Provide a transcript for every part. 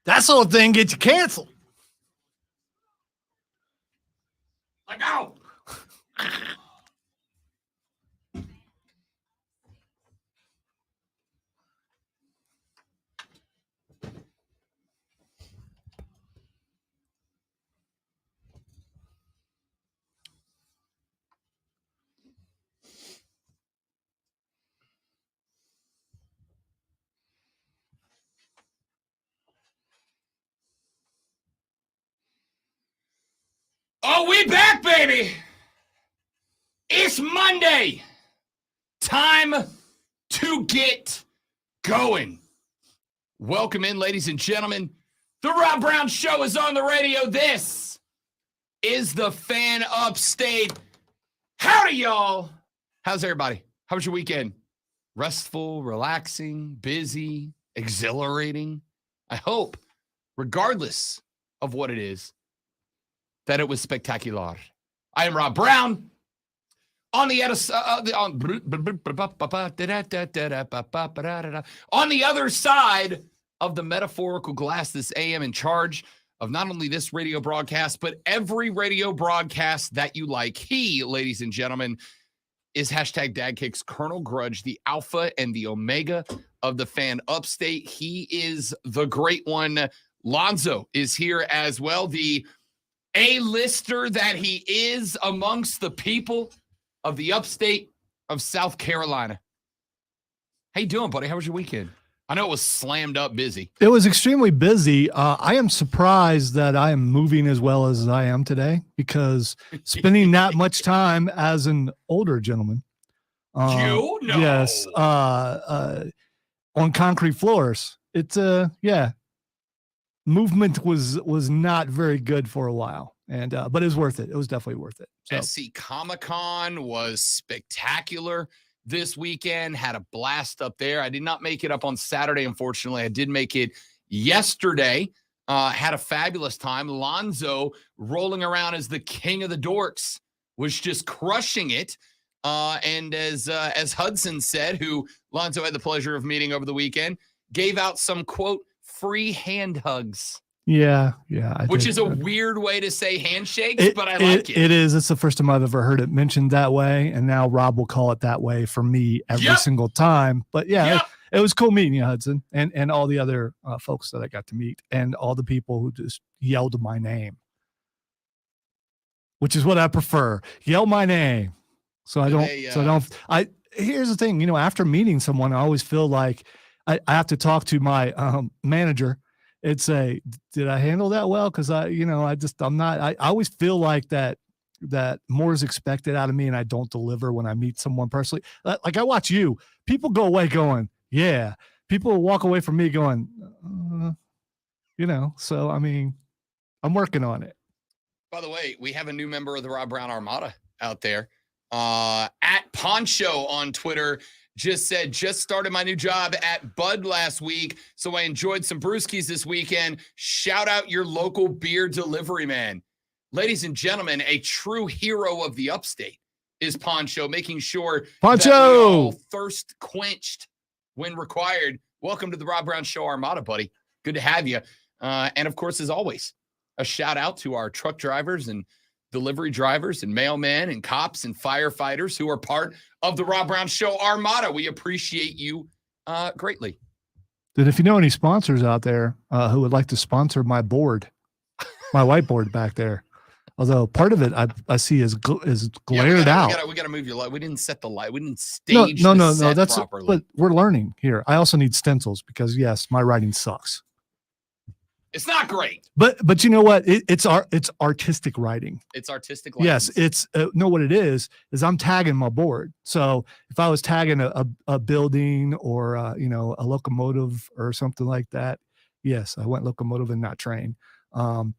That sort of thing gets you canceled. Like, oh. Oh, we back, baby. It's Monday. Time to get going. Welcome in, ladies and gentlemen. The Rob Brown Show is on the radio. This is the Fan Upstate. Howdy, y'all. How's everybody? How was your weekend? Restful, relaxing, busy, exhilarating? I hope, regardless of what it is, that it was spectacular. I am Rob Brown. On the other side of the metaphorical glass, this AM in charge of not only this radio broadcast, but every radio broadcast that you like. He, ladies and gentlemen, is hashtag DadKicks, Colonel Grudge, the alpha and the omega of the Fan Upstate. He is the great one. Lonzo is here as well, the A-lister that he is amongst the people of the upstate of South Carolina. How you doing, buddy? How was your weekend? I know it was slammed up busy. It was extremely busy. I am surprised that I am moving as well as I am today because spending that much time as an older gentleman. You? No. Yes. On concrete floors. It's movement was not very good for a while. And but it was worth it. It was definitely worth it. So. SC Comic-Con was spectacular this weekend. Had a blast up there. I did not make it up on Saturday, unfortunately. I did make it yesterday. Had a fabulous time. Lonzo, rolling around as the king of the dorks, was just crushing it. And as Hudson said, who Lonzo had the pleasure of meeting over the weekend, gave out some, quote, free hand hugs. Yeah. Which is a weird way to say handshakes, but I like it. It is. It's the first time I've ever heard it mentioned that way, and now Rob will call it that way for me every single time. But yeah, it was cool meeting you, Hudson, and all the other folks that I got to meet, and all the people who just yelled my name, which is what I prefer. Yell my name, so I don't. Here's the thing, after meeting someone, I always feel like I have to talk to my manager. It's did I handle that well? Because I always feel like that more is expected out of me and I don't deliver when I meet someone personally. Like I watch you, people go away going, yeah. People walk away from me going, so I mean, I'm working on it. By the way, we have a new member of the Rob Brown Armada out there. At Poncho on Twitter just said, just started my new job at Bud last week, so I enjoyed some brewskis this weekend. Shout out your local beer delivery man. Ladies and gentlemen, a true hero of the upstate is Poncho, making sure that we all thirst quenched when required. Welcome to the Rob Brown Show Armada, buddy. Good to have you. And of course, as always, a shout out to our truck drivers and delivery drivers and mailmen and cops and firefighters who are part of the Rob Brown Show Armada. We appreciate you greatly. Then if you know any sponsors out there who would like to sponsor my board, my whiteboard back there, although part of it I see is glared out. We got to move your light. We didn't set the light. We didn't stage the set that's properly. But we're learning here. I also need stencils because yes, my writing sucks. It's not great. But you know what? It's artistic writing. It's artistic writing. Yes, it's what it is I'm tagging my board. So if I was tagging a building or a locomotive or something like that, yes, I went locomotive and not train. You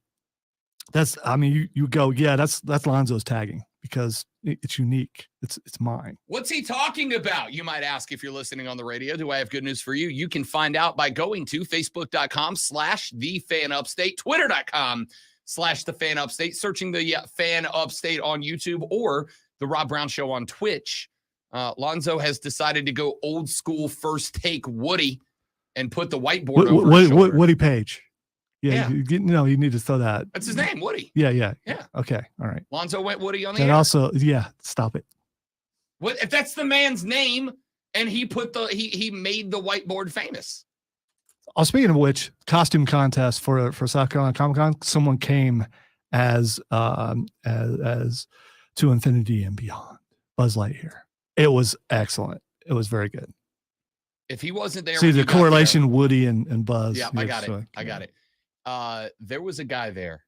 go, yeah, that's Lonzo's tagging because it's unique. It's mine. What's he talking about? You might ask if you're listening on the radio. Do I have good news for you? You can find out by going to facebook.com/thefanupstate, twitter.com/thefanupstate, searching the Fan Upstate on YouTube or the Rob Brown Show on Twitch. Lonzo has decided to go old school first take Woody and put the whiteboard over his shoulder. Woody Page. Yeah. You need to throw that. That's his name, Woody. Yeah. Okay. All right. Lonzo went Woody on the And air. also, stop it. What if that's the man's name and he put he made the whiteboard famous? Oh, speaking of which, costume contest for South Carolina Comic-Con, someone came as To Infinity and Beyond, Buzz Lightyear. It was excellent. It was very good. If he wasn't there, see the correlation, Woody and Buzz. Yeah, I got it. I got it. There was a guy there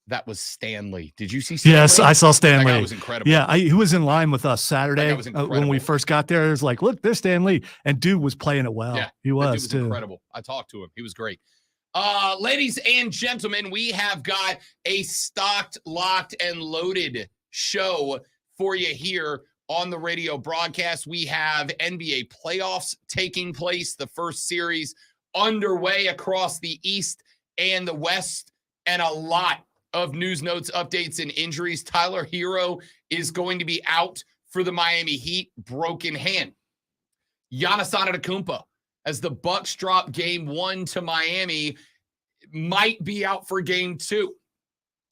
that was Stanley. Did you see Stanley? Yes, I saw Stanley. That guy was incredible. Yeah, he was in line with us Saturday when we first got there. It was like, look, there's Stanley. And dude was playing it well. Yeah, he was too. Incredible. I talked to him. He was great. Ladies and gentlemen, we have got a stocked, locked, and loaded show for you here on the radio broadcast. We have NBA playoffs taking place, the first series underway across the East and the West, and a lot of news, notes, updates, and injuries. Tyler Hero is going to be out for the Miami Heat, broken hand. Giannis Antetokounmpo, as the Bucks drop game 1 to Miami, might be out for game 2.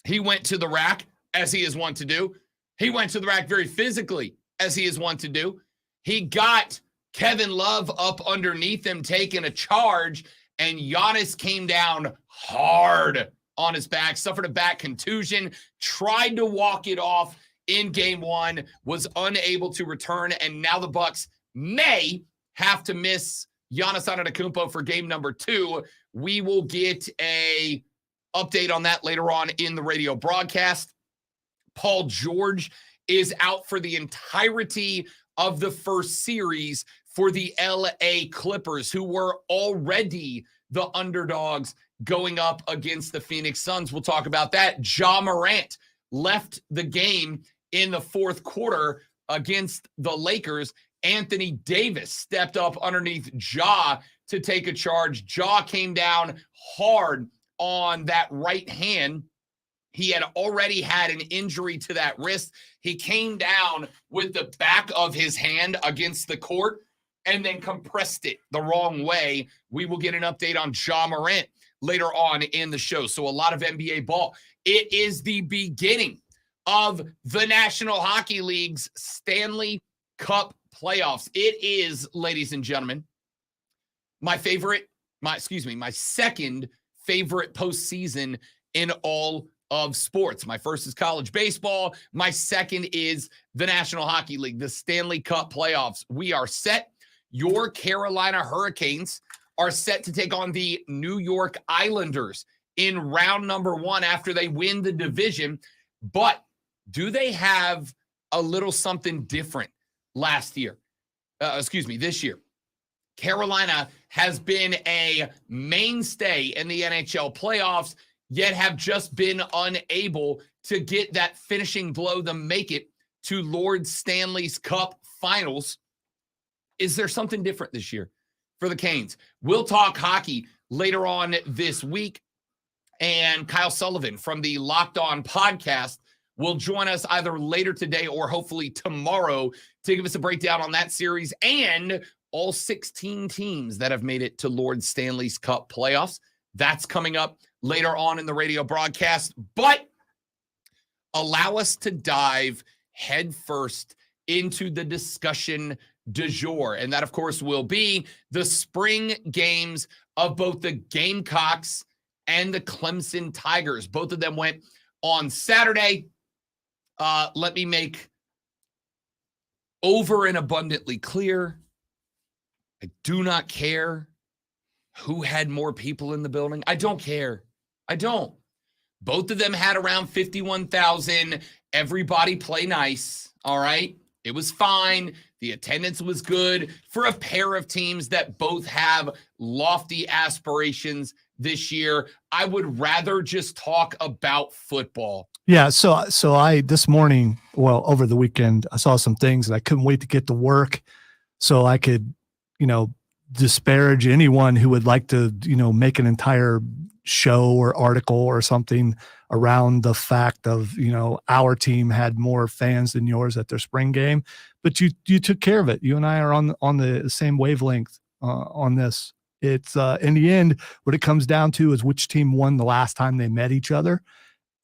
He went to the rack, as he is wont to do. He went to the rack very physically, as he is wont to do. He got Kevin Love up underneath him, taking a charge, and Giannis came down hard on his back, suffered a back contusion, tried to walk it off in game 1, was unable to return, and now the Bucks may have to miss Giannis Antetokounmpo for game number 2. We will get a update on that later on in the radio broadcast. Paul George is out for the entirety of the first series for the LA Clippers, who were already the underdogs going up against the Phoenix Suns. We'll talk about that. Ja Morant left the game in the fourth quarter against the Lakers. Anthony Davis stepped up underneath Ja to take a charge. Ja came down hard on that right hand. He had already had an injury to that wrist. He came down with the back of his hand against the court and then compressed it the wrong way. We will get an update on Ja Morant later on in the show. So a lot of NBA ball. It is the beginning of the National Hockey League's Stanley Cup playoffs. It is, ladies and gentlemen, my second favorite postseason in all of sports. My first is college baseball. My second is the National Hockey League, the Stanley Cup playoffs. We are set. Your Carolina Hurricanes are set to take on the New York Islanders in round number 1 after they win the division. But do they have a little something different this year? Carolina has been a mainstay in the NHL playoffs, yet have just been unable to get that finishing blow to make it to Lord Stanley's Cup finals. Is there something different this year for the Canes? We'll talk hockey later on this week, and Kyle Sullivan from the Locked On podcast will join us either later today or hopefully tomorrow to give us a breakdown on that series and all 16 teams that have made it to Lord Stanley's Cup playoffs. That's coming up later on in the radio broadcast, but allow us to dive headfirst into the discussion du jour. And that, of course, will be the spring games of both the Gamecocks and the Clemson Tigers. Both of them went on Saturday. Let me make over and abundantly clear, I do not care who had more people in the building. I don't care. I don't. Both of them had around 51,000. Everybody play nice. All right. It was fine. The attendance was good for a pair of teams that both have lofty aspirations this year. I would rather just talk about football. Yeah. So I, this morning, over the weekend, I saw some things and I couldn't wait to get to work so I could, disparage anyone who would like to, make an entire show or article or something around the fact of, our team had more fans than yours at their spring game, but you took care of it. You and I are on the same wavelength on this. It's in the end, what it comes down to is which team won the last time they met each other.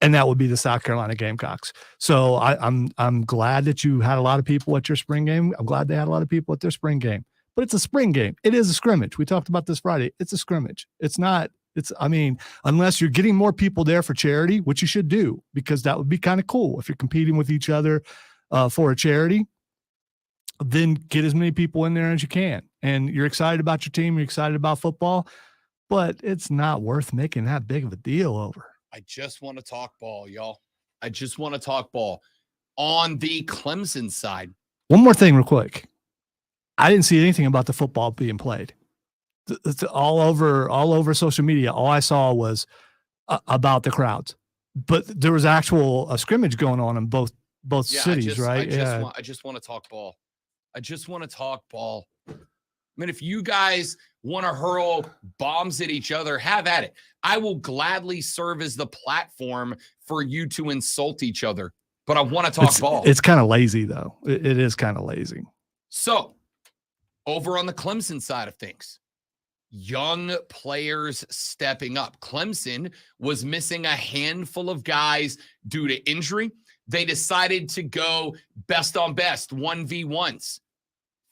And that would be the South Carolina Gamecocks. So I'm glad that you had a lot of people at your spring game. I'm glad they had a lot of people at their spring game. But it's a spring game. It is a scrimmage. We talked about this Friday. It's a scrimmage. It's not. I mean, unless you're getting more people there for charity, which you should do, because that would be kind of cool if you're competing with each other for a charity. Then get as many people in there as you can. And you're excited about your team. You're excited about football. But it's not worth making that big of a deal over. I just want to talk ball, y'all. I just want to talk ball. On the Clemson side. One more thing real quick. I didn't see anything about the football being played. It's all over social media. All I saw was about the crowds. But there was actual scrimmage going on in both cities, right? I just want to talk ball. I just want to talk ball. I mean, if you guys want to hurl bombs at each other, have at it. I will gladly serve as the platform for you to insult each other, but I want to talk ball. It's kind of lazy, though. It is kind of lazy. So, over on the Clemson side of things, young players stepping up. Clemson was missing a handful of guys due to injury. They decided to go best on best, 1v1s.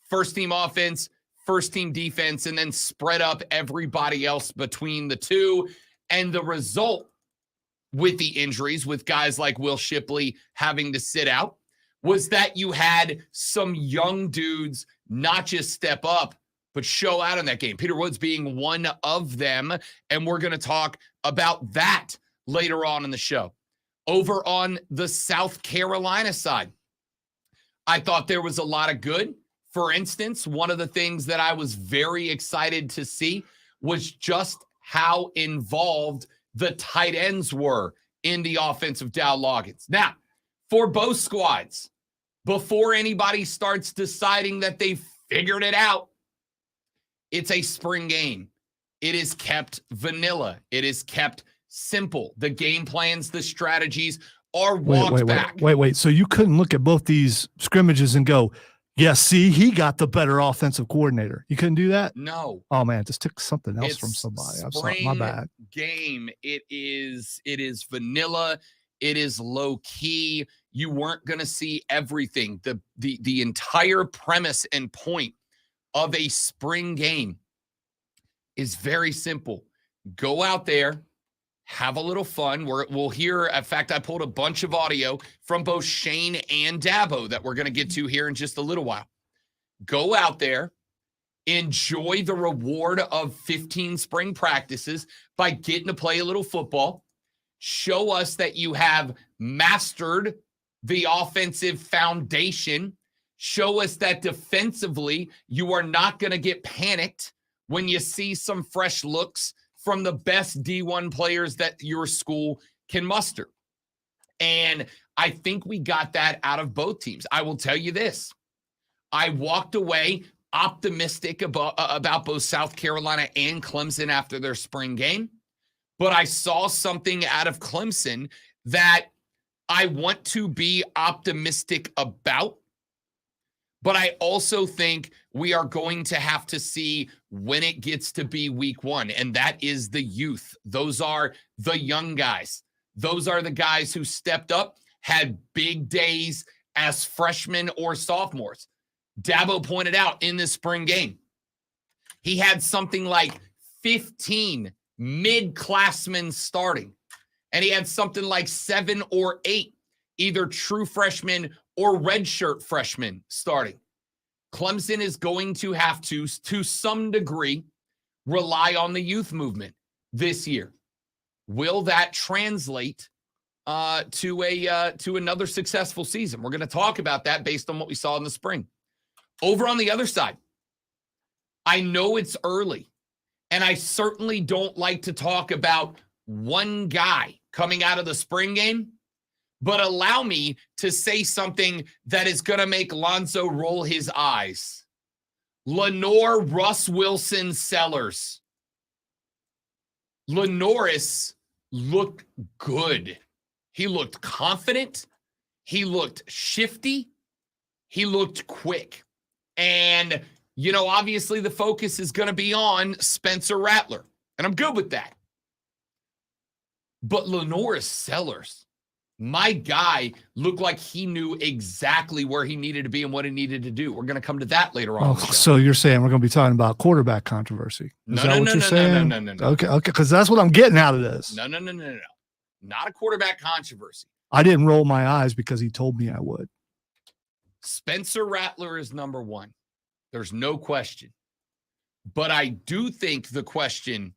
First team offense, first team defense, and then spread up everybody else between the two. And the result with the injuries, with guys like Will Shipley having to sit out, was that you had some young dudes not just step up, but show out in that game. Peter Woods being one of them. And we're going to talk about that later on in the show. Over on the South Carolina side, I thought there was a lot of good. For instance, one of the things that I was very excited to see was just how involved the tight ends were in the offense of Dow Loggins. Now, for both squads, before anybody starts deciding that they figured it out, it's a spring game. It is kept vanilla. It is kept simple. The game plans, the strategies are walked back. Wait. So you couldn't look at both these scrimmages and go, yeah, see, he got the better offensive coordinator. You couldn't do that? No. Oh, man, just took something else from somebody. I'm sorry, my bad. Game. It is vanilla. It is low key. You weren't going to see everything. The entire premise and point of a spring game is very simple. Go out there, have a little fun. We'll hear, in fact, I pulled a bunch of audio from both Shane and Dabo that we're going to get to here in just a little while. Go out there, enjoy the reward of 15 spring practices by getting to play a little football. Show us that you have mastered the offensive foundation. Show us that defensively you are not going to get panicked when you see some fresh looks from the best D1 players that your school can muster. And I think we got that out of both teams. I will tell you this. I walked away optimistic about both South Carolina and Clemson after their spring game, but I saw something out of Clemson that I want to be optimistic about. But I also think we are going to have to see when it gets to be week one, and that is the youth. Those are the young guys. Those are the guys who stepped up, had big days as freshmen or sophomores. Dabo pointed out in this spring game, he had something like 15 mid-classmen starting, and he had something like 7 or 8 either true freshmen or redshirt freshmen starting. Clemson is going to have to some degree, rely on the youth movement this year. Will that translate to another successful season? We're going to talk about that based on what we saw in the spring. Over on the other side, I know it's early, and I certainly don't like to talk about one guy coming out of the spring game, but allow me to say something that is going to make Lonzo roll his eyes. Lenore Russ Wilson Sellers. Lenoris looked good. He looked confident. He looked shifty. He looked quick. And You know, obviously the focus is going to be on Spencer Rattler, and I'm good with that. But Lenoris Sellers, my guy, looked like he knew exactly where he needed to be and what he needed to do. We're going to come to that later on. So you're saying we're going to be talking about quarterback controversy? No. Okay, because that's what I'm getting out of this. No. Not a quarterback controversy. I didn't roll my eyes because he told me I would. Spencer Rattler is number one. There's no question. But I do think the question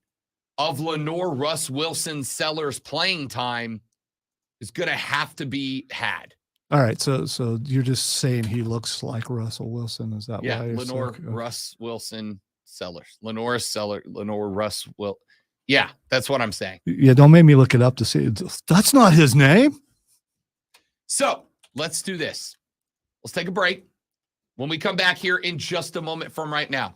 of Lenore Russ Wilson Sellers playing time is going to have to be had. All right. So you're just saying he looks like Russell Wilson. Is that why? Lenore Russ Wilson Sellers. Lenore Russ Will. Yeah, that's what I'm saying. Yeah, don't make me look it up to see. That's not his name. So let's do this. Let's take a break. When we come back here in just a moment from right now,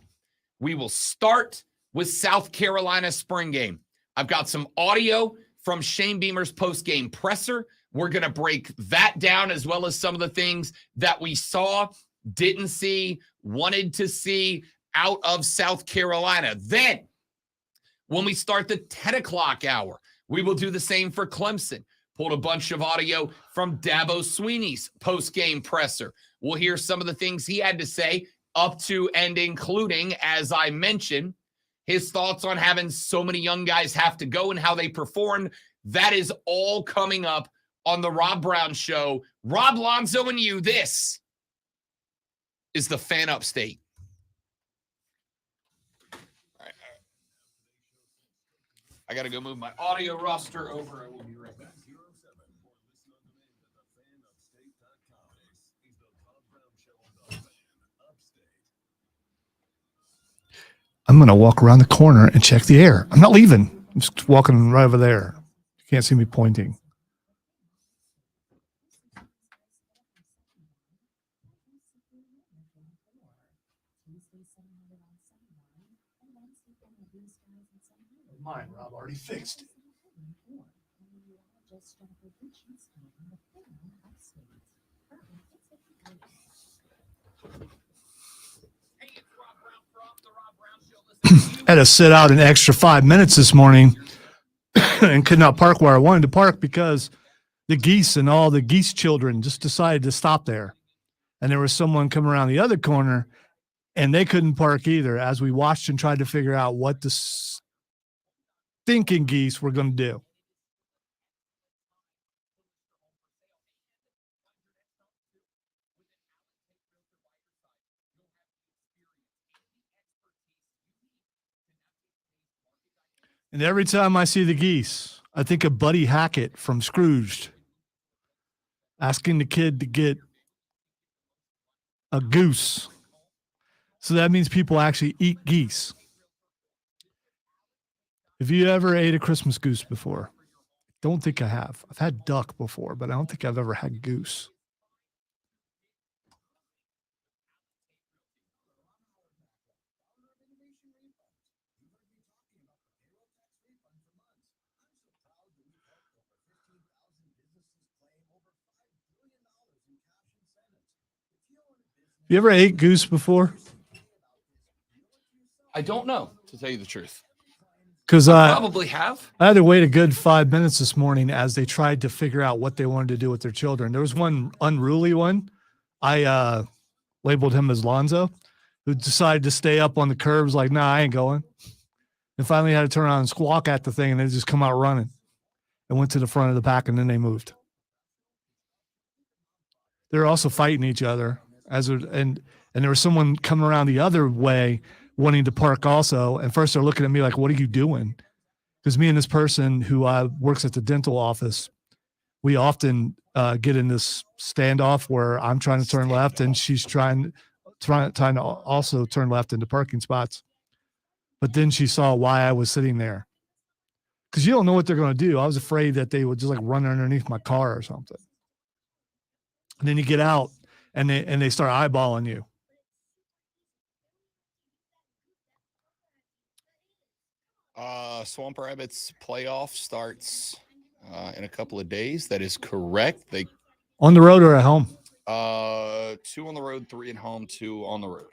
we will start with South Carolina spring game. I've got some audio from Shane Beamer's post-game presser. We're going to break that down as well as some of the things that we saw, didn't see, wanted to see out of South Carolina. Then, when we start the 10 o'clock hour, we will do the same for Clemson. Pulled a bunch of audio from Dabo Swinney's post-game presser. We'll hear some of the things he had to say up to and including, as I mentioned, his thoughts on having so many young guys have to go and how they performed. That is all coming up on the Rob Brown Show. Rob Lonzo and you, this is the Fan Upstate. All right. I got to go move my audio roster over. I will be right back. I'm going to walk around the corner and check the air. I'm not leaving. I'm just walking right over there. You can't see me pointing. Mine, Rob, already fixed it. Had to sit out an extra 5 minutes this morning and could not park where I wanted to park because the geese and all the geese children just decided to stop there. And there was someone coming around the other corner and they couldn't park either as we watched and tried to figure out what the stinking geese were going to do. And every time I see the geese, I think of Buddy Hackett from Scrooged asking the kid to get a goose. So that means people actually eat geese. Have you ever ate a Christmas goose before? Don't think I have. I've had duck before, but I don't think I've ever had goose. You ever ate goose before? I don't know, to tell you the truth. Because I probably have. I had to wait a good 5 minutes this morning as they tried to figure out what they wanted to do with their children. There was one unruly one. I labeled him as Lonzo, who decided to stay up on the curbs like, nah, I ain't going. And finally had to turn around and squawk at the thing, and they just come out running and went to the front of the pack, and then they moved. They're also fighting each other. And there was someone coming around the other way wanting to park also. And first they're looking at me like, what are you doing? Because me and this person who works at the dental office, we often get in this standoff where I'm trying to turn left and she's trying to also turn left into parking spots. But then she saw why I was sitting there. Because you don't know what they're going to do. I was afraid that they would just like run underneath my car or something. And then you get out and they start eyeballing you. Swamp Rabbits playoff starts in a couple of days. That is correct. They on the road or at home? 2 on the road, 3 at home, 2 on the road.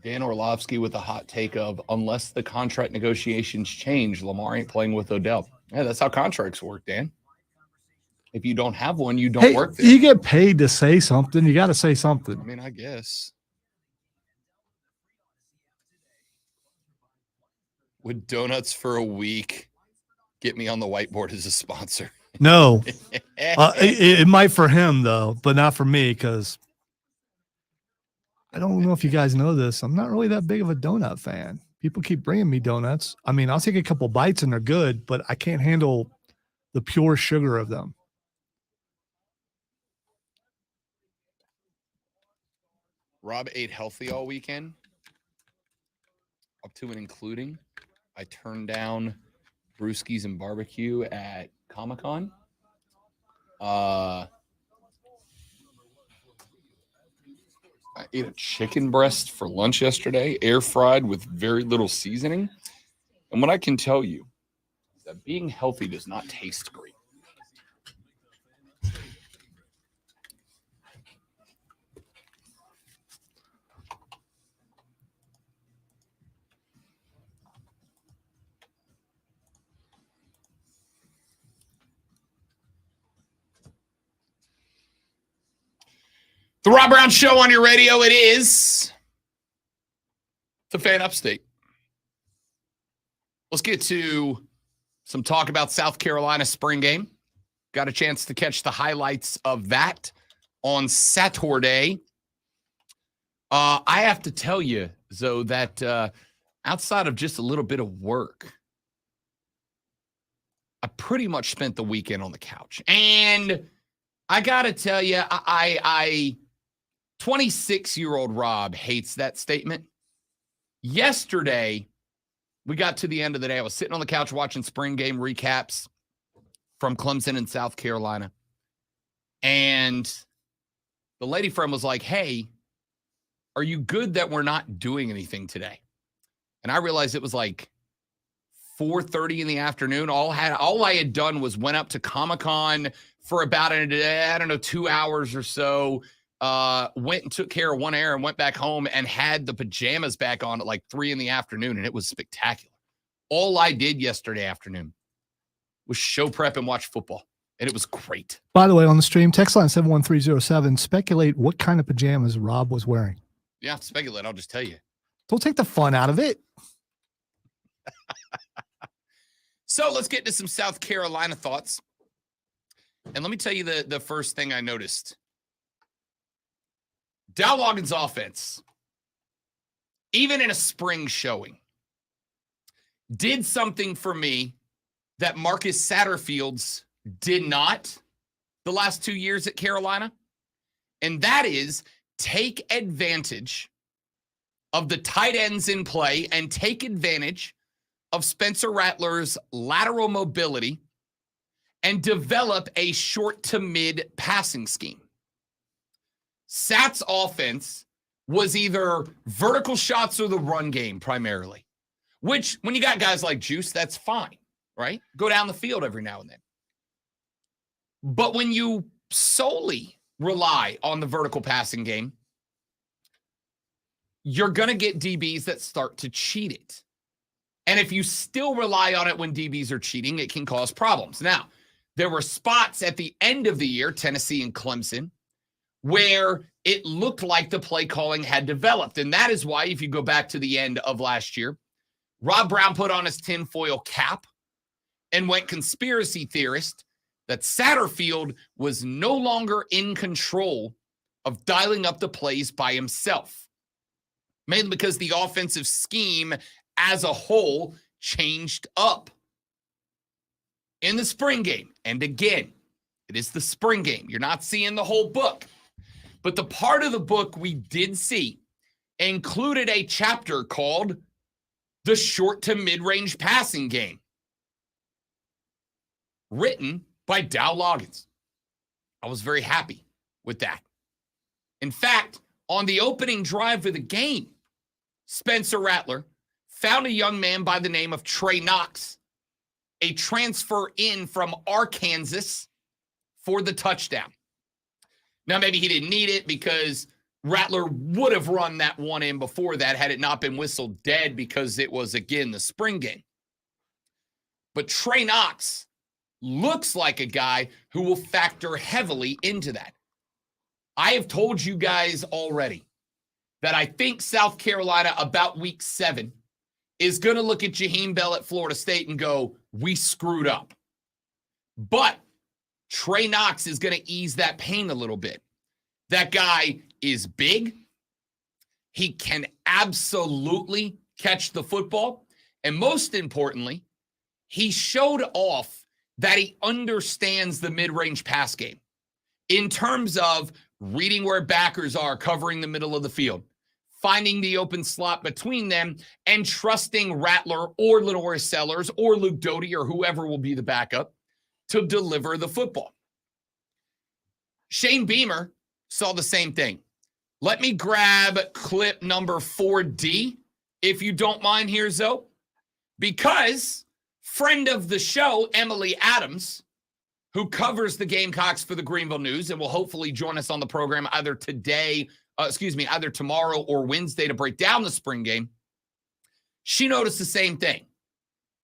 Dan Orlovsky with a hot take of, unless the contract negotiations change, Lamar ain't playing with Odell. Yeah, that's how contracts work, Dan. If you don't have one, you don't work there. You get paid to say something. You got to say something. I mean, I guess. Would donuts for a week get me on the whiteboard as a sponsor? No. It might for him, though, but not for me, because I don't know if you guys know this. I'm not really that big of a donut fan. People keep bringing me donuts. I mean, I'll take a couple bites and they're good, but I can't handle the pure sugar of them. Rob ate healthy all weekend, up to and including. I turned down brewskis and barbecue at Comic-Con. I ate a chicken breast for lunch yesterday, air fried with very little seasoning. And what I can tell you is that being healthy does not taste great. The Rob Brown Show on your radio. It is the Fan Upstate. Let's get to some talk about South Carolina spring game. Got a chance to catch the highlights of that on Saturday. I have to tell you, though, that outside of just a little bit of work, I pretty much spent the weekend on the couch. And I got to tell you, 26-year-old Rob hates that statement. Yesterday, we got to the end of the day. I was sitting on the couch watching spring game recaps from Clemson and South Carolina. And the lady friend was like, hey, are you good that we're not doing anything today? And I realized it was like 4:30 in the afternoon. All I had done was went up to Comic-Con for about, 2 hours or so. Went and took care of one errand, went back home and had the pajamas back on at like 3 in the afternoon. And it was spectacular. All I did yesterday afternoon was show prep and watch football. And it was great. By the way, on the stream, text line 71307, speculate what kind of pajamas Rob was wearing. Yeah, speculate. I'll just tell you. Don't take the fun out of it. So let's get to some South Carolina thoughts. And let me tell you the first thing I noticed. Dow Loggins' offense, even in a spring showing, did something for me that Marcus Satterfield's did not the last 2 years at Carolina. And that is take advantage of the tight ends in play and take advantage of Spencer Rattler's lateral mobility and develop a short to mid passing scheme. Sat's offense was either vertical shots or the run game primarily, which when you got guys like Juice, that's fine, right? Go down the field every now and then. But when you solely rely on the vertical passing game, you're going to get DBs that start to cheat it. And if you still rely on it when DBs are cheating, it can cause problems. Now, there were spots at the end of the year, Tennessee and Clemson, where it looked like the play calling had developed. And that is why, if you go back to the end of last year, Rob Brown put on his tinfoil cap and went conspiracy theorist that Satterfield was no longer in control of dialing up the plays by himself, mainly because the offensive scheme as a whole changed up in the spring game. And again, it is the spring game. You're not seeing the whole book. But the part of the book we did see included a chapter called The Short to Mid-Range Passing Game, written by Dow Loggins. I was very happy with that. In fact, on the opening drive of the game, Spencer Rattler found a young man by the name of Trey Knox, a transfer in from Arkansas, for the touchdown. Now, maybe he didn't need it because Rattler would have run that one in before that had it not been whistled dead because it was, again, the spring game. But Trey Knox looks like a guy who will factor heavily into that. I have told you guys already that I think South Carolina about week 7 is going to look at Jaheim Bell at Florida State and go, we screwed up. But Trey Knox is going to ease that pain a little bit. That guy is big. He can absolutely catch the football. And most importantly, he showed off that he understands the mid-range pass game in terms of reading where backers are, covering the middle of the field, finding the open slot between them, and trusting Rattler or Lenore Sellers or Luke Doty or whoever will be the backup to deliver the football. Shane Beamer saw the same thing. Let me grab clip number 4D, if you don't mind here, Zoe, because friend of the show, Emily Adams, who covers the Gamecocks for the Greenville News and will hopefully join us on the program either tomorrow or Wednesday to break down the spring game, she noticed the same thing.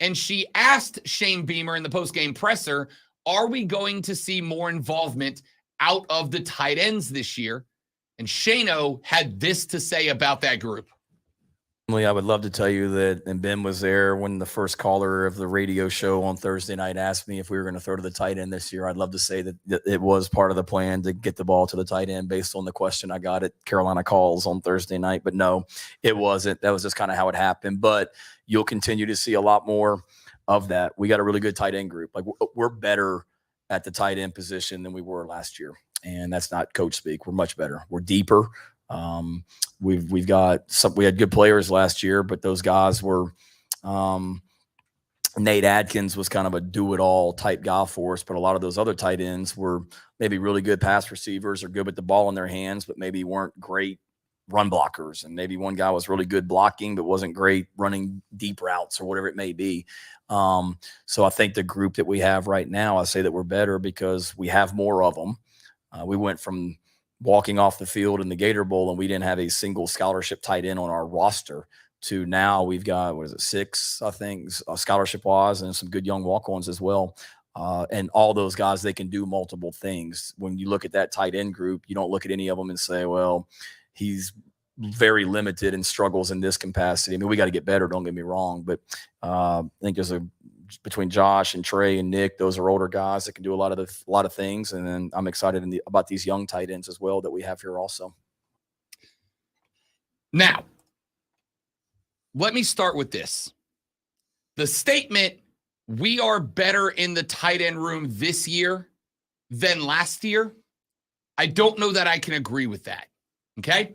And she asked Shane Beamer in the postgame presser, are we going to see more involvement out of the tight ends this year? And Shano had this to say about that group. I would love to tell you that, and Ben was there when the first caller of the radio show on Thursday night asked me if we were going to throw to the tight end this year. I'd love to say that it was part of the plan to get the ball to the tight end based on the question I got at Carolina Calls on Thursday night. But no, it wasn't. That was just kind of how it happened. But you'll continue to see a lot more of that. We got a really good tight end group. Like, we're better at the tight end position than we were last year. And that's not coach speak. We're much better. We're deeper. We had good players last year, but those guys were, Nate Adkins was kind of a do-it-all type guy for us, but a lot of those other tight ends were maybe really good pass receivers or good with the ball in their hands, but maybe weren't great run blockers. And maybe one guy was really good blocking, but wasn't great running deep routes or whatever it may be. So I think the group that we have right now, I say that we're better because we have more of them. We went from walking off the field in the Gator Bowl and we didn't have a single scholarship tight end on our roster to now we've got, 6, I think, scholarship-wise, and some good young walk-ons as well. And all those guys, they can do multiple things. When you look at that tight end group, you don't look at any of them and say, well, he's very limited and struggles in this capacity. I mean, we got to get better, don't get me wrong, but I think there's between Josh and Trey and Nick, those are older guys that can do a lot of things. And then I'm excited about these young tight ends as well that we have here also. Now, let me start with this. The statement, we are better in the tight end room this year than last year, I don't know that I can agree with that. Okay?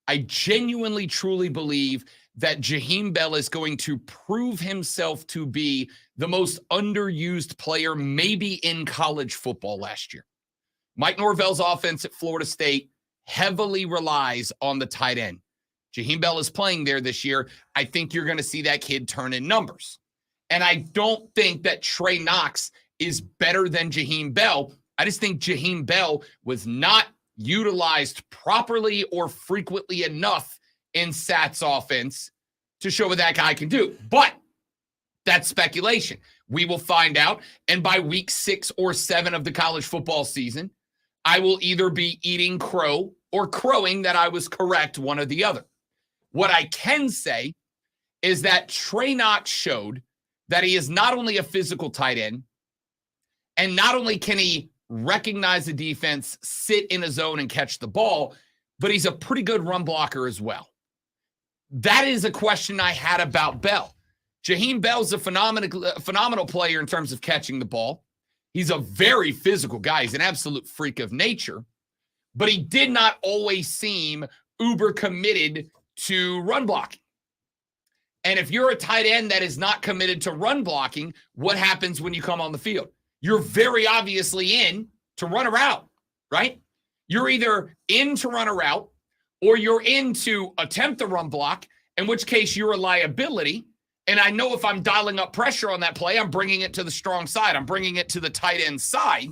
I genuinely, truly believe that Jaheim Bell is going to prove himself to be the most underused player maybe in college football last year. Mike Norvell's offense at Florida State heavily relies on the tight end. Jaheim Bell is playing there this year. I think you're going to see that kid turn in numbers. And I don't think that Trey Knox is better than Jaheim Bell. I just think Jaheim Bell was not utilized properly or frequently enough in Sat's offense to show what that guy can do. But that's speculation. We will find out. And by week 6 or 7 of the college football season, I will either be eating crow or crowing that I was correct, one or the other. What I can say is that Trey Knox showed that he is not only a physical tight end, and not only can he recognize the defense, sit in a zone and catch the ball, but he's a pretty good run blocker as well. That is a question I had about Bell. Jaheim Bell's a phenomenal player in terms of catching the ball. He's a very physical guy. He's an absolute freak of nature, but he did not always seem uber committed to run blocking. And if you're a tight end that is not committed to run blocking, what happens when you come on the field? You're very obviously in to run a route, right? You're either in to run a route or you're in to attempt the run block, in which case you're a liability. And I know if I'm dialing up pressure on that play, I'm bringing it to the strong side. I'm bringing it to the tight end side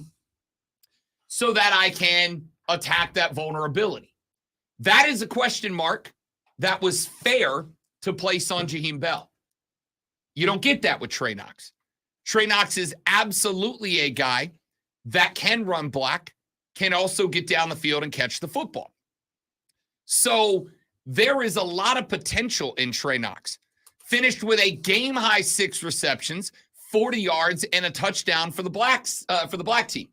so that I can attack that vulnerability. That is a question mark that was fair to place on Jaheim Bell. You don't get that with Trey Knox. Trey Knox is absolutely a guy that can run block, can also get down the field and catch the football. So there is a lot of potential in Trey Knox. Finished with a game-high 6 receptions, 40 yards, and a touchdown for the black team.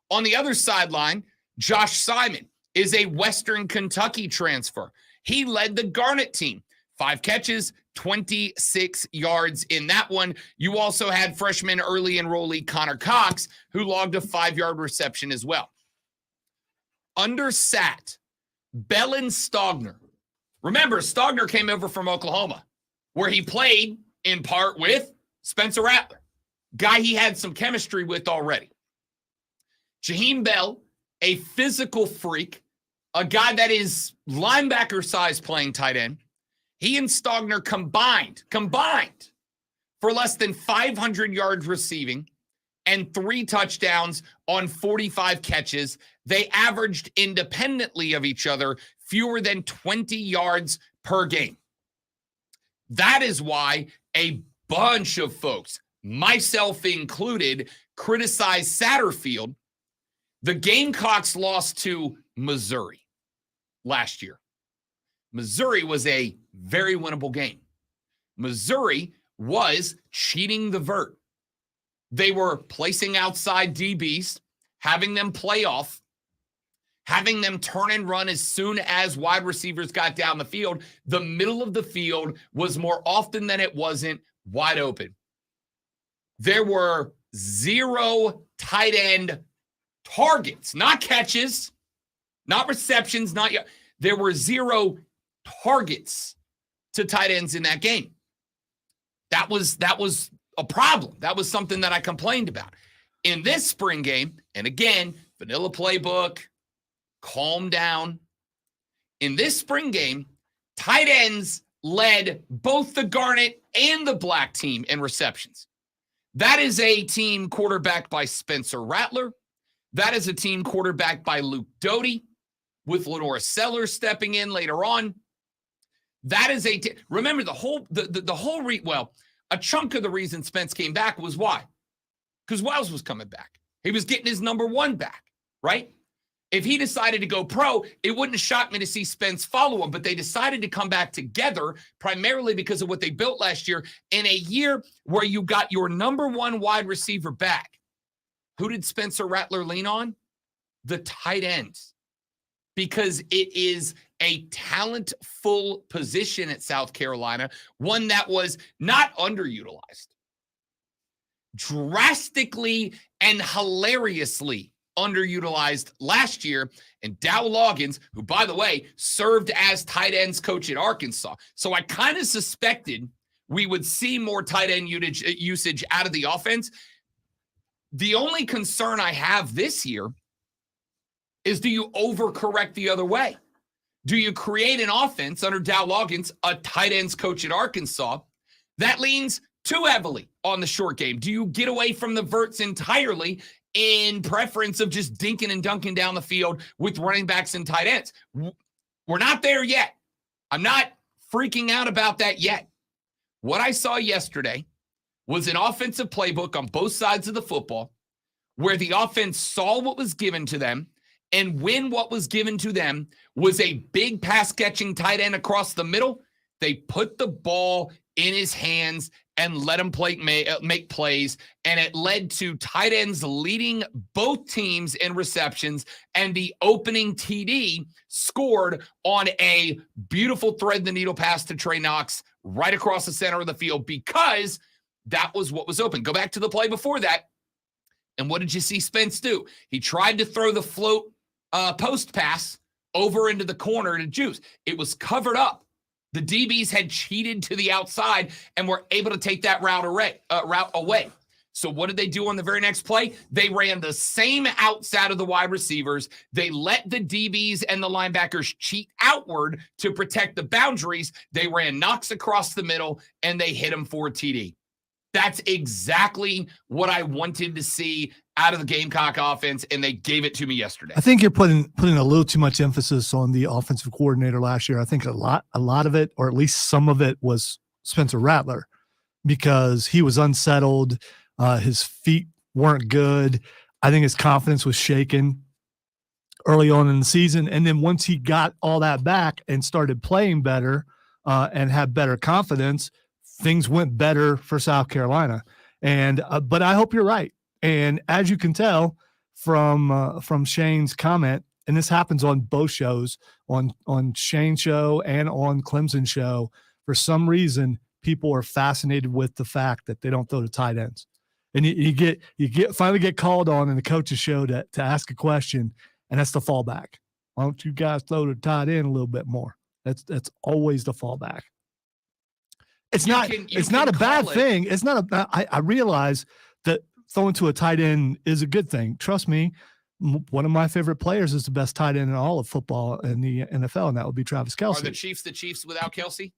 On the other sideline, Josh Simon is a Western Kentucky transfer. He led the Garnet team. 5 catches, 26 yards in that one. You also had freshman early enrollee Connor Cox, who logged a 5-yard reception as well. Under Sat, Bell and Stogner. Remember, Stogner came over from Oklahoma, where he played in part with Spencer Rattler, guy he had some chemistry with already. Jaheim Bell, a physical freak, a guy that is linebacker size playing tight end. He and Stogner combined for less than 500 yards receiving and 3 touchdowns on 45 catches. They averaged independently of each other fewer than 20 yards per game. That is why a bunch of folks, myself included, criticized Satterfield. The Gamecocks lost to Missouri last year. Missouri was a very winnable game. Missouri was cheating the vert. They were placing outside DBs, having them play off, having them turn and run as soon as wide receivers got down the field. The middle of the field was more often than it wasn't wide open. There were 0 tight end targets, not catches, not receptions, not yet. There were 0 targets to tight ends in that game. That was a problem. That was something that I complained about. In this spring game, and again, vanilla playbook, calm down. In this spring game, tight ends led both the Garnet and the Black team in receptions. That is a team quarterbacked by Spencer Rattler. That is a team quarterbacked by Luke Doty, with Lenora Sellers stepping in later on. That is remember a chunk of the reason Spence came back was why? Because Wells was coming back. He was getting his number 1 back, right? If he decided to go pro, it wouldn't shock me to see Spence follow him, but they decided to come back together primarily because of what they built last year in a year where you got your number 1 wide receiver back. Who did Spencer Rattler lean on? The tight ends. Because it is a talent-full position at South Carolina, one that was not underutilized. Drastically and hilariously underutilized last year, and Dow Loggins, who, by the way, served as tight ends coach at Arkansas. So I kind of suspected we would see more tight end usage out of the offense. The only concern I have this year is, do you overcorrect the other way? Do you create an offense under Dow Loggins, a tight ends coach at Arkansas, that leans too heavily on the short game? Do you get away from the verts entirely in preference of just dinking and dunking down the field with running backs and tight ends? We're not there yet. I'm not freaking out about that yet. What I saw yesterday was an offensive playbook on both sides of the football where the offense saw what was given to them, and when what was given to them was a big pass-catching tight end across the middle, they put the ball in his hands and let him make plays, and it led to tight ends leading both teams in receptions, and the opening TD scored on a beautiful thread-the-needle pass to Trey Knox right across the center of the field, because that was what was open. Go back to the play before that, and what did you see Spence do? He tried to throw the float post pass over into the corner to Juice. It was covered up. The DBs had cheated to the outside and were able to take that route away. So what did they do on the very next play? They ran the same outs out of the wide receivers. They let the DBs and the linebackers cheat outward to protect the boundaries. They ran Knox across the middle, and they hit him for a TD. That's exactly what I wanted to see out of the Gamecock offense, and they gave it to me yesterday. I think you're putting a little too much emphasis on the offensive coordinator last year. I think a lot of it, or at least some of it, was Spencer Rattler, because he was unsettled. His feet weren't good. I think his confidence was shaken early on in the season. And then once he got all that back and started playing better and had better confidence, things went better for South Carolina. And but I hope you're right. And as you can tell from Shane's comment, and this happens on both shows, on Shane's show and on Clemson's show, for some reason people are fascinated with the fact that they don't throw to tight ends. And you finally get called on in the coach's show to ask a question, and that's the fallback. Why don't you guys throw to tight end a little bit more? That's always the fallback. It's not a bad thing. It's not I realize that throwing to a tight end is a good thing. Trust me, one of my favorite players is the best tight end in all of football in the NFL, and that would be Travis Kelce. Are the Chiefs without Kelce?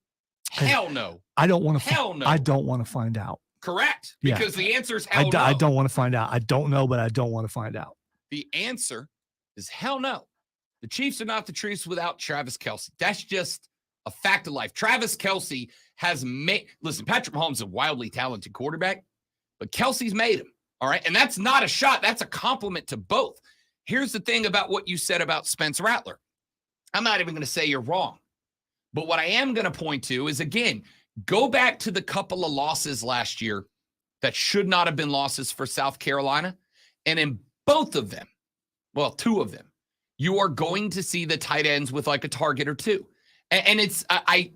Hell no. I don't want to. Hell no. I don't want to find out. Correct. Because the answer is hell no. I don't want to find out. I don't know, but I don't want to find out. The answer is hell no. The Chiefs are not the Chiefs without Travis Kelce. That's just a fact of life. Travis Kelce has made – listen, Patrick Mahomes is a wildly talented quarterback, but Kelce's made him, all right? And that's not a shot. That's a compliment to both. Here's the thing about what you said about Spencer Rattler. I'm not even going to say you're wrong. But what I am going to point to is, again, go back to the couple of losses last year that should not have been losses for South Carolina. And in both of them, well, two of them, you are going to see the tight ends with like a target or two. And it's I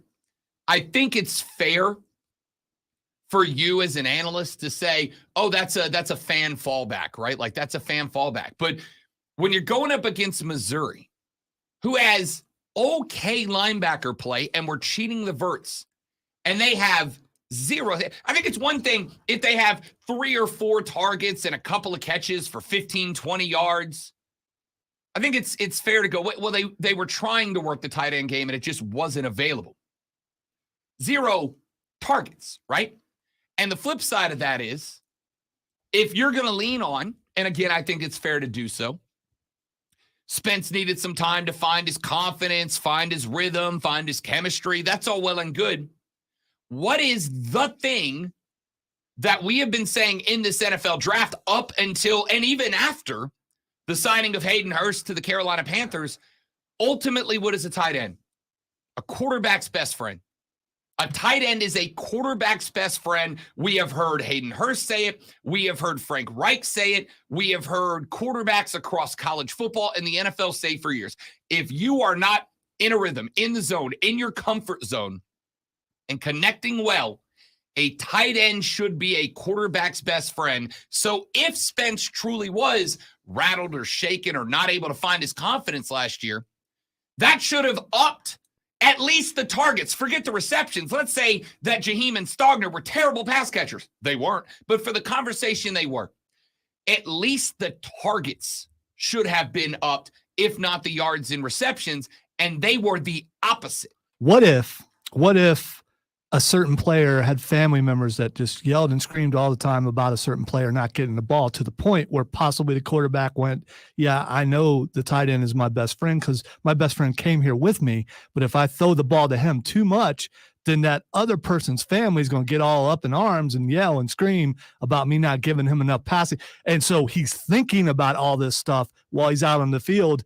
think it's fair for you as an analyst to say, oh, that's a fan fallback, right? Like that's a fan fallback. But when you're going up against Missouri, who has okay linebacker play and we're cheating the verts, and they have zero. I think it's one thing if they have 3 or 4 targets and a couple of catches for 15, 20 yards. I think it's fair to go, well, they were trying to work the tight end game and it just wasn't available. 0 targets, right? And the flip side of that is, if you're going to lean on, and again, I think it's fair to do so, Spence needed some time to find his confidence, find his rhythm, find his chemistry. That's all well and good. What is the thing that we have been saying in this NFL draft up until and even after the signing of Hayden Hurst to the Carolina Panthers? Ultimately, what is a tight end? A quarterback's best friend. A tight end is a quarterback's best friend. We have heard Hayden Hurst say it. We have heard Frank Reich say it. We have heard quarterbacks across college football and the NFL say for years, if you are not in a rhythm, in the zone, in your comfort zone, and connecting well, a tight end should be a quarterback's best friend. So if Spence truly was rattled or shaken or not able to find his confidence last year, that should have upped at least the targets. Forget the receptions. Let's say that Jaheim and Stogner were terrible pass catchers. They weren't. But for the conversation, they were. At least the targets should have been upped, if not the yards in receptions, and they were the opposite. What if a certain player had family members that just yelled and screamed all the time about a certain player not getting the ball, to the point where possibly the quarterback went, yeah, I know the tight end is my best friend because my best friend came here with me, but if I throw the ball to him too much, then that other person's family is going to get all up in arms and yell and scream about me not giving him enough passing. And so he's thinking about all this stuff while he's out on the field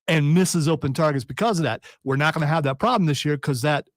and misses open targets because of that. We're not going to have that problem this year because that,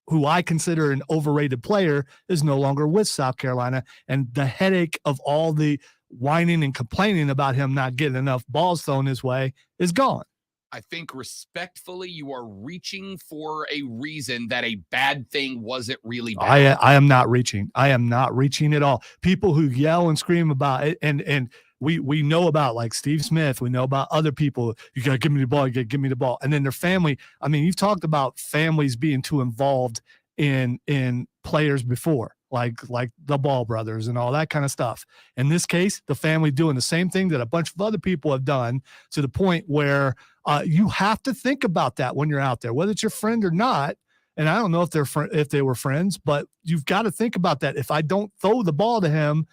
who I consider an overrated player, is no longer with South Carolina. And the headache of all the whining and complaining about him not getting enough balls thrown his way is gone. I think respectfully, you are reaching for a reason that a bad thing wasn't really bad. I am not reaching. I am not reaching at all. People who yell and scream about it, and we know about, like Steve Smith, we know about other people, you got to give me the ball, you got to give me the ball. And then their family, I mean, you've talked about families being too involved in players before, like the Ball brothers and all that kind of stuff. In this case, the family doing the same thing that a bunch of other people have done, to the point where you have to think about that when you're out there, whether it's your friend or not. And I don't know if they were friends, but you've got to think about that. If I don't throw the ball to him,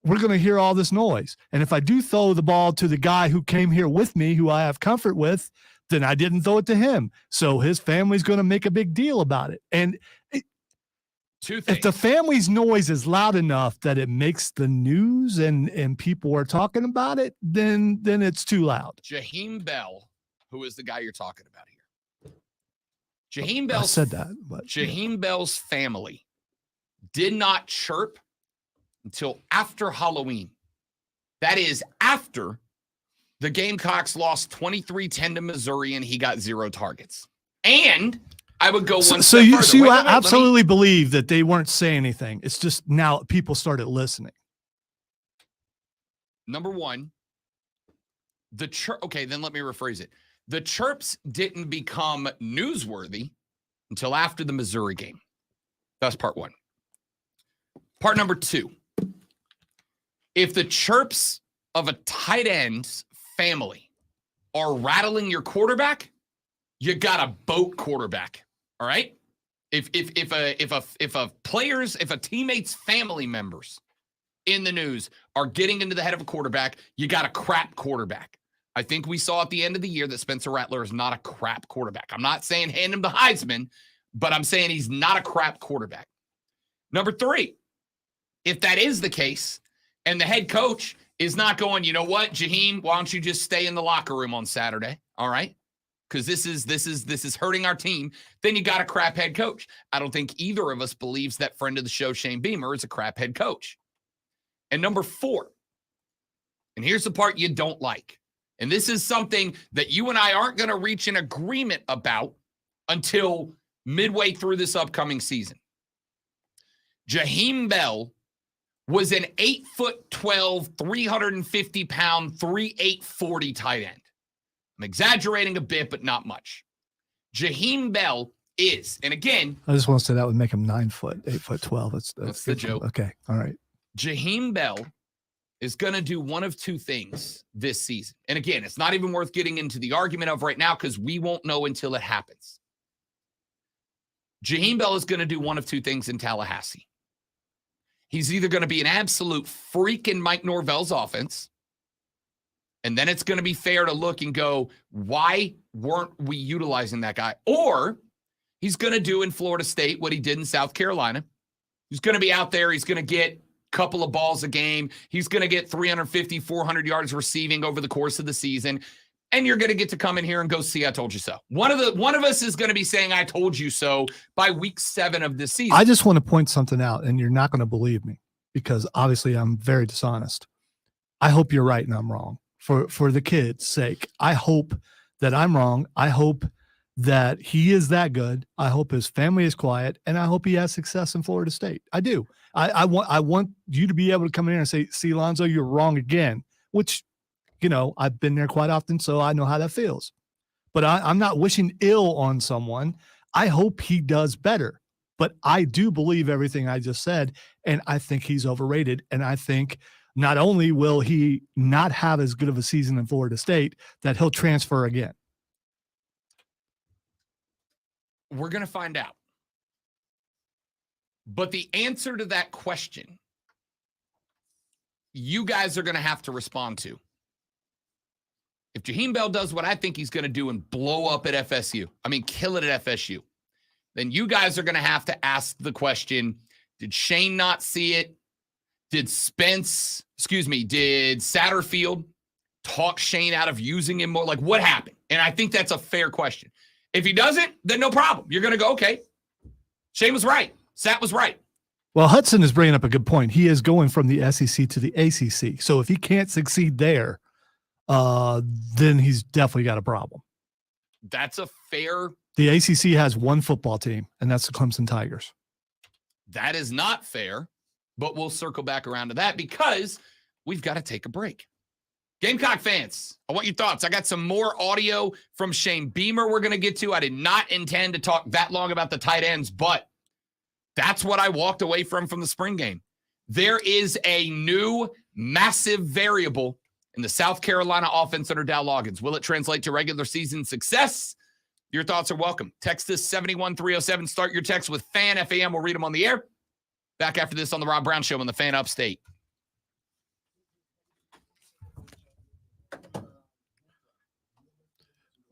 we're going to hear all this noise. And if I do throw the ball to the guy who came here with me, who I have comfort with, then I didn't throw it to him. So his family's going to make a big deal about it. And if the family's noise is loud enough that it makes the news and people are talking about it, then it's too loud. Jaheim Bell, who is the guy you're talking about here. Jaheim Bell said that, but Jaheim Bell's family did not chirp until after Halloween. That is after the Gamecocks lost 23-10 to Missouri and he got 0 targets. And I would go one step further. So you absolutely believe that they weren't saying anything. It's just now people started listening. Number one, okay, then let me rephrase it. The chirps didn't become newsworthy until after the Missouri game. That's part one. Part number two, if the chirps of a tight end's family are rattling your quarterback, you got a boat quarterback. All right. If a teammate's family members in the news are getting into the head of a quarterback, you got a crap quarterback. I think we saw at the end of the year that Spencer Rattler is not a crap quarterback. I'm not saying hand him the Heisman, but I'm saying he's not a crap quarterback. Number three, if that is the case and the head coach is not going, you know what, Jaheim, why don't you just stay in the locker room on Saturday? All right. Because this is hurting our team, then you got a crap head coach. I don't think either of us believes that friend of the show, Shane Beamer, is a crap head coach. And number four, and here's the part you don't like, and this is something that you and I aren't going to reach an agreement about until midway through this upcoming season. Jaheim Bell was an 8'12", 350-pound, 3.840 tight end. I'm exaggerating a bit, but not much. Jaheim Bell is, and again, I just want to say that would make him 9 foot, 8'12". That's the joke. Okay, all right. Jaheim Bell is going to do one of two things this season. And again, it's not even worth getting into the argument of right now because we won't know until it happens. Jaheim Bell is going to do one of two things in Tallahassee. He's either going to be an absolute freak in Mike Norvell's offense, and then it's going to be fair to look and go, why weren't we utilizing that guy? Or he's going to do in Florida State what he did in South Carolina. He's going to be out there. He's going to get a couple of balls a game. He's going to get 350, 400 yards receiving over the course of the season. And you're going to get to come in here and go, see, I told you so. One of us is going to be saying, I told you so by week 7 of this season. I just want to point something out, and you're not going to believe me because obviously I'm very dishonest. I hope you're right and I'm wrong. For the kids' sake, I hope that I'm wrong. I hope that he is that good. I hope his family is quiet, and I hope he has success in Florida State. I do. I want you to be able to come in here and say, see, Lonzo, you're wrong again, which, you know, I've been there quite often, so I know how that feels. But I'm not wishing ill on someone. I hope he does better. But I do believe everything I just said, and I think he's overrated, and I think not only will he not have as good of a season in Florida State, that he'll transfer again. We're going to find out. But the answer to that question, you guys are going to have to respond to. If Jaheim Bell does what I think he's going to do and blow up at FSU, I mean, kill it at FSU, then you guys are going to have to ask the question, did Shane not see it? Did Satterfield talk Shane out of using him more? Like, what happened? And I think that's a fair question. If he doesn't, then no problem. You're going to go, okay, Shane was right. Sat was right. Well, Hudson is bringing up a good point. He is going from the SEC to the ACC. So if he can't succeed there, then he's definitely got a problem. That's a fair. The ACC has one football team, and that's the Clemson Tigers. That is not fair. But we'll circle back around to that because we've got to take a break. Gamecock fans, I want your thoughts. I got some more audio from Shane Beamer we're going to get to. I did not intend to talk that long about the tight ends, but that's what I walked away from the spring game. There is a new massive variable in the South Carolina offense under Dow Loggins. Will it translate to regular season success? Your thoughts are welcome. Text us 71307. Start your text with Fan FAM. We'll read them on the air. Back after this on the Rob Brown Show on the Fan Upstate.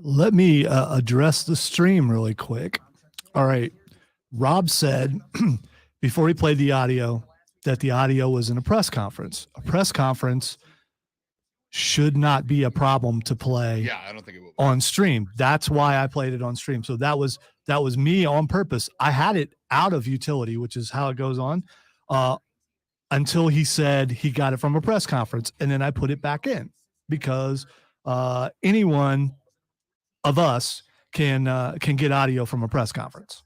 Let me address the stream really quick. All right. Rob said before he played the audio that the audio was in a press conference. A press conference should not be a problem to play. Yeah, I don't think it will. On stream. That's why I played it on stream. So that was me on purpose. I had it out of utility, which is how it goes on, until he said he got it from a press conference, and then I put it back in because anyone of us can get audio from a press conference.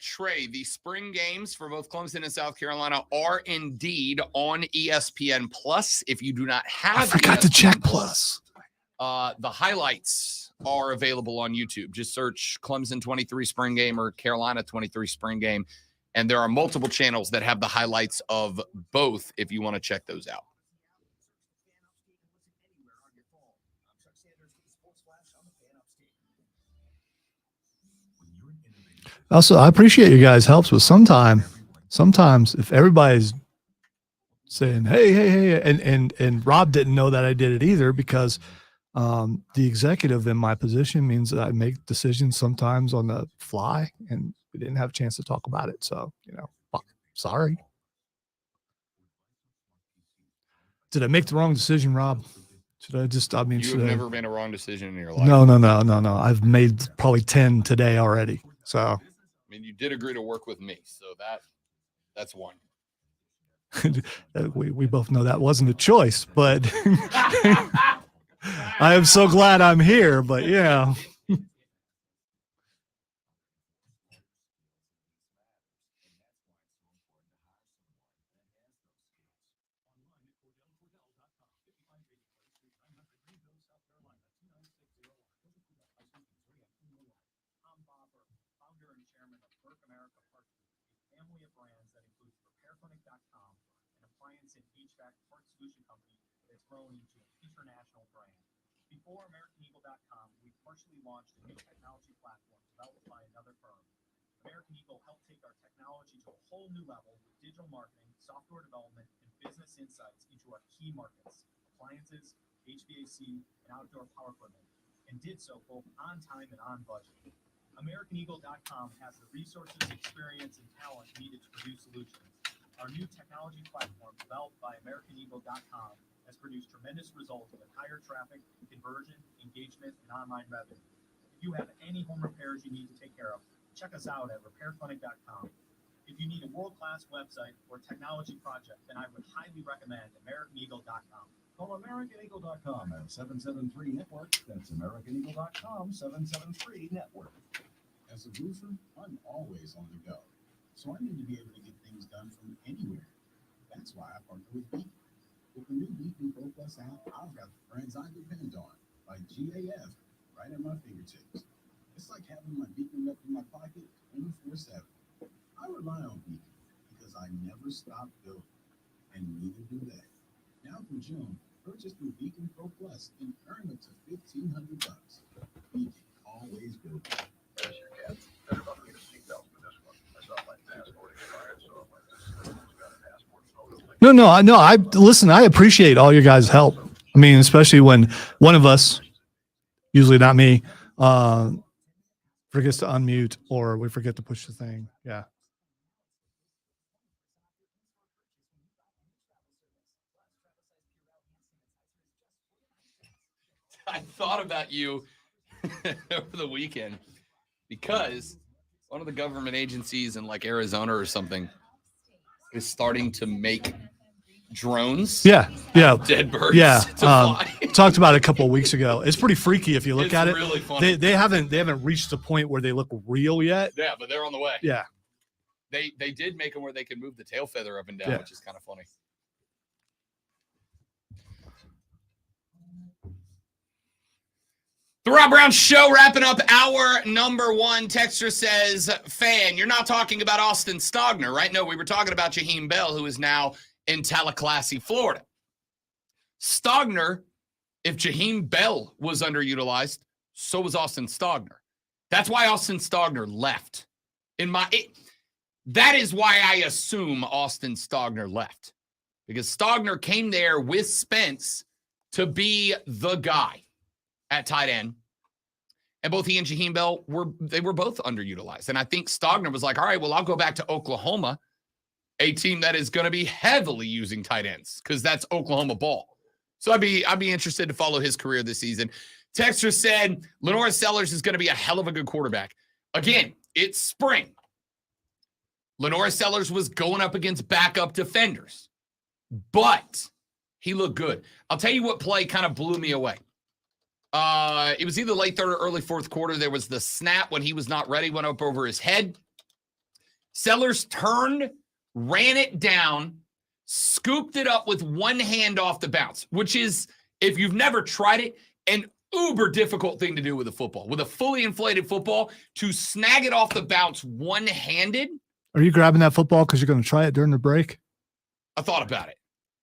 Trey, the spring games for both Clemson and South Carolina are indeed on ESPN Plus. If you do not have, I forgot to check Plus. The highlights are available on YouTube. Just search Clemson 23 spring game or Carolina 23 spring game, and there are multiple channels that have the highlights of both if you want to check those out. Also, I appreciate you guys' helps, but sometimes if everybody's saying, hey, and Rob didn't know that I did it either because the executive in my position means that I make decisions sometimes on the fly, and we didn't have a chance to talk about it. So, sorry. Did I make the wrong decision, Rob? You've never made a wrong decision in your life. No. I've made probably 10 today already. So. I mean, you did agree to work with me, so that's one. we both know that wasn't a choice, but I am so glad I'm here. But yeah. Before AmericanEagle.com, we partially launched a new technology platform developed by another firm. American Eagle helped take our technology to a whole new level with digital marketing, software development, and business insights into our key markets, appliances, HVAC, and outdoor power equipment, and did so both on time and on budget. AmericanEagle.com has the resources, experience, and talent needed to produce solutions. Our new technology platform developed by AmericanEagle.com has produced tremendous results with higher traffic, conversion, engagement, and online revenue. If you have any home repairs you need to take care of, check us out at repairclinic.com. If you need a world-class website or technology project, then I would highly recommend AmericanEagle.com. Call AmericanEagle.com at 773-NETWORK. That's AmericanEagle.com, 773-NETWORK. As a roofer, I'm always on the go, so I need to be able to get things done from anywhere. That's why I partner with Beacon. With the new Beacon Pro Plus app, I've got friends I depend on, like GAF, right at my fingertips. It's like having my Beacon rep in my pocket 24/7. I rely on Beacon because I never stop building, and neither do they. Now for June, purchase through Beacon Pro Plus and earn up to $1,500. Beacon, always building. There's your cat. Better not get a seatbelt for this one. I saw my passport expired, so I'm like, got a passport. No. Listen, I appreciate all your guys' help. I mean, especially when one of us, usually not me, forgets to unmute or we forget to push the thing. Yeah. I thought about you over the weekend because one of the government agencies in like Arizona or something is starting to make drones. Yeah. Dead birds. Yeah. To fly. Talked about it a couple of weeks ago. It's pretty freaky if you look at it. It's really funny. They haven't reached the point where they look real yet. Yeah, but they're on the way. Yeah. They did make them where they could move the tail feather up and down, which is kind of funny. The Rob Brown Show wrapping up hour number one. Texter says, Fan, you're not talking about Austin Stogner, right? No, we were talking about Jaheim Bell, who is now in Tallahassee, Florida. Stogner, if Jaheim Bell was underutilized, So was Austin Stogner. That's why Austin Stogner left. That is why I assume Austin Stogner left. Because Stogner came there with Spence to be the guy at tight end. And both he and Jaheim Bell were both underutilized. And I think Stogner was like, all right, well, I'll go back to Oklahoma, a team that is going to be heavily using tight ends because that's Oklahoma ball. So I'd be interested to follow his career this season. Texter said Lenore Sellers is going to be a hell of a good quarterback. Again, it's spring. Lenore Sellers was going up against backup defenders, but he looked good. I'll tell you what play kind of blew me away. It was either late third or early fourth quarter. There was the snap when he was not ready, went up over his head. Sellers turned, ran it down, scooped it up with one hand off the bounce, which is, if you've never tried it, an uber difficult thing to do with a football. With a fully inflated football, to snag it off the bounce one-handed. Are you grabbing that football because you're going to try it during the break? I thought about it.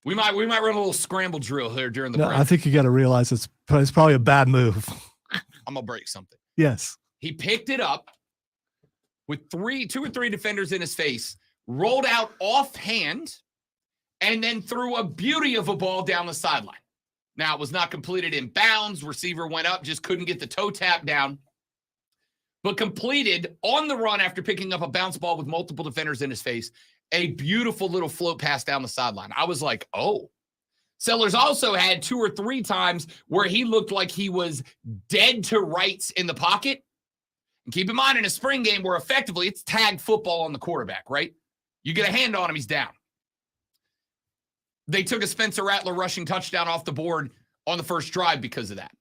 We might run a little scramble drill here during the break. I think you got to realize it's probably a bad move. I'm going to break something. Yes. He picked it up with two or three defenders in his face, rolled out offhand, and then threw a beauty of a ball down the sideline. Now, it was not completed in bounds. Receiver went up, just couldn't get the toe tap down, but completed on the run after picking up a bounce ball with multiple defenders in his face. A beautiful little float pass down the sideline. I was like, oh. Sellers also had 2 or 3 times where he looked like he was dead to rights in the pocket. And keep in mind, in a spring game where effectively it's tag football on the quarterback, right? You get a hand on him, he's down. They took a Spencer Rattler rushing touchdown off the board on the first drive because of that.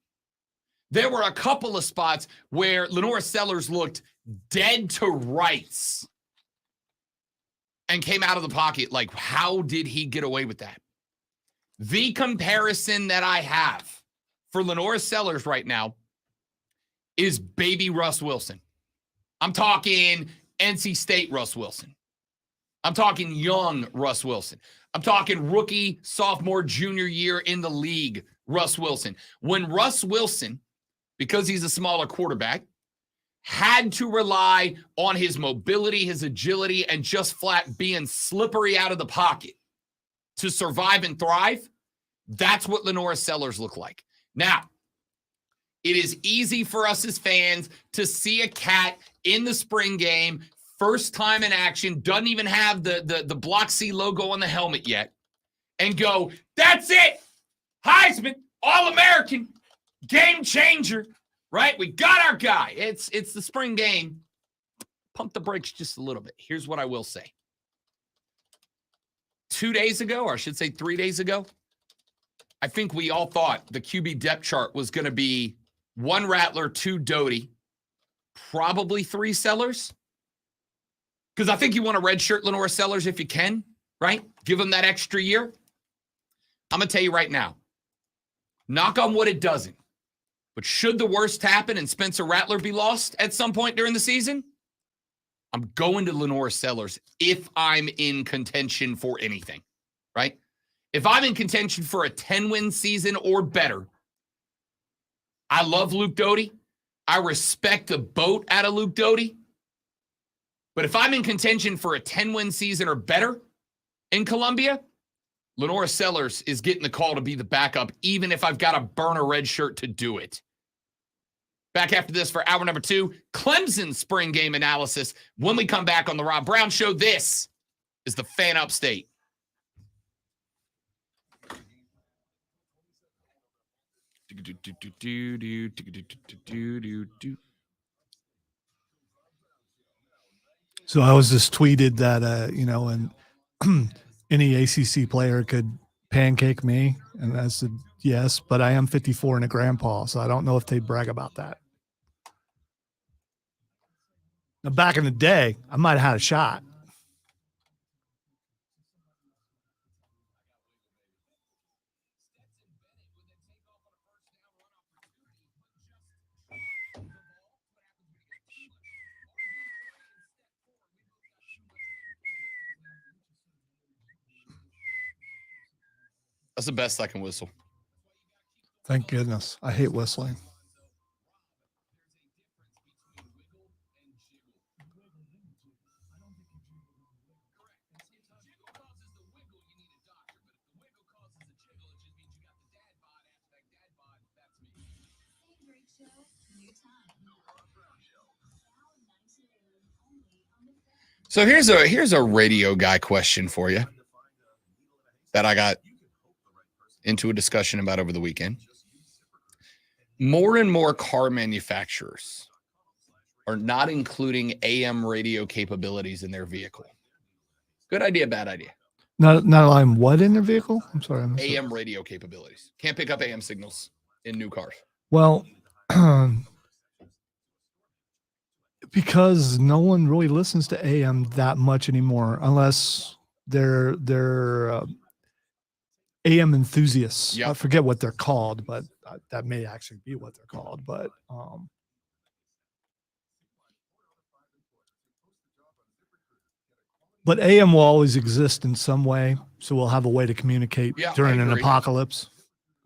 There were a couple of spots where Lenore Sellers looked dead to rights and came out of the pocket like, how did he get away with that? The comparison that I have for Lenore Sellers right now is baby Russ Wilson. I'm talking NC State Russ Wilson. I'm talking young Russ Wilson. I'm talking rookie, sophomore, junior year in the league Russ Wilson. When Russ Wilson, because he's a smaller quarterback, had to rely on his mobility, his agility, and just flat being slippery out of the pocket to survive and thrive, that's what Lenore Sellers look like. Now, it is easy for us as fans to see a cat in the spring game, first time in action, doesn't even have the Block C logo on the helmet yet, and go, that's it! Heisman, All-American, game changer. Right? We got our guy. It's the spring game. Pump the brakes just a little bit. Here's what I will say. 2 days ago, or I should say 3 days ago, I think we all thought the QB depth chart was going to be 1 Rattler, 2 Doty, probably 3 Sellers. Because I think you want to redshirt Lenore Sellers if you can, right? Give him that extra year. I'm going to tell you right now, knock on wood, it doesn't. But should the worst happen and Spencer Rattler be lost at some point during the season, I'm going to Lenore Sellers if I'm in contention for anything, right? If I'm in contention for a 10-win season or better, I love Luke Doty. I respect the boat out of Luke Doty. But if I'm in contention for a 10-win season or better in Columbia, Lenore Sellers is getting the call to be the backup, even if I've got to burn a red shirt to do it. Back after this for hour number 2, Clemson spring game analysis. When we come back on the Rob Brown Show, this is the Fan Upstate. So I was just tweeted that, and any ACC player could pancake me. And I said, yes, but I am 54 and a grandpa. So I don't know if they'd brag about that. Now, back in the day, I might have had a shot. That's the best I can whistle. Thank goodness. I hate whistling. So here's a radio guy question for you that I got into a discussion about over the weekend. More and more car manufacturers are not including AM radio capabilities in their vehicle. Good idea, bad idea. Not allowing what in their vehicle? I'm sorry. I missed it. AM radio capabilities. Can't pick up AM signals in new cars. Well, because no one really listens to AM that much anymore, unless they're AM enthusiasts. Yep. I forget what they're called, but that may actually be what they're called. But AM will always exist in some way, so we'll have a way to communicate during an apocalypse.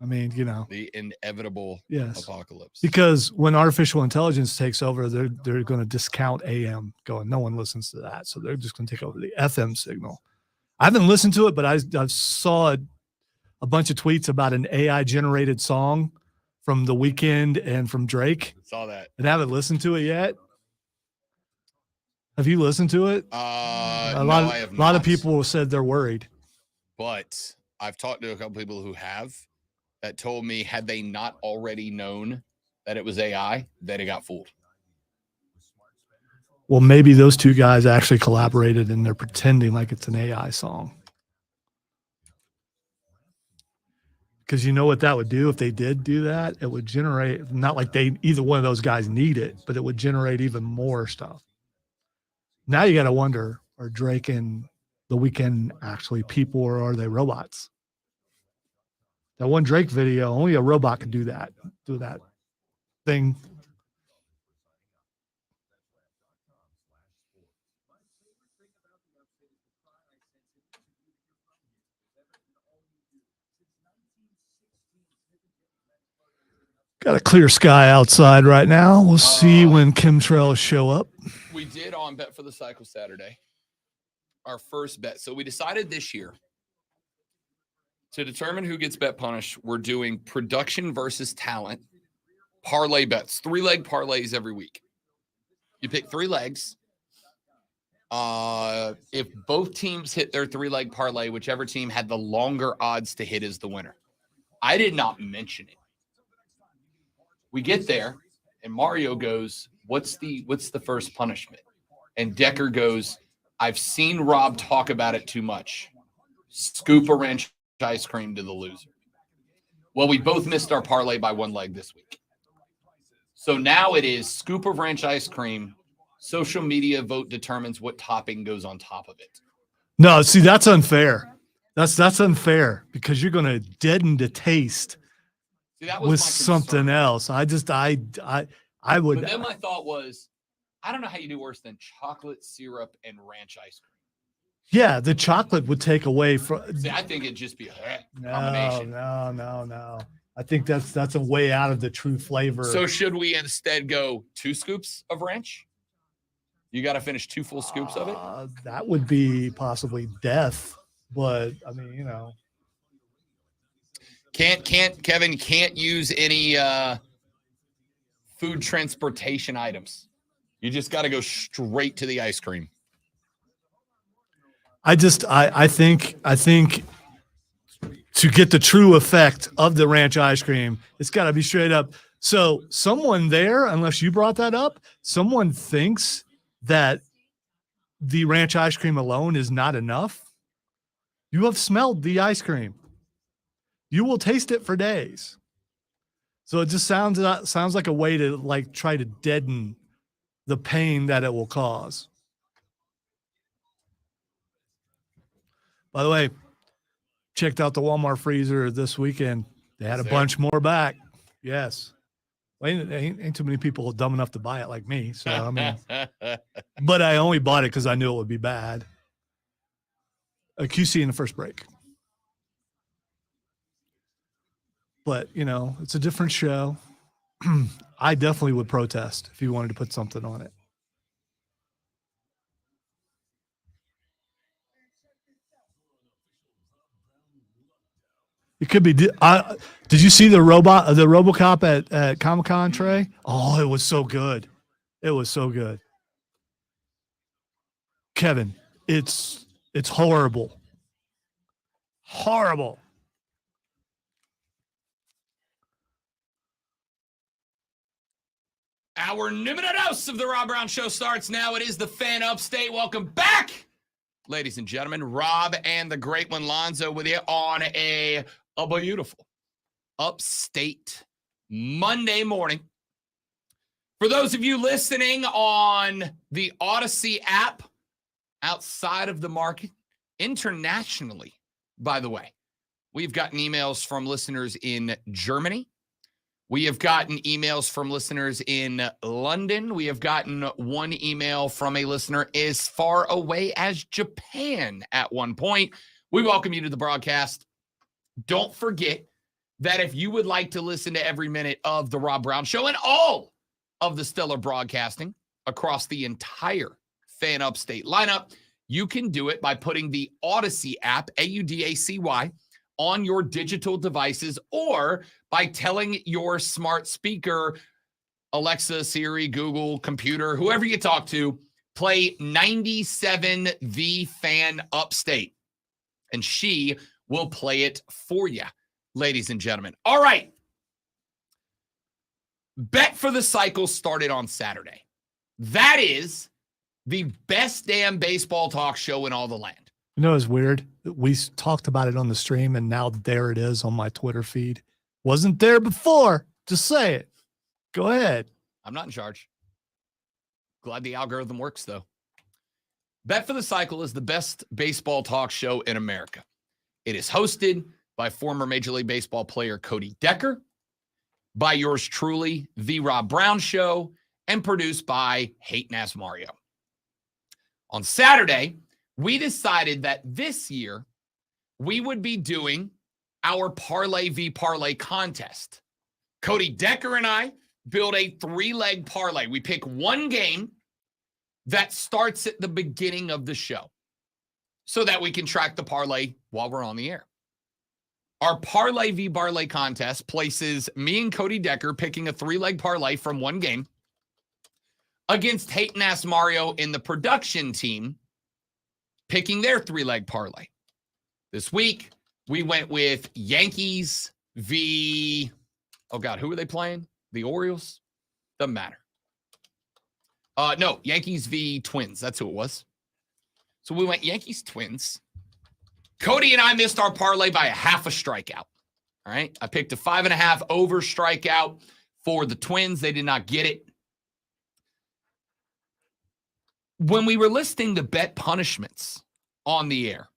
I mean, the inevitable apocalypse. Because when artificial intelligence takes over, they're going to discount AM, going, no one listens to that, so they're just going to take over the FM signal. I haven't listened to it, but I saw a bunch of tweets about an AI generated song from The Weeknd and from Drake. Saw that. And haven't listened to it yet. Have you listened to it? A lot of people said they're worried. But I've talked to a couple people who have that told me, had they not already known that it was AI, they'd have got fooled. Well, maybe those two guys actually collaborated and they're pretending like it's an AI song. Because you know what that would do if they did do that? It would generate, not like either one of those guys need it, but it would generate even more stuff. Now you got to wonder, are Drake and The Weeknd actually people, or are they robots? That one Drake video, only a robot could do that thing. Got a clear sky outside right now. We'll see when chemtrails show up. We did on Bet for the Cycle Saturday, our first bet. So we decided this year to determine who gets bet punished. We're doing production versus talent parlay bets, 3-leg parlays every week. You pick 3 legs. If both teams hit their 3-leg parlay, whichever team had the longer odds to hit is the winner. I did not mention it. We get there, and Mario goes, what's the first punishment? And Decker goes, I've seen Rob talk about it too much. Scoop a ranch ice cream to the loser. Well, we both missed our parlay by 1 leg this week. So now it is scoop of ranch ice cream. Social media vote determines what topping goes on top of it. No, see, that's unfair. That's unfair because you're going to deaden the taste. See, that was with my something concern. else. I would. But then my thought was, I don't know how you do worse than chocolate syrup and ranch ice cream. Yeah, the chocolate would take away from. See, I think it'd just be a combination. No. I think that's a way out of the true flavor. So should we instead go 2 scoops of ranch? You got to finish 2 full scoops of it. That would be possibly death, but I mean, Kevin can't use any food transportation items. You just got to go straight to the ice cream. I think to get the true effect of the ranch ice cream, it's got to be straight up. So someone there, unless you brought that up, someone thinks that the ranch ice cream alone is not enough. You have smelled the ice cream. You will taste it for days. So it just sounds like a way to try to deaden the pain that it will cause. By the way, checked out the Walmart freezer this weekend. They had a bunch more back. Yes. Well, ain't too many people dumb enough to buy it like me. So, I mean, but I only bought it because I knew it would be bad. A QC in the first break. But, it's a different show. I definitely would protest if you wanted to put something on it. It could be. Did you see the RoboCop at Comic-Con, Trey? Oh, it was so good. It was so good. Kevin, it's horrible. Horrible. Our numero dos of the Rob Brown Show starts now. It is the Fan Upstate. Welcome back, ladies and gentlemen. Rob and the great one Lonzo with you on a beautiful upstate Monday morning. For those of you listening on the Odyssey app outside of the market, internationally, by the way, we've gotten emails from listeners in Germany. We have gotten emails from listeners in London. We have gotten one email from a listener as far away as Japan at one point. We welcome you to the broadcast. Don't forget that if you would like to listen to every minute of the Rob Brown Show and all of the stellar broadcasting across the entire Fan Upstate lineup, you can do it by putting the Odyssey app, AUDACY, on your digital devices, or by telling your smart speaker, Alexa, Siri, Google, computer, whoever you talk to, play 97 The Fan Upstate, and she will play it for you, ladies and gentlemen. All right. Bet for the Cycle started on Saturday. That is the best damn baseball talk show in all the land. You know, it's weird. We talked about it on the stream, and now there it is on my Twitter feed. Wasn't there before. Just say it. Go ahead. I'm not in charge. Glad the algorithm works, though. Bet for the Cycle is the best baseball talk show in America. It is hosted by former Major League Baseball player Cody Decker, by yours truly, The Rob Brown Show, and produced by Hayden Asmario. On Saturday, we decided that this year we would be doing our Parlay v Parlay contest. Cody Decker and I build a 3-leg parlay. We pick one game that starts at the beginning of the show so that we can track the parlay while we're on the air. Our Parlay v Parlay contest places me and Cody Decker picking a 3-leg parlay from one game against Hayden Asmario in the production team picking their 3-leg parlay. This week, we went with Yankees v... Oh, God, who are they playing? The Orioles? Doesn't matter. No, Yankees v Twins. That's who it was. So we went Yankees, Twins. Cody and I missed our parlay by a half a strikeout. All right? I picked a 5.5 over strikeout for the Twins. They did not get it. When we were listing the bet punishments on the air,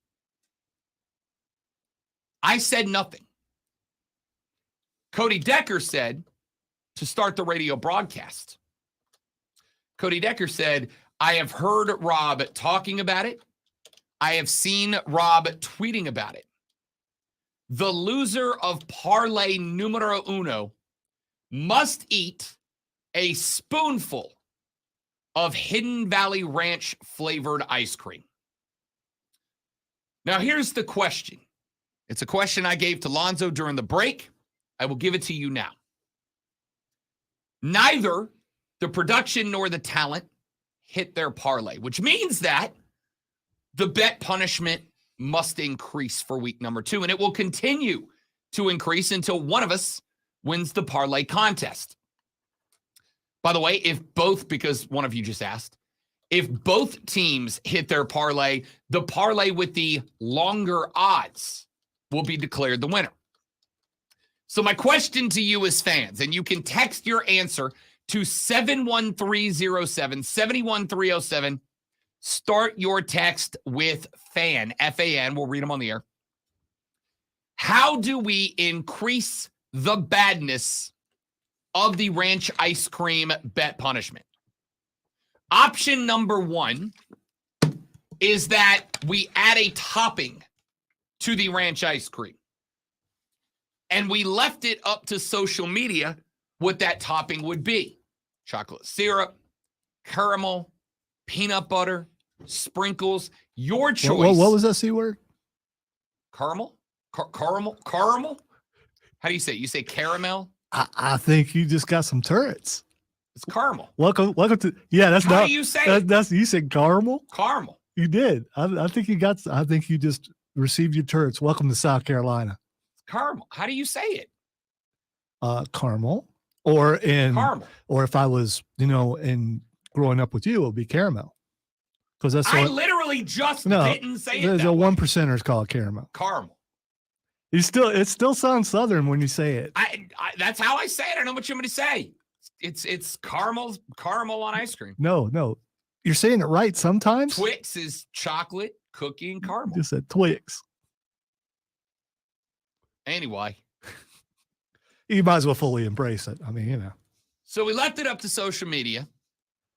I said nothing. Cody Decker said to start the radio broadcast. Cody Decker said, I have heard Rob talking about it. I have seen Rob tweeting about it. The loser of parlay numero uno must eat a spoonful of Hidden Valley Ranch flavored ice cream. Now, here's the question. It's a question I gave to Lonzo during the break. I will give it to you now. Neither the production nor the talent hit their parlay, which means that the bet punishment must increase for week number 2, and it will continue to increase until one of us wins the parlay contest. By the way, because one of you just asked, if both teams hit their parlay, the parlay with the longer odds will be declared the winner. So my question to you as fans, and you can text your answer to 71307, 71307. Start your text with FAN, F-A-N. We'll read them on the air. How do we increase the badness of the ranch ice cream bet punishment? Option number 1 is that we add a topping to the ranch ice cream. And we left it up to social media what that topping would be. Chocolate syrup, caramel, peanut butter, sprinkles, your choice. What was that C word? Caramel? Caramel? How do you say it? You say caramel? I think you just got some turrets. It's caramel. Welcome to, yeah, that's How not, do you say it? you said caramel? Caramel. You did. I think you got. I think you just received your turrets. Welcome to South Carolina. Caramel. How do you say it? Caramel, or Caramel. or if I was, in growing up with you, it would be caramel. Because that's I literally just didn't say it. The 1%ers call it caramel. Caramel. It still sounds Southern when you say it. That's how I say it. I don't know what you want me to say. It's caramel on ice cream. No. You're saying it right sometimes. Twix is chocolate, cookie, and caramel. You said Twix. Anyway. You might as well fully embrace it. I mean, So we left it up to social media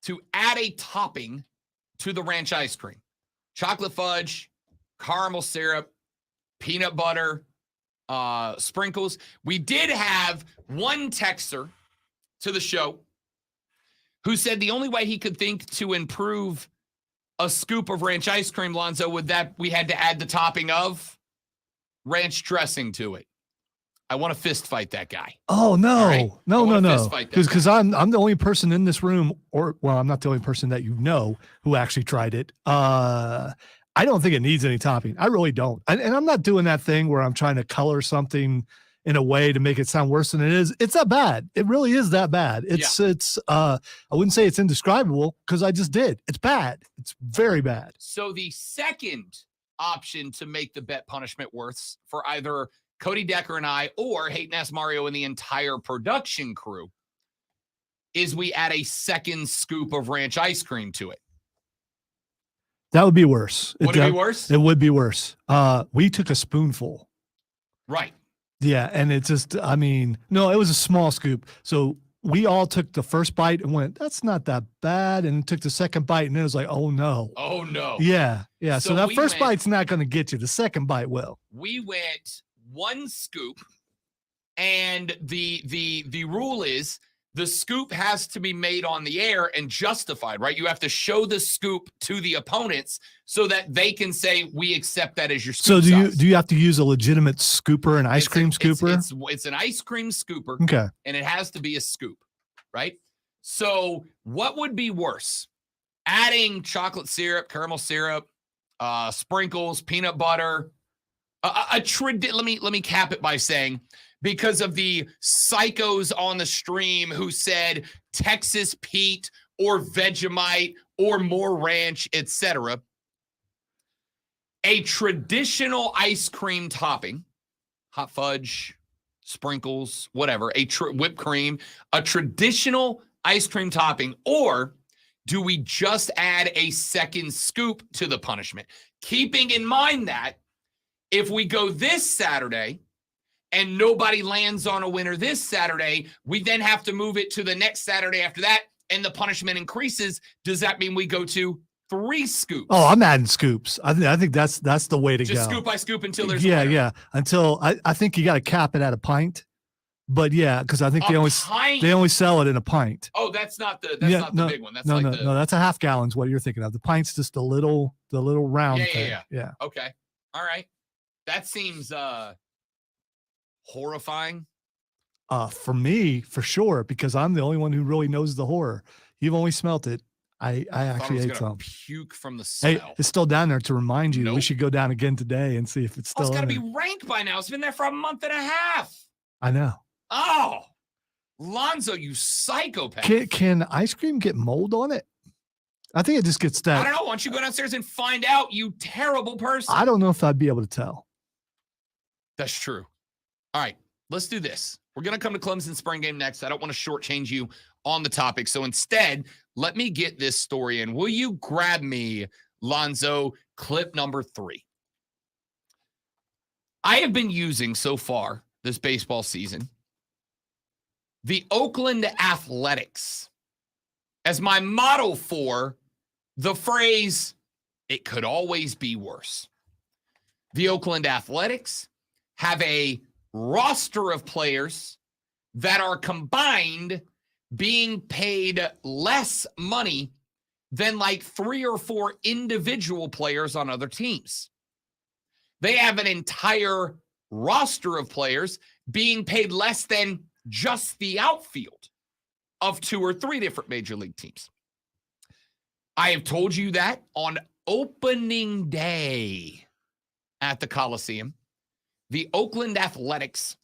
to add a topping to the ranch ice cream. Chocolate fudge, caramel syrup, peanut butter, sprinkles. We did have one texter to the show who said the only way he could think to improve a scoop of ranch ice cream, Lonzo, would that we had to add the topping of ranch dressing to it. I want to fist fight that guy. Oh no, right? no. Because I'm the only person in this room, I'm not the only person that who actually tried it. I don't think it needs any topping. I really don't. And I'm not doing that thing where I'm trying to color something in a way to make it sound worse than it is. It's that bad. It really is that bad. It's I wouldn't say it's indescribable because I just did. It's bad. It's very bad. So the second option to make the bet punishment worse for either Cody Decker and I, or Hayden S. Mario and the entire production crew, is we add a second scoop of ranch ice cream to it. That would be worse. Would it be worse? It would be worse. We took a spoonful. Right. Yeah, and it just, no, it was a small scoop. So we all took the first bite and went, that's not that bad. And took the second bite, and it was like, oh no. Oh no. Yeah. So that first bite's bite's not going to get you. The second bite will. We went one scoop, and the rule is the scoop has to be made on the air and justified, right? You have to show the scoop to the opponents so that they can say, we accept that as your scoop. So do you have to use a legitimate scooper, an ice cream scooper? It's an ice cream scooper. Okay. And it has to be a scoop, right? So what would be worse? Adding chocolate syrup, caramel syrup, sprinkles, peanut butter. Let me cap it by saying, because of the psychos on the stream who said Texas Pete or Vegemite or more ranch, etc., a traditional ice cream topping, hot fudge, sprinkles, whatever, whipped cream, a traditional ice cream topping, or do we just add a second scoop to the punishment? Keeping in mind that if we go this Saturday and nobody lands on a winner this Saturday, we then have to move it to the next Saturday after that, and the punishment increases. Does that mean we go to 3 scoops? Oh, I'm adding scoops. I think that's the way to go. Just scoop by scoop until there's a winner. Yeah. Until I think you got to cap it at a pint. But yeah, because I think they only sell it in a pint. Oh, that's not the big one. That's no, that's a half gallon's what you're thinking of. The pint's just the little round thing. Yeah. Okay. All right. That seems horrifying. For me, for sure, because I'm the only one who really knows the horror. You've only smelt it. I actually ate some. Puke from the smell. Hey, it's still down there to remind you. Nope. We should go down again today and see if it's still. It's got to be rank by now. It's been there for a month and a half. I know. Oh, Lonzo, you psychopath! Can ice cream get mold on it? I think it just gets that. I don't know. Why don't you go downstairs and find out, you terrible person? I don't know if I'd be able to tell. That's true. All right, let's do this. We're going to come to Clemson spring game next. I don't want to shortchange you on the topic. So instead, let me get this story in. Will you grab me, Lonzo, clip number 3? I have been using so far this baseball season the Oakland Athletics as my motto for the phrase, it could always be worse. The Oakland Athletics have a roster of players that are combined being paid less money than like 3 or 4 individual players on other teams. They have an entire roster of players being paid less than just the outfield of 2 or 3 different major league teams. I have told you that on opening day at the Coliseum, the Oakland Athletics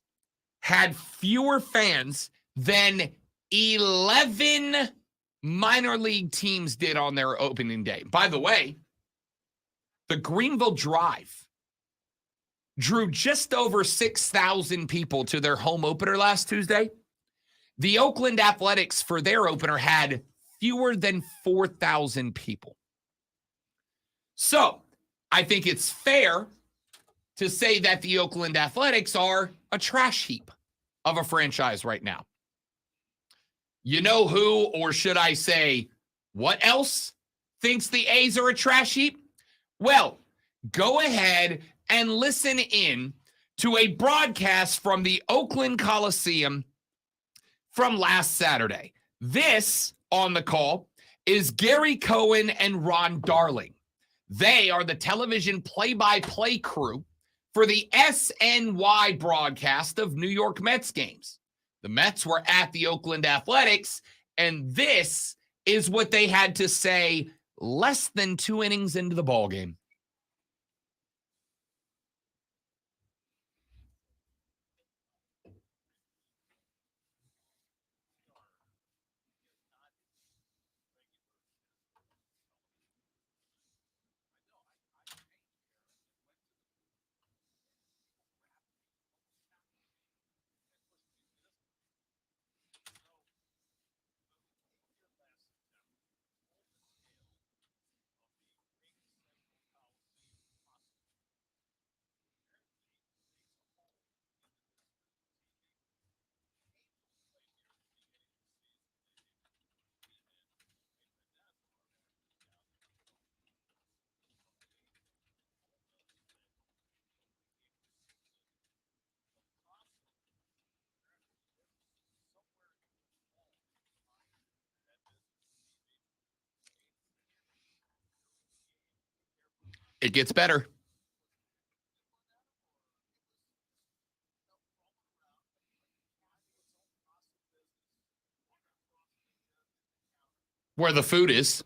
had fewer fans than 11 minor league teams did on their opening day. By the way, the Greenville Drive drew just over 6,000 people to their home opener last Tuesday. The Oakland Athletics, for their opener, had fewer than 4,000 people. So I think it's fair to say that the Oakland Athletics are a trash heap of a franchise right now. You know who, or should I say, what else thinks the A's are a trash heap? Well, go ahead and listen in to a broadcast from the Oakland Coliseum from last Saturday. This on the call is Gary Cohen and Ron Darling. They are the television play-by-play crew for the SNY broadcast of New York Mets games. The Mets were at the Oakland Athletics, and this is what they had to say less than 2 innings into the ballgame. It gets better. Where the food is.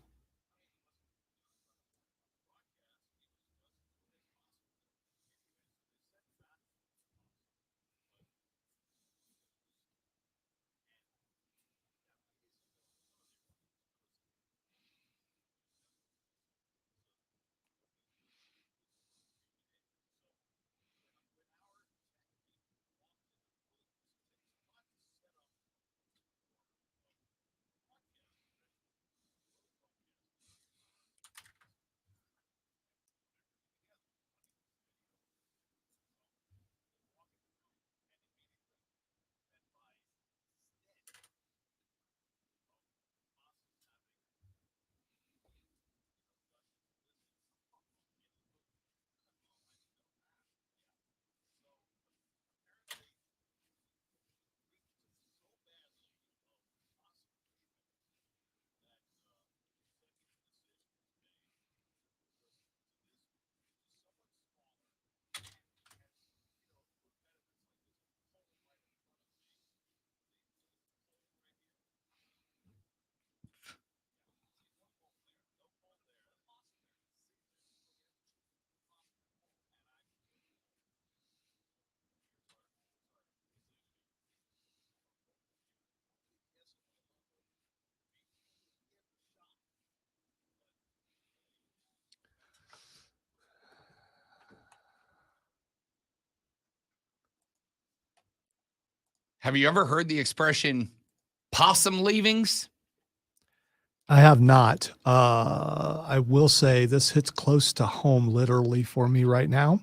Have you ever heard the expression possum leavings? I have not. I will say this hits close to home literally for me right now.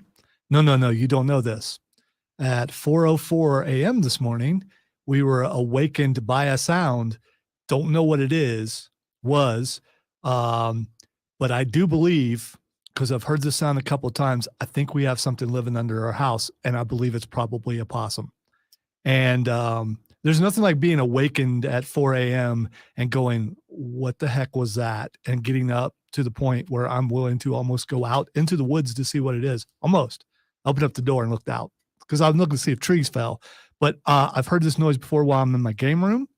No, you don't know this. At 4:04 a.m. this morning, we were awakened by a sound. Don't know what it was, but I do believe, because I've heard this sound a couple of times, I think we have something living under our house, and I believe it's probably a possum. And there's nothing like being awakened at 4 a.m. and going, what the heck was that? And getting up to the point where I'm willing to almost go out into the woods to see what it is. Almost. Opened up the door and looked out because I was looking to see if trees fell. But I've heard this noise before while I'm in my game room,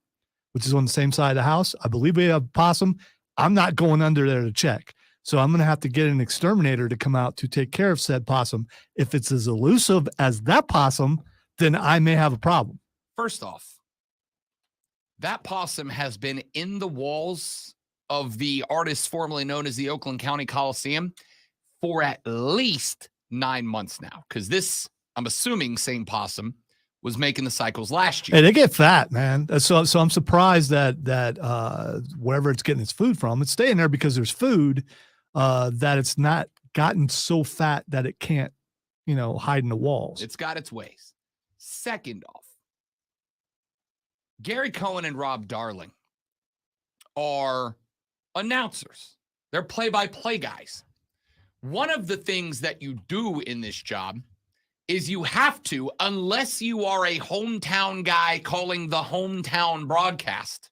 which is on the same side of the house. I believe we have a possum. I'm not going under there to check. So I'm going to have to get an exterminator to come out to take care of said possum. If it's as elusive as that possum, then I may have a problem. First off, that possum has been in the walls of the artist formerly known as the Oakland County Coliseum for at least 9 months now. Because this, I'm assuming, same possum was making the cycles last year. Hey, they get fat, man. So I'm surprised that wherever it's getting its food from, it's staying there because there's food. That it's not gotten so fat that it can't, hide in the walls. It's got its ways. Second off, Gary Cohen and Rob Darling are announcers. They're play-by-play guys. One of the things that you do in this job is you have to, unless you are a hometown guy calling the hometown broadcast,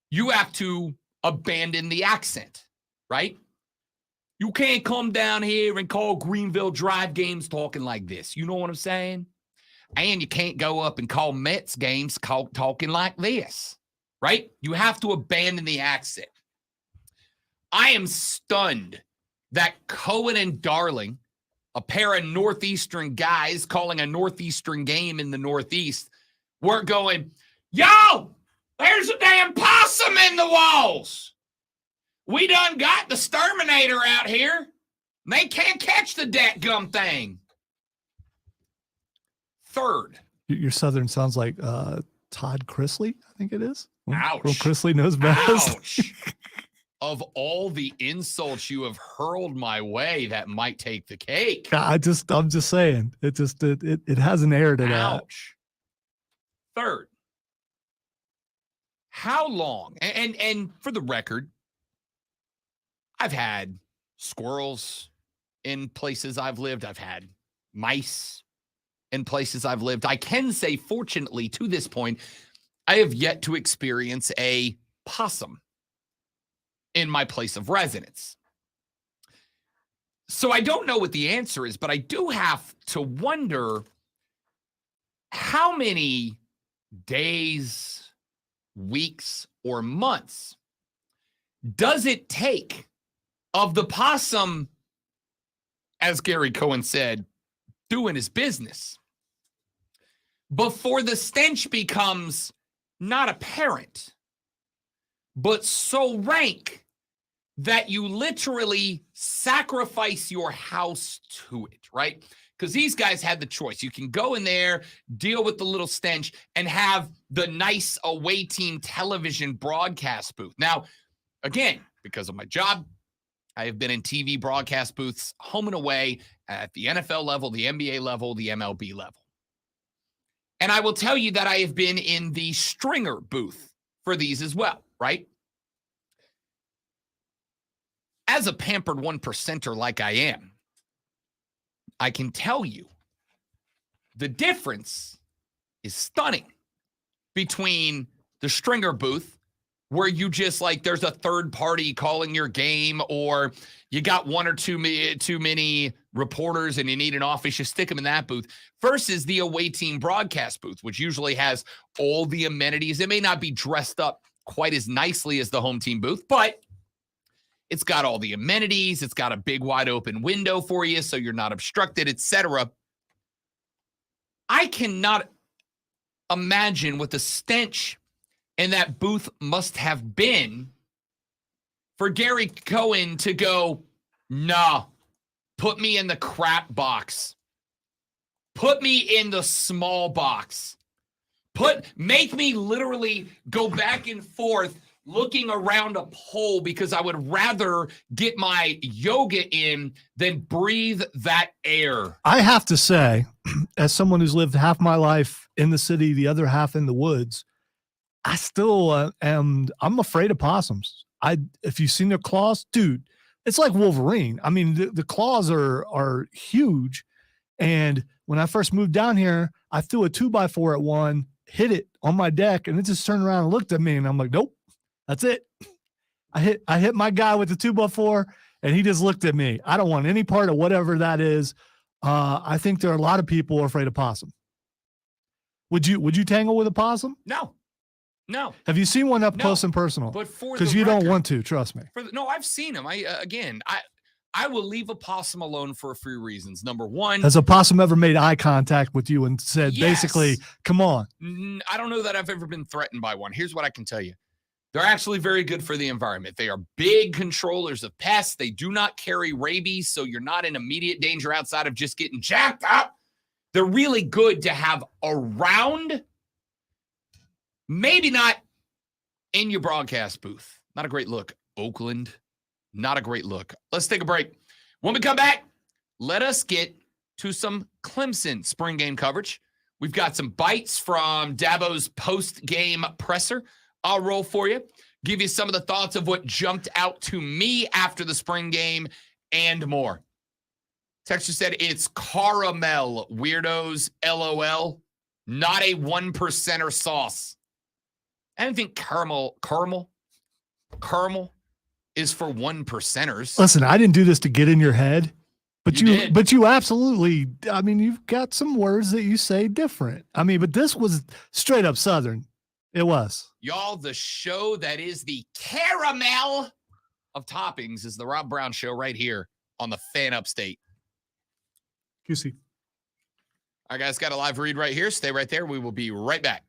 you have to abandon the accent, right? You can't come down here and call Greenville Drive games talking like this. You know what I'm saying? And you can't go up and call Mets games talking like this, right? You have to abandon the accent. I am stunned that Cohen and Darling, a pair of Northeastern guys calling a Northeastern game in the Northeast, weren't going, yo, there's a damn possum in the walls. We done got the Terminator out here. They can't catch the dadgum thing. Third. Your Southern sounds like Todd Chrisley, I think it is. Ouch. Well, Chrisley knows best. Ouch. Of all the insults you have hurled my way, that might take the cake. I'm just saying. It has an air to that. Ouch. Third. How long? And for the record, I've had squirrels in places I've lived. I've had mice in places I've lived. I can say, fortunately, to this point, I have yet to experience a possum in my place of residence. So I don't know what the answer is, but I do have to wonder how many days, weeks, or months does it take of the possum, as Gary Cohen said, doing his business, before the stench becomes not apparent, but so rank that you literally sacrifice your house to it, right? Because these guys had the choice. You can go in there, deal with the little stench, and have the nice away team television broadcast booth. Now, again, because of my job, I have been in TV broadcast booths home and away at the NFL level, the NBA level, the MLB level. And I will tell you that I have been in the stringer booth for these as well, right? As a pampered 1%er like I am, I can tell you the difference is stunning between the stringer booth, where you just there's a third party calling your game, or you got one or too many reporters and you need an office, you stick them in that booth, versus the away team broadcast booth, which usually has all the amenities. It may not be dressed up quite as nicely as the home team booth, but it's got all the amenities. It's got a big wide open window for you so you're not obstructed, etc. I cannot imagine what the stench in that booth must have been for Gary Cohen to go, no, put me in the crap box. Put me in the small box. Make me literally go back and forth looking around a pole, because I would rather get my yoga in than breathe that air. I have to say, as someone who's lived half my life in the city, the other half in the woods, I still I'm afraid of possums. If you've seen their claws, dude, it's like Wolverine. I mean, the claws are huge. And when I first moved down here, I threw a 2x4 at one, hit it on my deck, and it just turned around and looked at me, and I'm like, nope, that's it. I hit my guy with the 2x4, and he just looked at me. I don't want any part of whatever that is. I think there are a lot of people who are afraid of possum. Would you tangle with a possum? No. No. Have you seen one up No, close and personal? but for Because the you don't record- want to, trust me. No, I've seen them. I will leave a possum alone for a few reasons. Number one, Has a possum ever made eye contact with you and said, Yes. basically, come on? I don't know that I've ever been threatened by one. Here's what I can tell you. They're actually very good for the environment. They are big controllers of pests. They do not carry rabies, so you're not in immediate danger outside of just getting jacked up. They're really good to have around, maybe not in your broadcast booth. Not a great look. Oakland, not a great look. Let's take a break. When we come back, let us get to some Clemson spring game coverage. We've got some bites from Dabo's post-game presser. I'll roll for you, give you some of the thoughts of what jumped out to me after the spring game and more. Texture said it's caramel, weirdos, LOL, not a 1%er sauce. I don't think caramel is for 1%ers. Listen, I didn't do this to get in your head, but You did. but you absolutely, I mean, you've got some words that you say different. I mean, but this was straight up Southern. It was. Y'all, the show that is the caramel of toppings is the Rob Brown Show right here on the Fan Upstate. QC. All right, guys, got a live read right here. Stay right there. We will be right back.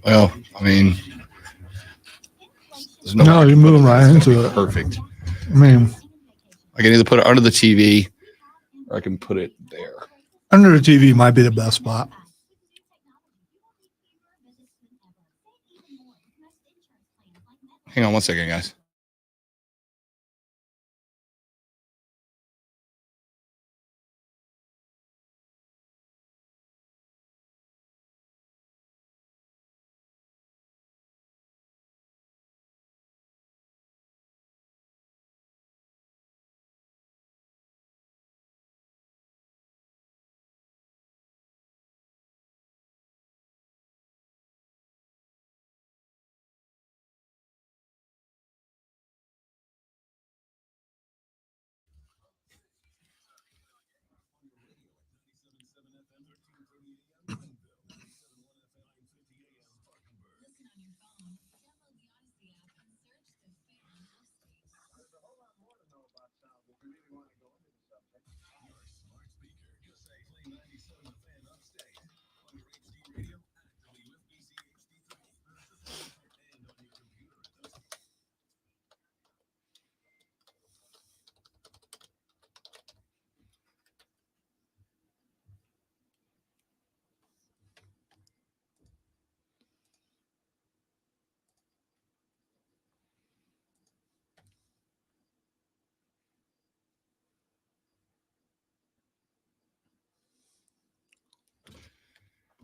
Well, I mean, there's no No, way I you're can put moving it. right It's into gonna be it. Perfect. I mean, I can either put it under the TV or I can put it there. under the TV might be the best spot. Hang on one second, guys.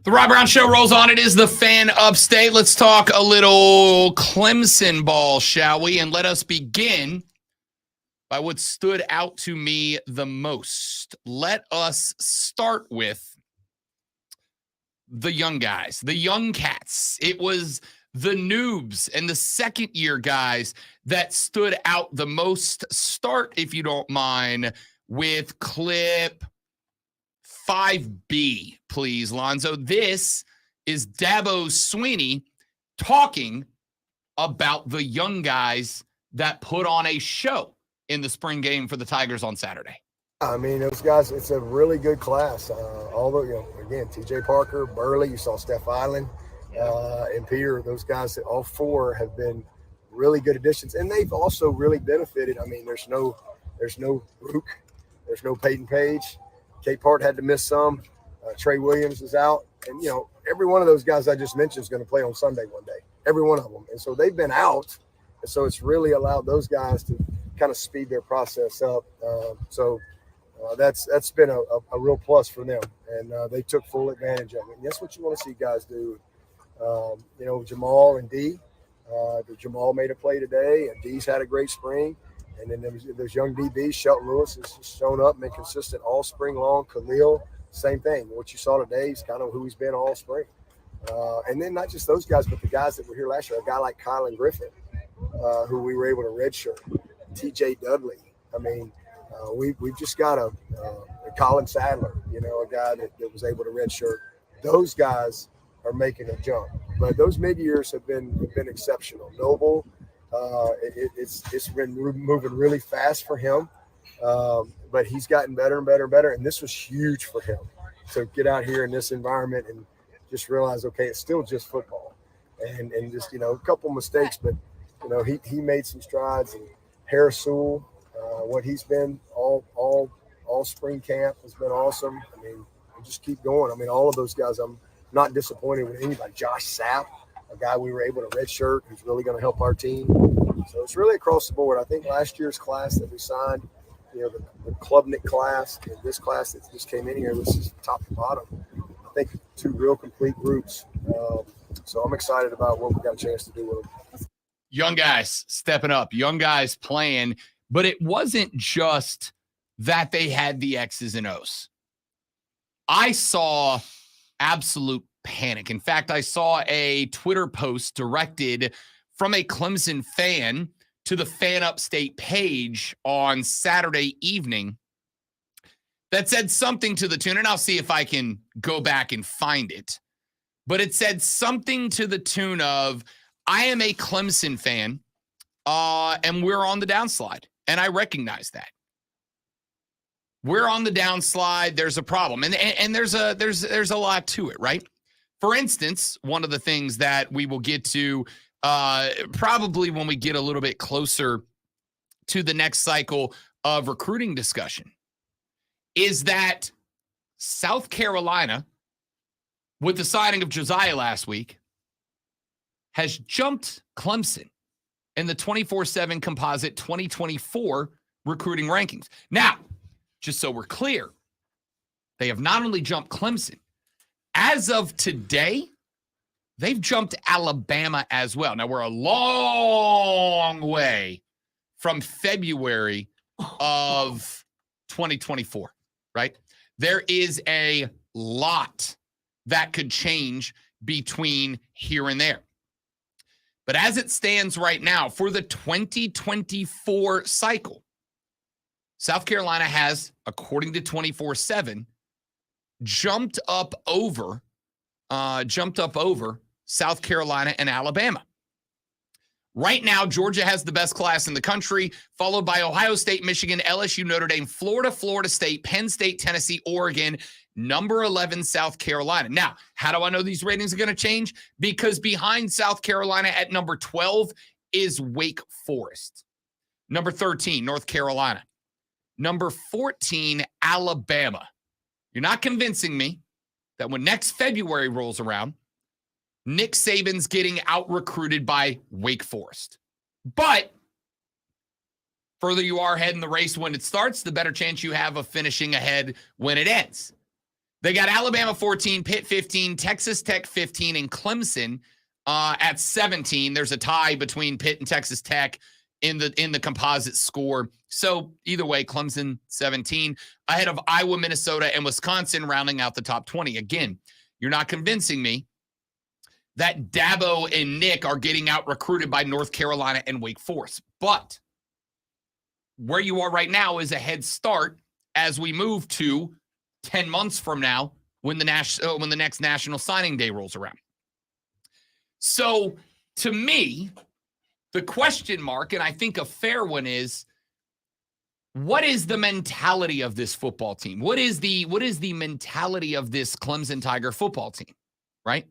The Rob Brown Show rolls on. It is the Fan Upstate. Let's talk a little Clemson ball, shall we? And let us begin by what stood out to me the most. Let us start with the young guys, the young cats. It was the noobs and the second-year guys that stood out the most. Start, if you don't mind, with clip 5B, please, Lonzo. This is Dabo Swinney talking about the young guys that put on a show in the spring game for the Tigers on Saturday. I mean, those guys, it's a really good class. Although, again, TJ Parker, Burley, you saw Steph Island, and Peter, those guys, all four have been really good additions. And they've also really benefited. I mean, there's no Rook, there's no Peyton Page. Kate Part had to miss some. Trey Williams is out. And, every one of those guys I just mentioned is going to play on Sunday one day. Every one of them. And so they've been out. And so it's really allowed those guys to kind of speed their process up. That's been a real plus for them. And they took full advantage of it. And that's what you want to see guys do. Jamal and D. Jamal made a play today, and D's had a great spring. And then there's young DBs. Shelton Lewis has shown up, been consistent all spring long. Khalil, same thing. What you saw today is kind of who he's been all spring. And then not just those guys, but the guys that were here last year. A guy like Kylan Griffin, who we were able to redshirt. T.J. Dudley. I mean, we've just got a Colin Sadler, a guy that was able to redshirt. Those guys are making a jump. But those mid-years have been exceptional. Noble, it's been moving really fast for him, but he's gotten better and better and better. And this was huge for him to get out here in this environment and just realize, okay, it's still just football, and just a couple mistakes, but he made some strides. And Harris Sewell, what he's been all spring camp has been awesome. I mean, just keep going. I mean, all of those guys, I'm not disappointed with anybody. Josh Sapp, a guy we were able to redshirt, who's really going to help our team. So it's really across the board. I think last year's class that we signed, the Klubnik class, and this class that just came in here, this is top to bottom. I think two real complete groups. So I'm excited about what we got a chance to do with them. Young guys stepping up, young guys playing, but it wasn't just that they had the X's and O's. I saw absolute panic. In fact, I saw a Twitter post directed from a Clemson fan to the Fan Upstate page on Saturday evening that said something to the tune, and I'll see if I can go back and find it, but it said something to the tune of, I am a Clemson fan, and we're on the downslide, and I recognize that. We're on the downslide. There's a problem, and there's a lot to it, right? For instance, one of the things that we will get to probably when we get a little bit closer to the next cycle of recruiting discussion is that South Carolina, with the signing of Josiah last week, has jumped Clemson in the 24/7 composite 2024 recruiting rankings. Now, just so we're clear, they have not only jumped Clemson, as of today, they've jumped Alabama as well. Now, we're a long way from February of 2024, right? There is a lot that could change between here and there. But as it stands right now, for the 2024 cycle, South Carolina has, according to 24/7, jumped up over South Carolina and Alabama. Right now, Georgia has the best class in the country, followed by Ohio State, Michigan, LSU, Notre Dame, Florida, Florida State, Penn State, Tennessee, Oregon, number 11, South Carolina. Now, how do I know these ratings are going to change? Because behind South Carolina at number 12 is Wake Forest. Number 13, North Carolina. Number 14, Alabama. You're not convincing me that when next February rolls around, Nick Saban's getting out-recruited by Wake Forest. But further you are ahead in the race when it starts, the better chance you have of finishing ahead when it ends. They got Alabama 14, Pitt 15, Texas Tech 15, and Clemson at 17. There's a tie between Pitt and Texas Tech in the composite score. So either way, Clemson 17, ahead of Iowa, Minnesota, and Wisconsin, rounding out the top 20. Again, you're not convincing me that Dabo and Nick are getting out recruited by North Carolina and Wake Forest. But where you are right now is a head start as we move to 10 months from now when the next National Signing Day rolls around. So to me, the question mark, and I think a fair one, is what is the mentality of this football team? What is the mentality of this Clemson Tiger football team, right?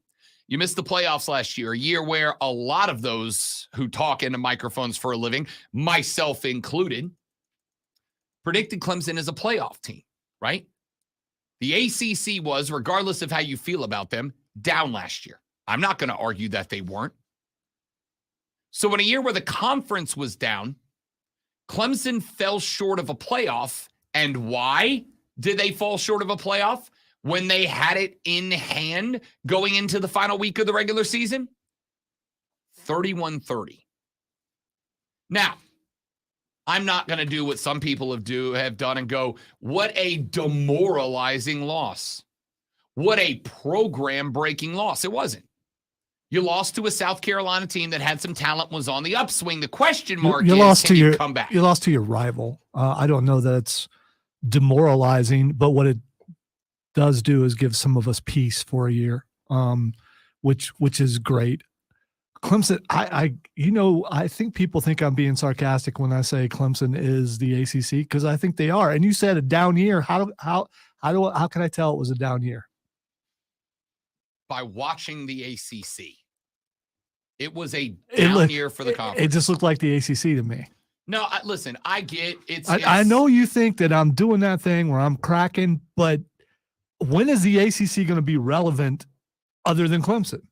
You missed the playoffs last year, a year where a lot of those who talk into microphones for a living, myself included, predicted Clemson as a playoff team, right? The ACC was, regardless of how you feel about them, down last year. I'm not going to argue that they weren't. So in a year where the conference was down, Clemson fell short of a playoff. And why did they fall short of a playoff when they had it in hand going into the final week of the regular season? 31-30. Now, I'm not going to do what some people have done and go, what a demoralizing loss. What a program-breaking loss. It wasn't. You lost to a South Carolina team that had some talent, was on the upswing. The question mark is, can you come back? You lost to your rival. I don't know that it's demoralizing, but what it does do is give some of us peace for a year, which is great. Clemson, I think people think I'm being sarcastic when I say Clemson is the ACC, because I think they are. And you said a down year. How can I tell it was a down year? By watching the ACC. It was a down year for the conference. It just looked like the ACC to me. No, listen, I get it's. I know you think that I'm doing that thing where I'm cracking, but when is the ACC going to be relevant other than Clemson?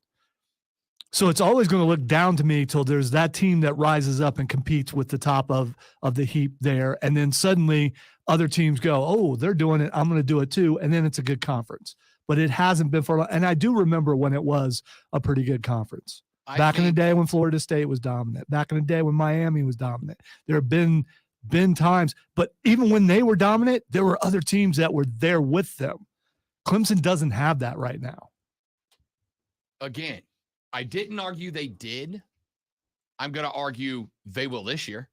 So it's always going to look down to me till there's that team that rises up and competes with the top of the heap there. And then suddenly other teams go, oh, they're doing it, I'm going to do it too. And then it's a good conference. But it hasn't been for, and I do remember when it was a pretty good conference. Back in the day when Florida State was dominant, back in the day when Miami was dominant. There have been times, but even when they were dominant, there were other teams that were there with them. Clemson doesn't have that right now. Again, I didn't argue they did. I'm going to argue they will this year,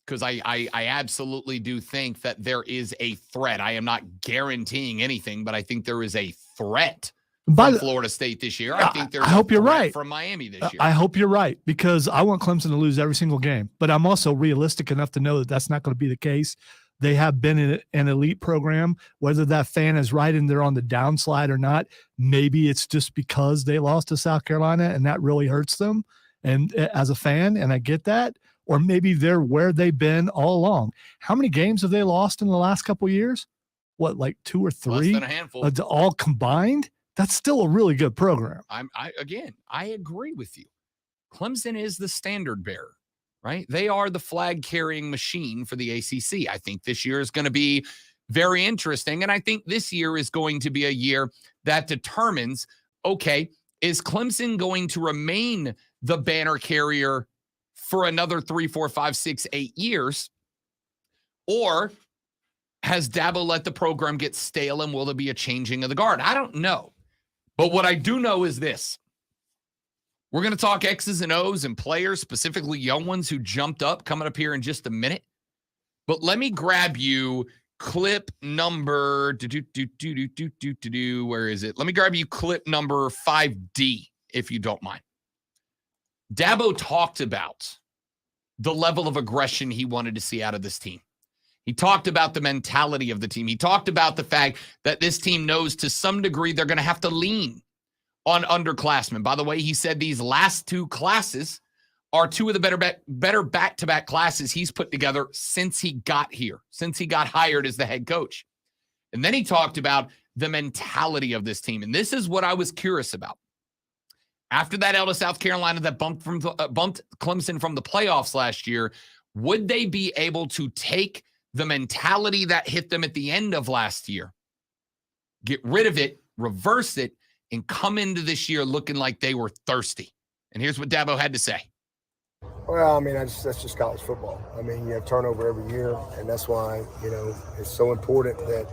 because I absolutely do think that there is a threat. I am not guaranteeing anything, but I think there is a threat from Florida State this year. I think there's a threat from Miami this year. I hope you're right, because I want Clemson to lose every single game, but I'm also realistic enough to know that that's not going to be the case. they have been in an elite program, whether that fan is right and they're on the downslide or not. Maybe it's just because they lost to South Carolina and that really hurts them. And as a fan, and I get that, or maybe they're where they've been all along. How many games have they lost in the last couple of years? What, like 2 or 3? Less than a handful. All combined? That's still a really good program. I agree with you. Clemson is the standard bearer, right? They are the flag carrying machine for the ACC. I think this year is going to be very interesting. And I think this year is going to be a year that determines, okay, is Clemson going to remain the banner carrier for another 3, 4, 5, 6, 8 years? Or has Dabo let the program get stale and will there be a changing of the guard? I don't know. But what I do know is this. We're going to talk X's and O's and players, specifically young ones who jumped up, coming up here in just a minute. But let me grab you clip number, where is it? Let me grab you clip number 5D, if you don't mind. Dabo talked about the level of aggression he wanted to see out of this team. He talked about the mentality of the team. He talked about the fact that this team knows to some degree they're going to have to lean on underclassmen. By the way, he said these last 2 classes are 2 of the better back-to-back classes he's put together since he got here, since he got hired as the head coach. And then he talked about the mentality of this team. And this is what I was curious about. After that L to South Carolina that bumped Clemson from the playoffs last year, would they be able to take the mentality that hit them at the end of last year, get rid of it, reverse it, and come into this year looking like they were thirsty? And here's what Dabo had to say. Well, I mean, that's just college football. I mean, you have turnover every year, and that's why, it's so important that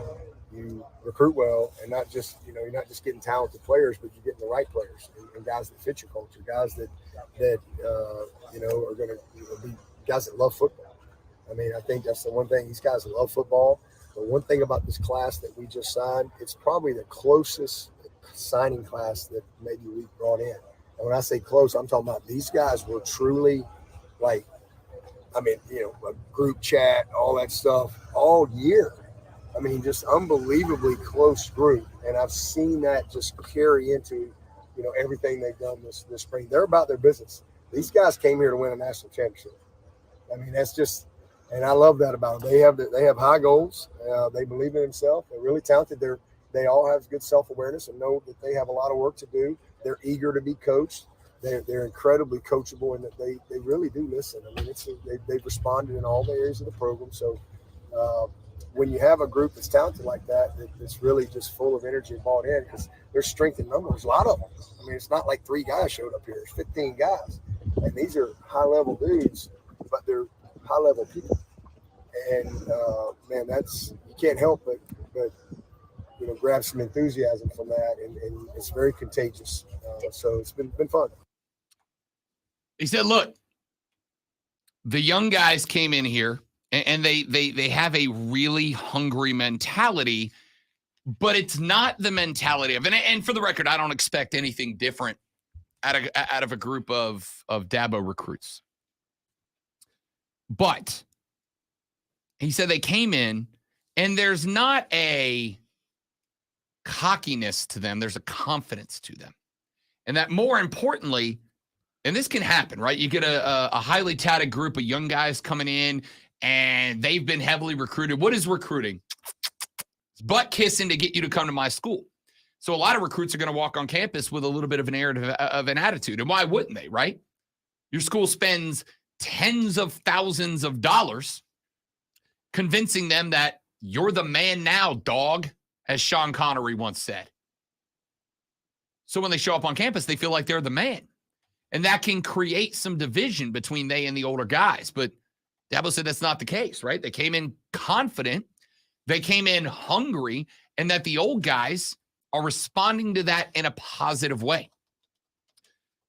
you recruit well and not just, you're not just getting talented players, but you're getting the right players and guys that fit your culture, guys that are going to be guys that love football. I mean, I think that's the one thing. These guys love football. The one thing about this class that we just signed, it's probably the closest signing class that maybe we've brought in. And when I say close, I'm talking about these guys were truly a group chat, all that stuff all year. I mean, just unbelievably close group. And I've seen that just carry into, everything they've done this spring. They're about their business. These guys came here to win a national championship. I mean, that's just, and I love that about them. They have high goals. They believe in themselves. They're really talented. They all have good self-awareness and know that they have a lot of work to do. They're eager to be coached. They're incredibly coachable, and that they really do listen. I mean, they've responded in all the areas of the program. So when you have a group that's talented like that, that's really just full of energy and bought in, because there's strength in numbers, a lot of them. I mean, it's not like 3 guys showed up here. It's 15 guys. And these are high-level dudes, but they're high-level people. And, man, you can't help but grab some enthusiasm from that, and it's very contagious. So it's been fun. He said, look, the young guys came in here, and they have a really hungry mentality, but it's not the mentality of, and for the record, I don't expect anything different out of a group of Dabo recruits. But he said they came in, and there's not a cockiness to them. There's a confidence to them. And that, more importantly, and this can happen, right? You get a highly touted group of young guys coming in, and they've been heavily recruited. What is recruiting? It's butt kissing to get you to come to my school. So a lot of recruits are going to walk on campus with a little bit of an attitude. And why wouldn't they, right? Your school spends tens of thousands of dollars convincing them that you're the man now, dog, as Sean Connery once said. So when they show up on campus, they feel like they're the man. And that can create some division between they and the older guys. But Dabo said that's not the case, right? They came in confident. They came in hungry, and that the old guys are responding to that in a positive way.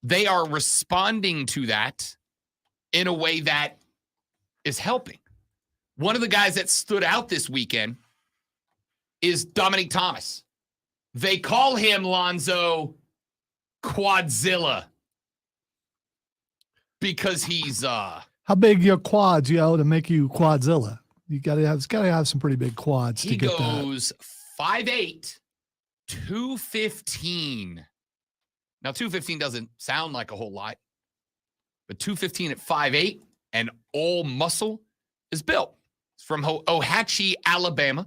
They are responding to that in a way that is helping. One of the guys that stood out this weekend is Dominic Thomas. They call him, Lonzo, Quadzilla, because he's how big your quads, to make you Quadzilla? it's got to have some pretty big quads He to get that. goes 5'8", 215. Now, 215 doesn't sound like a whole lot, but 215 at 5'8" and all muscle is built. It's from Ohatchee, Alabama.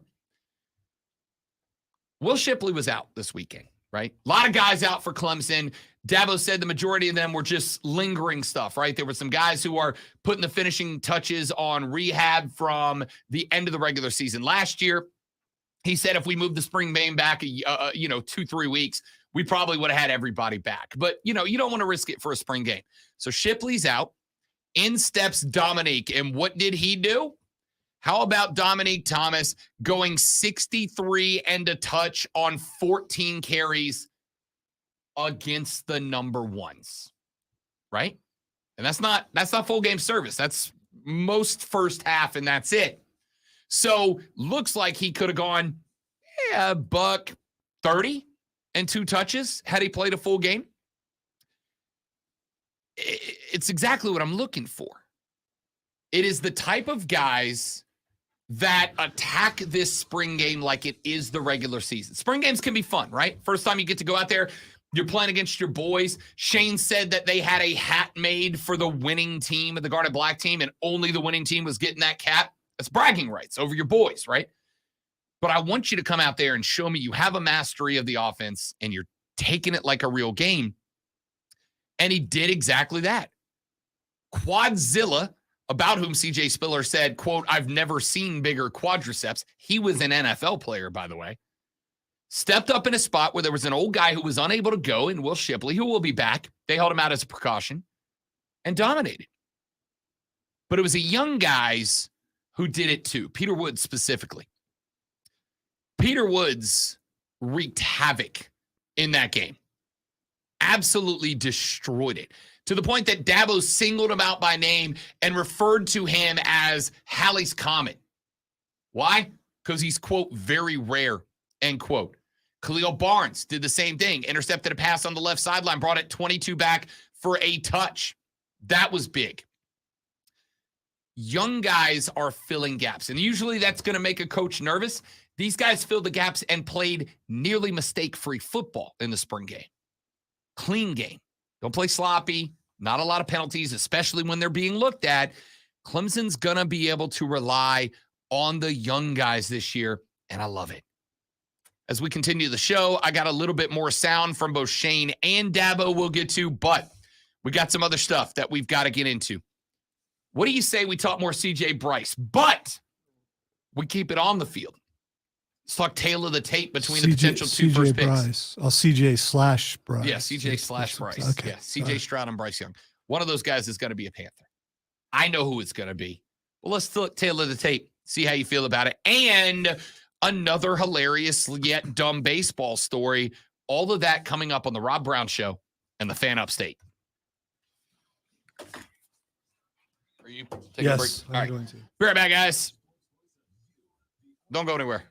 Will Shipley was out this weekend, right? A lot of guys out for Clemson. Dabo said the majority of them were just lingering stuff, right? There were some guys who are putting the finishing touches on rehab from the end of the regular season last year. He said if we moved the spring game back, 2-3 weeks, we probably would have had everybody back. But, you don't want to risk it for a spring game. So Shipley's out. In steps Dominique. And what did he do? How about Dominique Thomas going 63 and a touch on 14 carries against the number ones, right? And that's not full game service. That's most first half, and that's it. So looks like he could have gone, $130 and 2 touches had he played a full game. It's exactly what I'm looking for. It is the type of guys that attack this spring game like it is the regular season. Spring games can be fun, right? First time you get to go out there, you're playing against your boys. Shane said that they had a hat made for the winning team, the Garnet Black team, and only the winning team was getting that cap. That's bragging rights over your boys, right? But I want you to come out there and show me you have a mastery of the offense and you're taking it like a real game. And he did exactly that. Quadzilla, about whom CJ Spiller said, quote, I've never seen bigger quadriceps. He was an NFL player, by the way. Stepped up in a spot where there was an old guy who was unable to go, and Will Shipley, who will be back. They held him out as a precaution and dominated. But it was the young guys who did it too. Peter Woods specifically. Peter Woods wreaked havoc in that game. Absolutely destroyed it. To the point that Dabo singled him out by name and referred to him as Halley's Comet. Why? Because he's, quote, very rare, end quote. Khalil Barnes did the same thing. Intercepted a pass on the left sideline, brought it 22 back for a touch. That was big. Young guys are filling gaps, and usually that's going to make a coach nervous. These guys filled the gaps and played nearly mistake-free football in the spring game. Clean game. Don't play sloppy. Not a lot of penalties, especially when they're being looked at. Clemson's going to be able to rely on the young guys this year, and I love it. As we continue the show, I got a little bit more sound from both Shane and Dabo we'll get to, but we got some other stuff that we've got to get into. What do you say we talk more CJ Bryce, but we keep it on the field? Let's talk tail of the tape between the potential two CJ first picks. Bryce. CJ / Bryce. Yeah, CJ / Bryce. Okay. Yeah, CJ Stroud and Bryce Young. One of those guys is going to be a Panther. I know who it's going to be. Well, let's look tail of the tape, see how you feel about it. And another hilarious yet dumb baseball story. All of that coming up on the Rob Brown Show and the Fan Upstate. Are you taking a break? I'm All right. going to. Be right back, guys. Don't go anywhere.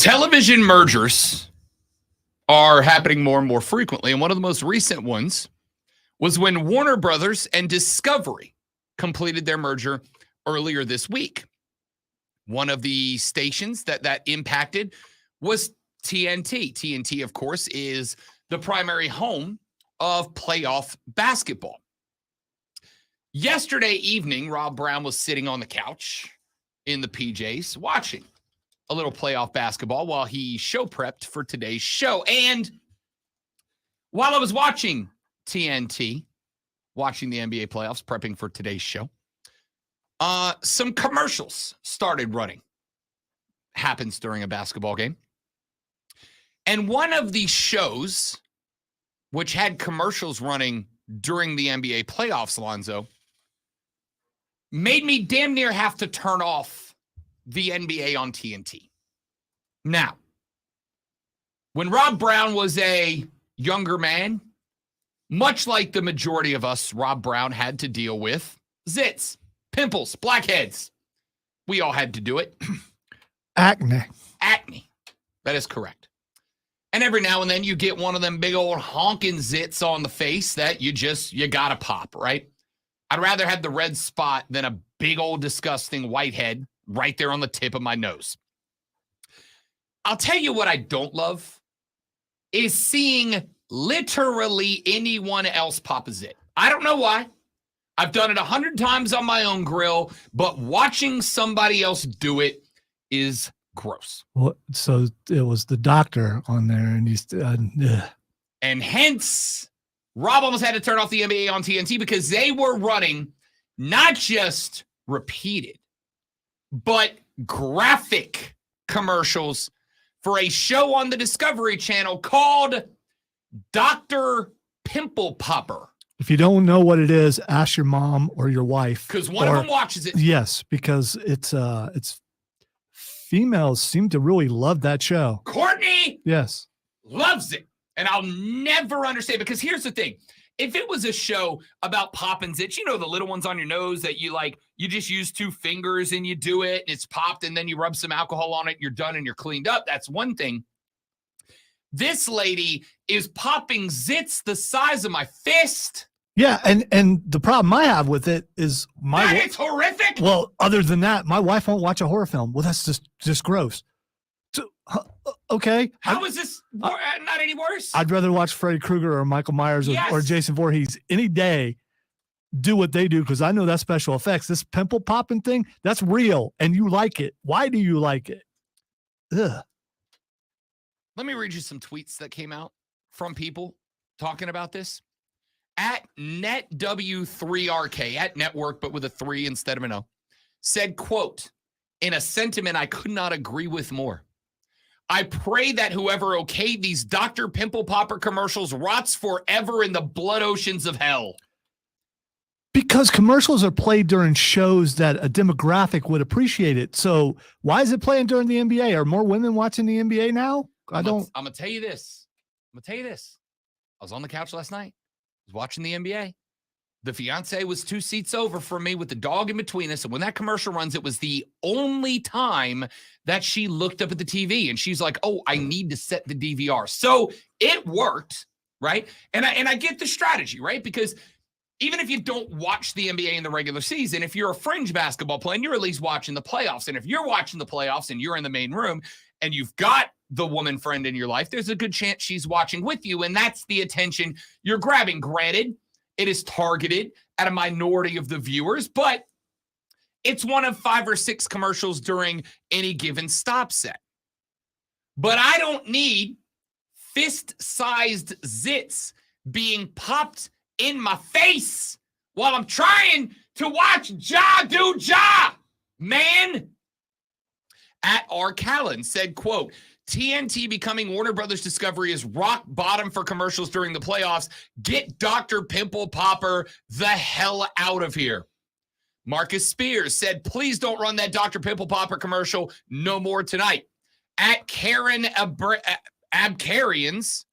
Television mergers are happening more and more frequently. And one of the most recent ones was when Warner Brothers and Discovery completed their merger earlier this week. One of the stations that impacted was TNT. TNT, of course, is the primary home of playoff basketball. Yesterday evening, Rob Brown was sitting on the couch in the PJs watching a little playoff basketball while he show prepped for today's show. And while I was watching TNT, watching the NBA playoffs, prepping for today's show, some commercials started running. Happens during a basketball game. And one of these shows, which had commercials running during the NBA playoffs, Alonzo, made me damn near have to turn off the NBA on TNT. Now, when Rob Brown was a younger man, much like the majority of us, Rob Brown had to deal with zits, pimples, blackheads. We all had to do it. Acne. That is correct. And every now and then you get one of them big old honking zits on the face that you gotta pop, right? I'd rather have the red spot than a big old disgusting whitehead right there on the tip of my nose. I'll tell you what I don't love is seeing literally anyone else pop a zit. I don't know why. I've done it 100 times on my own grill, but watching somebody else do it is gross. Well, so it was the doctor on there, and he's and hence Rob almost had to turn off the NBA on TNT because they were running not just repeated, but graphic commercials for a show on the Discovery Channel called Dr. Pimple Popper. If you don't know what it is, ask your mom or your wife. Because one of them watches it. Yes, because it's females seem to really love that show. Courtney Yes. loves it. And I'll never understand, because here's the thing. If it was a show about popping zits, you know, the little ones on your nose that you just use 2 fingers and you do it and it's popped and then you rub some alcohol on it, you're done and you're cleaned up. That's one thing. This lady is popping zits the size of my fist. Yeah, and the problem I have with it is it's horrific. Well, other than that, my wife won't watch a horror film. Well, that's just gross. So, okay. How is this not any worse? I'd rather watch Freddy Krueger or Michael Myers or Jason Voorhees any day do what they do, because I know that's special effects. This pimple popping thing, that's real, and you like it. Why do you like it? Ugh. Let me read you some tweets that came out from people talking about this. At NetW3RK, at network, but with a 3 instead of an O, said, quote, in a sentiment I could not agree with more. I pray that whoever okayed these Dr. Pimple Popper commercials rots forever in the blood oceans of hell. Because commercials are played during shows that a demographic would appreciate it. So why is it playing during the NBA? Are more women watching the NBA now? I'm going to tell you this. I was on the couch last night. I was watching the NBA. The fiance was 2 seats over from me with the dog in between us. And when that commercial runs, it was the only time that she looked up at the TV. And she's like, oh, I need to set the DVR. So it worked, right? And I get the strategy, right? Because even if you don't watch the NBA in the regular season, if you're a fringe basketball player, you're at least watching the playoffs. And if you're watching the playoffs and you're in the main room and you've got the woman friend in your life, there's a good chance she's watching with you. And that's the attention you're grabbing. Granted, it is targeted at a minority of the viewers, but it's one of 5 or 6 commercials during any given stop set. But I don't need fist-sized zits being popped in my face while I'm trying to watch Ja do Ja, man. At R. Callen said, quote, TNT becoming Warner Brothers Discovery is rock bottom for commercials during the playoffs. Get Dr. Pimple Popper the hell out of here. Marcus Spears said, please don't run that Dr. Pimple Popper commercial no more tonight. At Karen Abkarians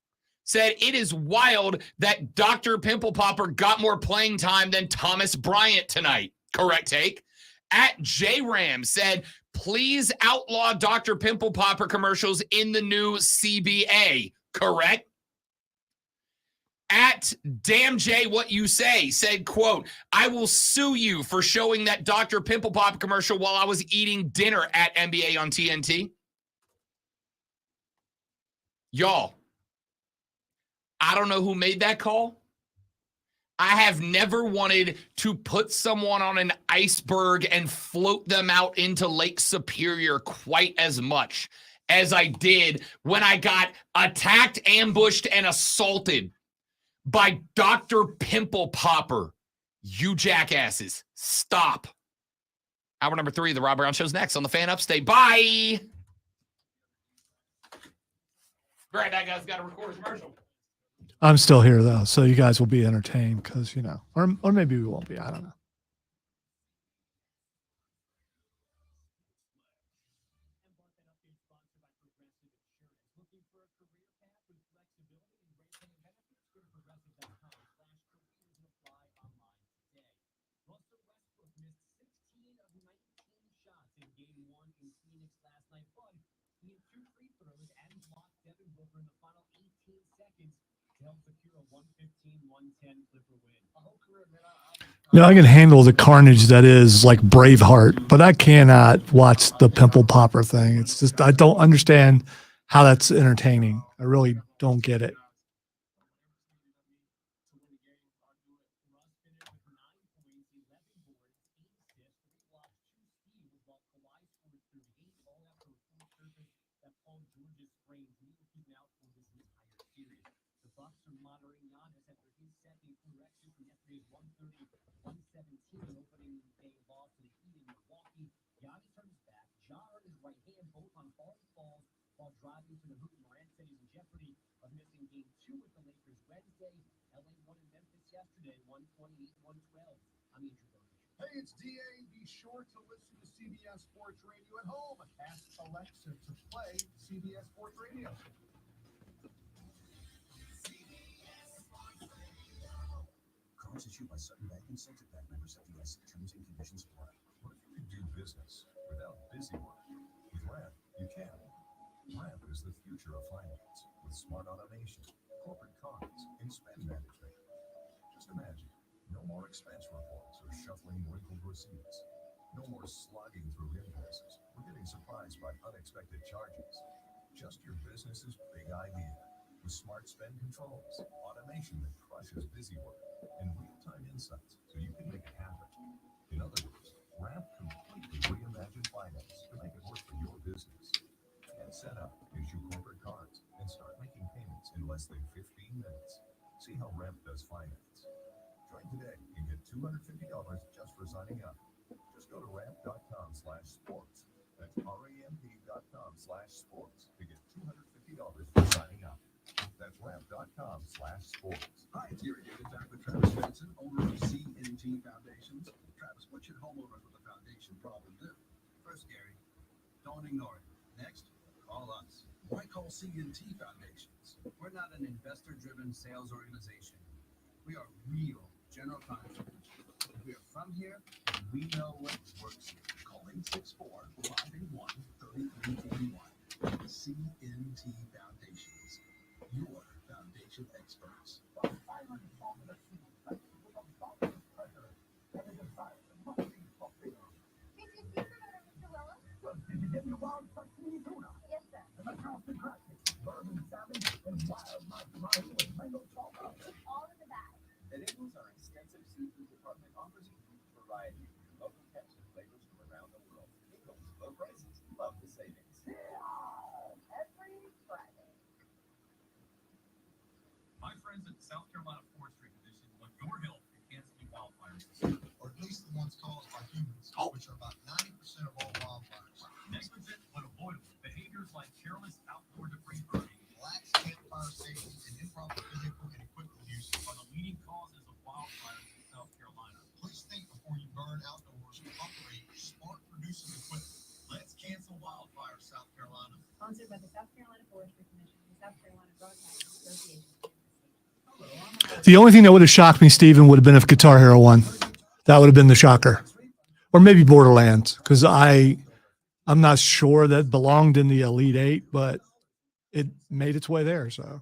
said, it is wild that Dr. Pimple Popper got more playing time than Thomas Bryant tonight. Correct take. At J Ram said, please outlaw Dr. Pimple Popper commercials in the new CBA, correct? At Damn J What You Say said, quote, I will sue you for showing that Dr. Pimple Popper commercial while I was eating dinner at NBA on TNT. Y'all, I don't know who made that call. I have never wanted to put someone on an iceberg and float them out into Lake Superior quite as much as I did when I got attacked, ambushed, and assaulted by Dr. Pimple Popper. You jackasses, stop. Hour number 3 of the Rob Brown Show's next on the Fan Upstate. Bye. Great, that guy's got to record a commercial. I'm still here though, so you guys will be entertained because, you know, or maybe we won't be. I don't know. You know, I can handle the carnage that is like Braveheart, but I cannot watch the Pimple Popper thing. It's just, I don't understand how that's entertaining. I really don't get it. Hey, it's DA. Be sure to listen to CBS Sports Radio at home. Ask Alexa to play CBS Sports Radio. Cards issued by Sutton Bank and Celtic Bank members of the terms and conditions apply. What if you could do business without busy work? With Ramp, you can. Ramp is the future of finance with smart automation, corporate cards, and spend management. Just imagine, no more expense reports or shuffling wrinkled receipts. No more slogging through invoices or getting surprised by unexpected charges. Just your business's big idea with smart spend controls, automation that crushes busy work, and real-time insights so you can make it happen. In other words, Ramp completely reimagined finance to make it work for your business. Get set up, issue corporate cards, and start making payments in less than 15 minutes. See how Ramp does finance. Join today and get $250 just for signing up. Just go to ramp.com/sports. That's ramp.com/sports to get $250 for signing up. That's ramp.com/sports. Hi, it's Gary David back with Travis Benson, owner of CNT Foundations. Travis, what should homeowners with a foundation problem do? First, Gary, don't ignore it. Next, call us. Why call CNT Foundations? We're not an investor-driven sales organization. We are real general contractors. We are from here, and we know what works here. Call 864-581-3341. CNT Foundations, your foundation experts. Enables our extensive seafood department offers a huge variety of local catch and flavors from around the world. Eagles, low prices, love the savings. Every Friday. My friends at the South Carolina Forestry Division want your help in canceling wildfires. Or at least the ones caused by humans, which are about 90% of all wildfires. Negligent but avoidable behaviors like careless outdoor debris burning Lax campfire safety and improper vehicle and equipment use. are the leading causes of wildfires in South Carolina. Please think before you burn outdoors and operate smart producing equipment. Let's cancel wildfires, South Carolina. Sponsored by the South Carolina Forestry Commission and South Carolina Broadcasting Association. The only thing that would have shocked me, Steven, would have been if Guitar Hero won. That would have been the shocker. Or maybe Borderlands, because I I'm not sure that belonged in the Elite Eight, but it made its way there. So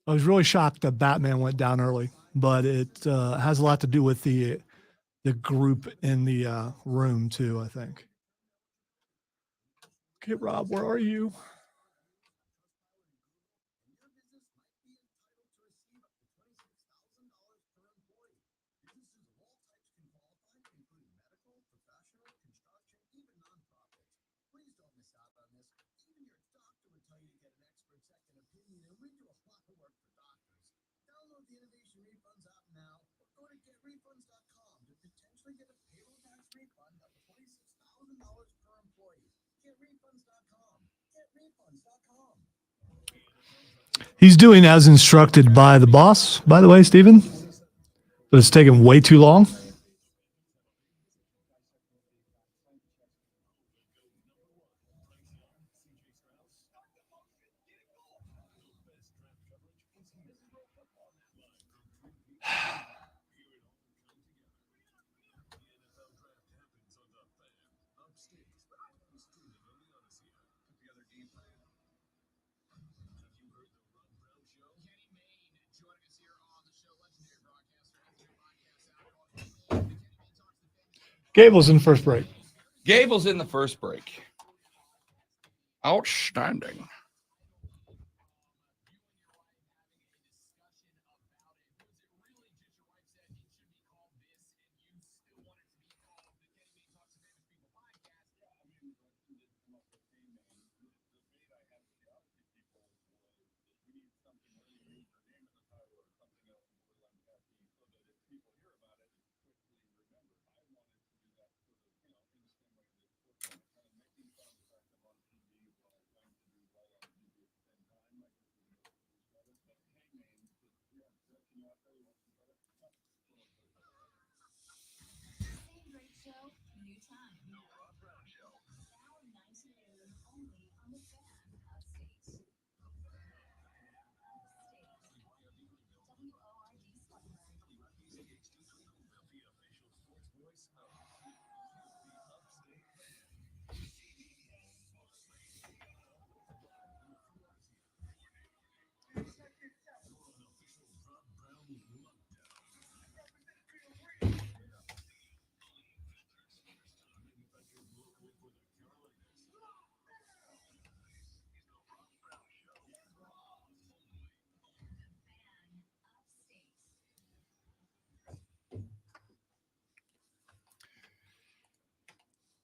I was really shocked that Batman went down early, but it has a lot to do with the group in the room too, I think. Okay, Rob, where are you? Download the Innovation Refunds app now or go to getrefunds.com to potentially get a payroll tax refund up to $26,000 per employee. Getrefunds.com. Getrefunds.com. He's doing as instructed by the boss, by the way, Stephen. But it's taken way too long. Gable's in first break. Gable's in the first break. Outstanding.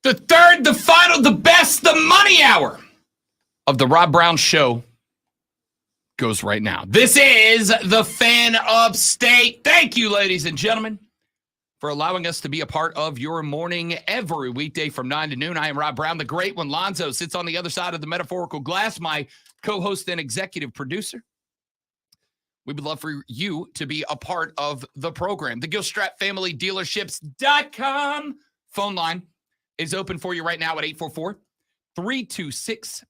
The third, the final, the best, the money hour of the Rob Brown Show goes right now. This is the Fan Upstate. Thank you, ladies and gentlemen, for allowing us to be a part of your morning every weekday from 9 to noon. I am Rob Brown, the great one. Lonzo sits on the other side of the metaphorical glass, my co-host and executive producer. We would love for you to be a part of the program. The Gilstrap Family Dealerships.com phone line is open for you right now at 844-326-3663.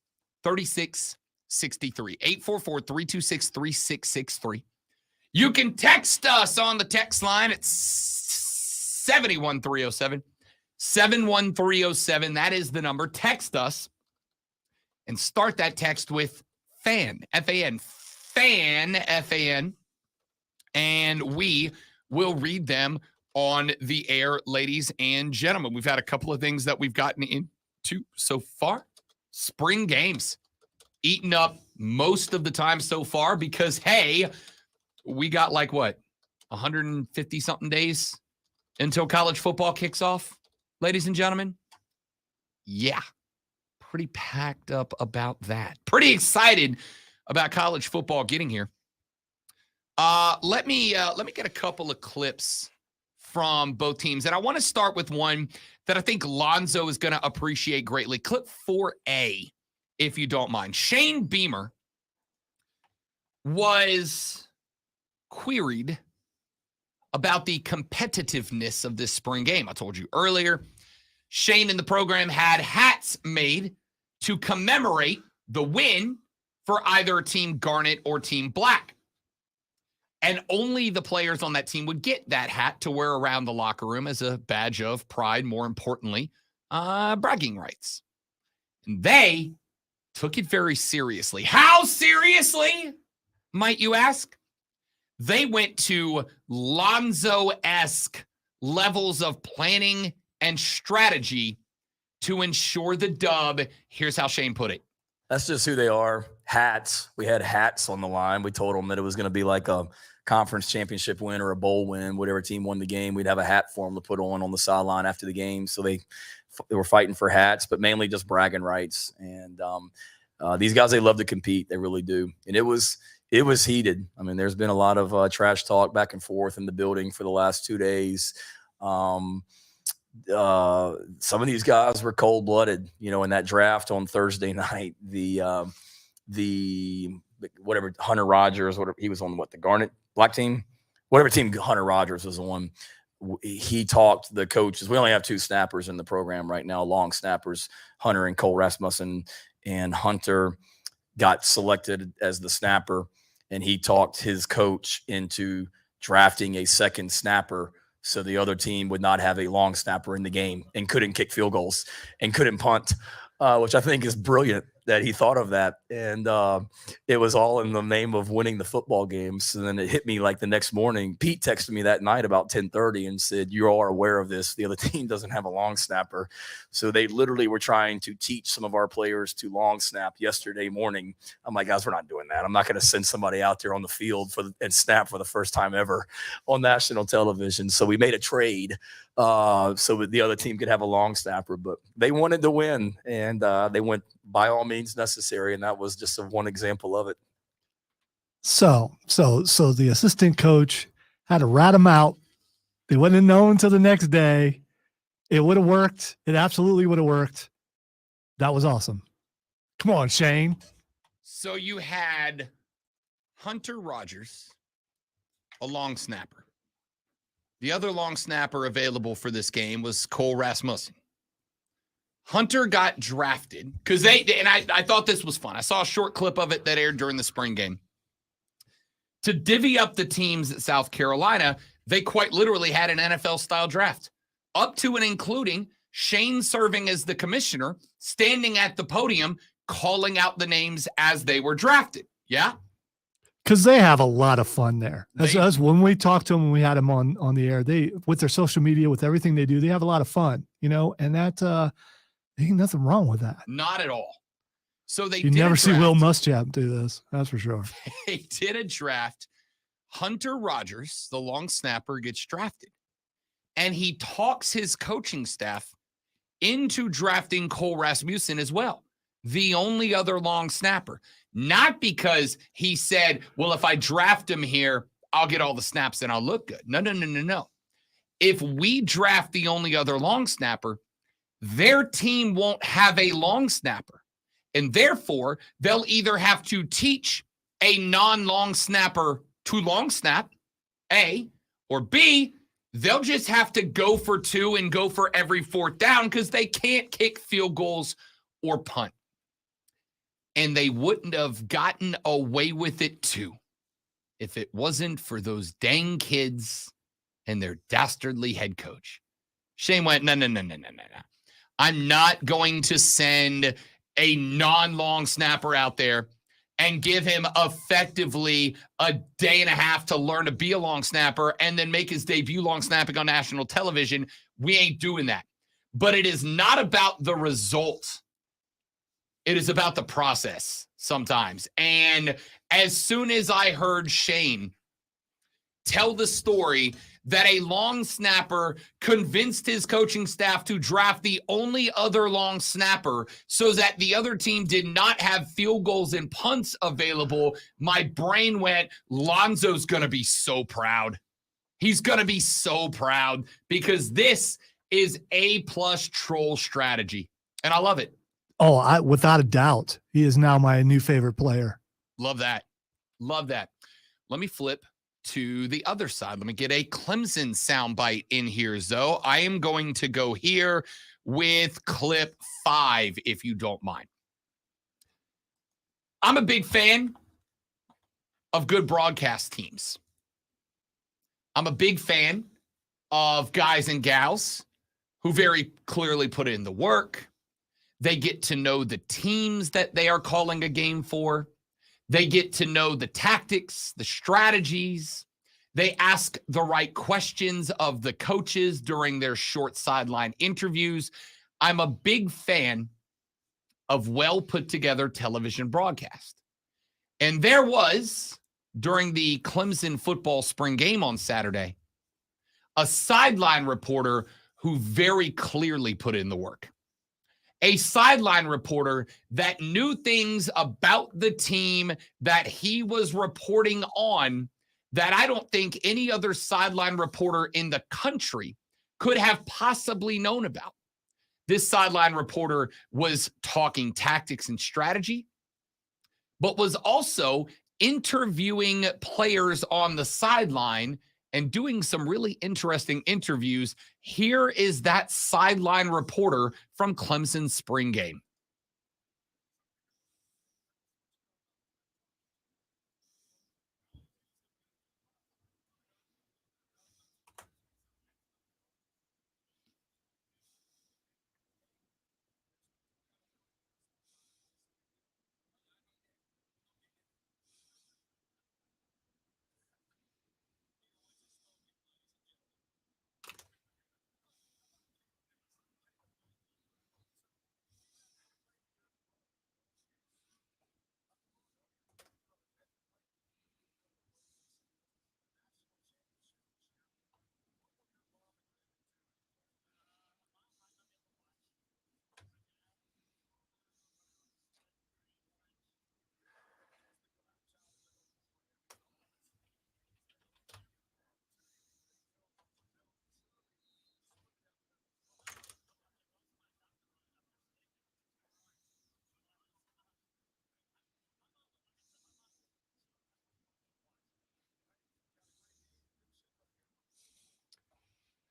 844-326-3663. You can text us on the text line at 71307. 71307. That is the number. Text us and start that text with FAN, F-A-N, FAN, F-A-N, and we will read them on the air, ladies and gentlemen. We've had a couple of things that we've gotten into so far. Spring games eaten up most of the time so far because, hey, we got like what, 150 something days until college football kicks off, ladies and gentlemen. Yeah, pretty packed up about that. Pretty excited about college football getting here. Let me get a couple of clips from both teams. And I want to start with one that I think Lonzo is going to appreciate greatly. Clip 4A, if you don't mind. Shane Beamer was queried about the competitiveness of this spring game. I told you earlier, Shane in the program had hats made to commemorate the win for either Team Garnet or Team Black. And only the players on that team would get that hat to wear around the locker room as a badge of pride, more importantly, bragging rights. And they took it very seriously. How seriously, might you ask? They went to Lonzo-esque levels of planning and strategy to ensure the dub. Here's how Shane put it. That's just who they are. Hats. We had hats on the line. We told them that it was going to be like a conference championship win or a bowl win, whatever team won the game. We'd have a hat for them to put on the sideline after the game. So they were fighting for hats, but mainly just bragging rights. And these guys, they love to compete. They really do. And it was heated. I mean, there's been a lot of trash talk back and forth in the building for the last 2 days. Some of these guys were cold-blooded, in that draft on Thursday night. The whatever Hunter Rogers, whatever he was on, the Garnet Black team, whatever team Hunter Rogers was on. He talked the coaches. We only have 2 snappers in the program right now, long snappers, Hunter and Cole Rasmussen, and Hunter got selected as the snapper, and he talked his coach into drafting a second snapper so the other team would not have a long snapper in the game and couldn't kick field goals and couldn't punt, which I think is brilliant that he thought of that. And it was all in the name of winning the football games. And then it hit me like the next morning. Pete texted me that night about 10:30 and said, "You all are aware of this. The other team doesn't have a long snapper." So they literally were trying to teach some of our players to long snap yesterday morning. I'm like, guys, we're not doing that. I'm not going to send somebody out there on the field and snap for the first time ever on national television. So we made a trade so that the other team could have a long snapper, but they wanted to win, and they went by all means necessary, and that was just one example of it. So the assistant coach had to rat him out. They wouldn't have known until the next day. It would have worked. It absolutely would have worked. That was awesome. Come on, Shane. So you had Hunter Rogers, a long snapper. The other long snapper available for this game was Cole Rasmussen. Hunter got drafted because I thought this was fun. I saw a short clip of it that aired during the spring game. To divvy up the teams at South Carolina, they quite literally had an NFL-style draft, up to and including Shane serving as the commissioner, standing at the podium, calling out the names as they were drafted. Yeah? Because they have a lot of fun there. As when we talked to them, when we had them on the air, they, with their social media, with everything they do, they have a lot of fun, and that ain't nothing wrong with that. Not at all. So you never see Will Muschamp do this. That's for sure. They did a draft. Hunter Rogers, the long snapper, gets drafted. And he talks his coaching staff into drafting Cole Rasmussen as well, the only other long snapper. Not because he said, well, if I draft him here, I'll get all the snaps and I'll look good. No. If we draft the only other long snapper, their team won't have a long snapper. And therefore, they'll either have to teach a non-long snapper to long snap, A, or B, they'll just have to go for 2 and go for every 4th down because they can't kick field goals or punt. And they wouldn't have gotten away with it too if it wasn't for those dang kids and their dastardly head coach. Shane went, no. I'm not going to send a non-long snapper out there and give him effectively a day and a half to learn to be a long snapper and then make his debut long snapping on national television. We ain't doing that. But it is not about the result. It is about the process sometimes. And as soon as I heard Shane tell the story that a long snapper convinced his coaching staff to draft the only other long snapper so that the other team did not have field goals and punts available, my brain went, Lonzo's going to be so proud. He's going to be so proud because this is A+ troll strategy. And I love it. Oh, without a doubt, he is now my new favorite player. Love that. Love that. Let me flip to the other side. Let me get a Clemson soundbite in here, Zoe. I am going to go here with clip 5, if you don't mind. I'm a big fan of good broadcast teams. I'm a big fan of guys and gals who very clearly put in the work. They get to know the teams that they are calling a game for. They get to know the tactics, the strategies. They ask the right questions of the coaches during their short sideline interviews. I'm a big fan of well put together television broadcast. And there was, during the Clemson football spring game on Saturday, a sideline reporter who very clearly put in the work. A sideline reporter that knew things about the team that he was reporting on that I don't think any other sideline reporter in the country could have possibly known about. This sideline reporter was talking tactics and strategy, but was also interviewing players on the sideline and doing some really interesting interviews. Here is that sideline reporter from Clemson's spring game.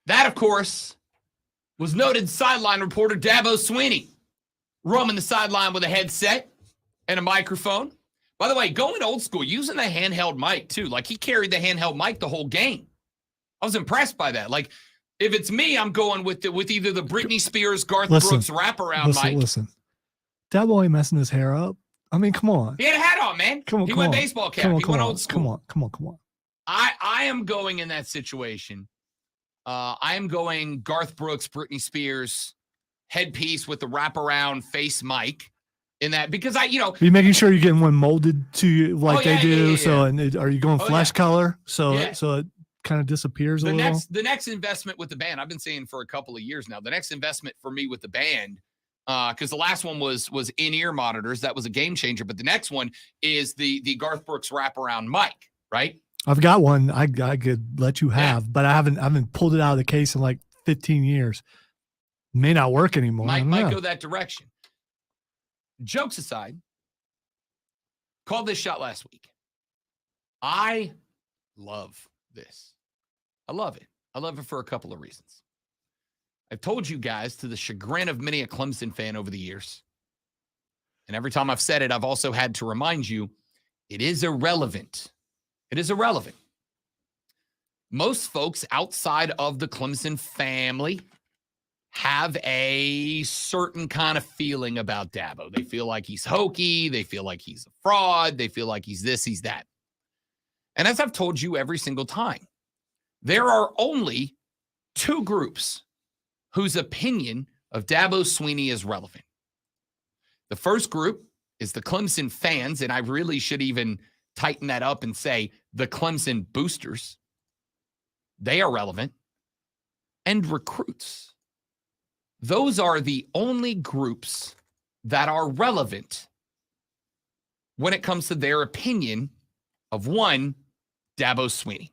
That, of course, was noted sideline reporter Dabo Swinney, roaming the sideline with a headset and a microphone. By the way, going old school, using the handheld mic too. Like, he carried the handheld mic the whole game. I was impressed by that. Like, if it's me, I'm going with either the Britney Spears, Garth Brooks wraparound mic. Listen, Dabo ain't messing his hair up. I mean, come on. He had a hat on, man. He went baseball cap. He went old school. Come on. I am going in that situation. I am going Garth Brooks, Britney Spears, headpiece with the wraparound face mic in that, because are you making sure you're getting one molded to you like they do? Yeah. So, and are you going flesh color? So it kind of disappears a little. The next investment with the band, I've been saying for a couple of years now, the next investment for me with the band, because the last one was in-ear monitors. That was a game changer. But the next one is the Garth Brooks wraparound mic, right? I've got one I could let you have, but I haven't pulled it out of the case in like 15 years. May not work anymore. Might go that direction. Jokes aside, called this shot last week. I love this. I love it. I love it for a couple of reasons. I've told you guys, to the chagrin of many a Clemson fan over the years, and every time I've said it, I've also had to remind you, it is irrelevant. It is irrelevant. Most folks outside of the Clemson family have a certain kind of feeling about Dabo. They feel like he's hokey. They feel like he's a fraud. They feel like he's this, he's that. And as I've told you every single time, there are only two groups whose opinion of Dabo Swinney is relevant. The first group is the Clemson fans, and I really should even tighten that up and say the Clemson boosters. They are relevant. And recruits. Those are the only groups that are relevant when it comes to their opinion of one Dabo Swinney.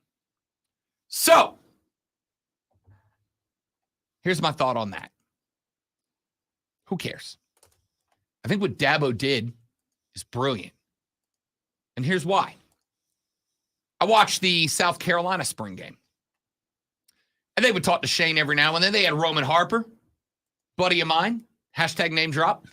So, here's my thought on that. Who cares? I think what Dabo did is brilliant. And here's why. I watched the South Carolina spring game. And they would talk to Shane every now and then. They had Roman Harper, buddy of mine, hashtag name drop.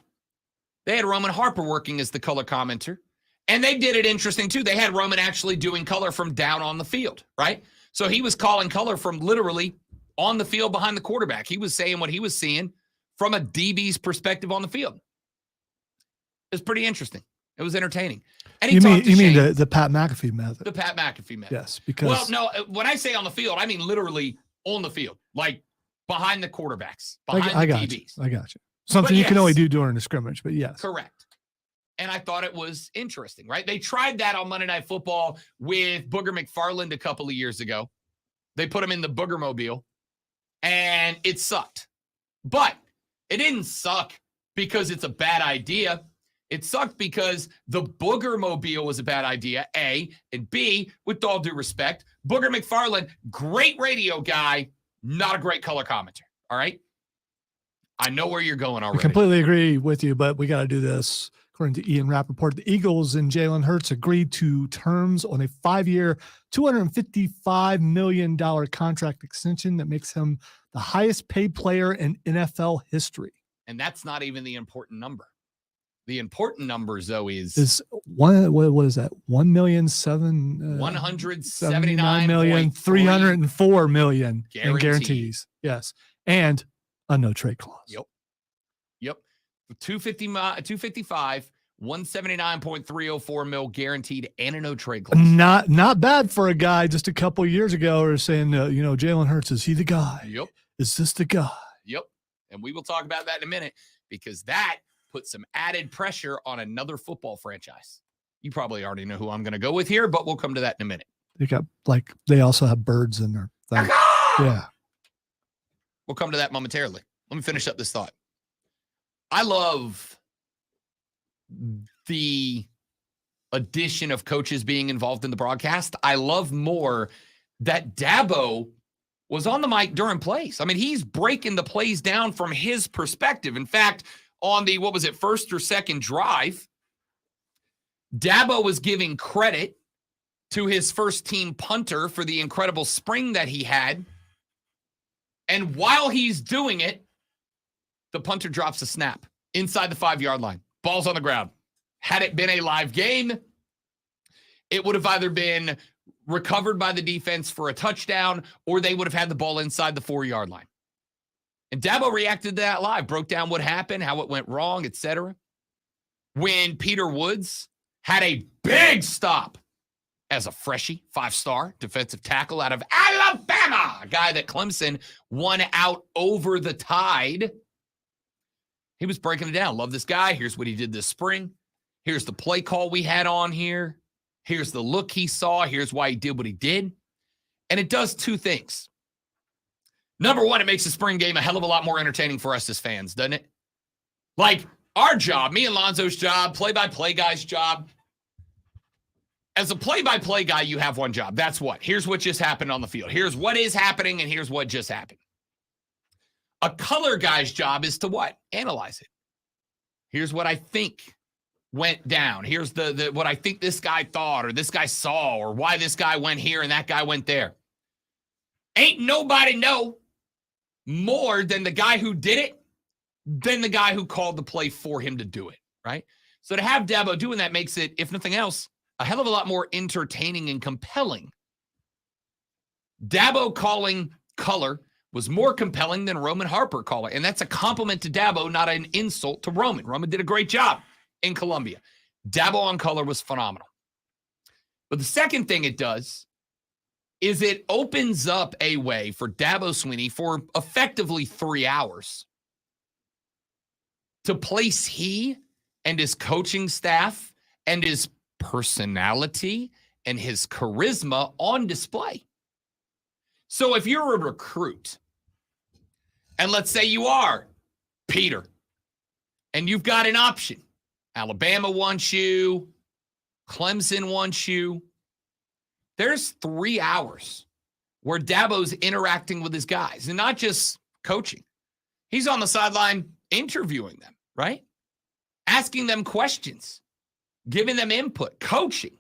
They had Roman Harper working as the color commentator. And they did it interesting too. They had Roman actually doing color from down on the field, right? So he was calling color from literally on the field behind the quarterback. He was saying what he was seeing from a DB's perspective on the field. It was pretty interesting. It was entertaining. And he you talked to mean Shane, the Pat McAfee method? the Pat McAfee method. Yes, because Well, no, when I say on the field, I mean literally on the field, like behind the quarterbacks, behind I the got DBs. you. I got you. Something But you can only yes. do during the scrimmage, but yes. Correct. And I thought it was interesting, right? They tried that on Monday Night Football with Booger McFarland a couple of years ago. They put him in the Booger Mobile, and it sucked. But it didn't suck because it's a bad idea. It sucked because the Booger Mobile was a bad idea, A, and B, with all due respect, Booger McFarland, great radio guy, not a great color commenter, all right? I know where you're going I already. completely agree with you, but we got to do this. According to Ian Rappaport, the Eagles and Jalen Hurts agreed to terms on a 5-year, $255 million contract extension that makes him the highest paid player in NFL history. And that's not even the important number. The important number, Zoe, Is one, what is that? 1,000,007 $179,304 million in Guaranteed. guarantees. Yes. And a no trade clause. Yep. 255, 179.304 mil guaranteed, and a no trade clause. Not bad for a guy just a couple of years ago or saying, Jalen Hurts, is he the guy? Yep. Is this the guy? Yep. And we will talk about that in a minute because that puts some added pressure on another football franchise. You probably already know who I'm going to go with here, but we'll come to that in a minute. They also have birds in their thing. Yeah. We'll come to that momentarily. Let me finish up this thought. I love the addition of coaches being involved in the broadcast. I love more that Dabo was on the mic during plays. I mean, he's breaking the plays down from his perspective. In fact, on the, first or second drive, Dabo was giving credit to his first team punter for the incredible spring that he had. And while he's doing it, the punter drops a snap inside the 5-yard line. Ball's on the ground. Had it been a live game, it would have either been recovered by the defense for a touchdown, or they would have had the ball inside the 4-yard line. And Dabo reacted to that live, broke down what happened, how it went wrong, etc. When Peter Woods had a big stop as a freshie, 5-star defensive tackle out of Alabama, a guy that Clemson won out over the Tide. He was breaking it down. Love this guy. Here's what he did this spring. Here's the play call we had on here. Here's the look he saw. Here's why he did what he did. And it does two things. Number one, it makes the spring game a hell of a lot more entertaining for us as fans, doesn't it? Like our job, me and Lonzo's job, play-by-play guy's job. As a play-by-play guy, you have one job. That's what? Here's what just happened on the field. Here's what is happening, and here's what just happened. A color guy's job is to what? Analyze it. Here's what I think went down. Here's the what I think this guy thought or this guy saw or why this guy went here and that guy went there. Ain't nobody know more than the guy who did it than the guy who called the play for him to do it, right? So to have Dabo doing that makes it, if nothing else, a hell of a lot more entertaining and compelling. Dabo calling color was more compelling than Roman Harper calling. And that's a compliment to Dabo, not an insult to Roman. Roman did a great job in Columbia. Dabo on color was phenomenal. But the second thing it does is it opens up a way for Dabo Swinney for effectively 3 hours to place he and his coaching staff and his personality and his charisma on display. So if you're a recruit, and let's say you are Peter, and you've got an option. Alabama wants you. Clemson wants you. There's 3 hours where Dabo's interacting with his guys, and not just coaching. He's on the sideline interviewing them, right? Asking them questions, giving them input, coaching.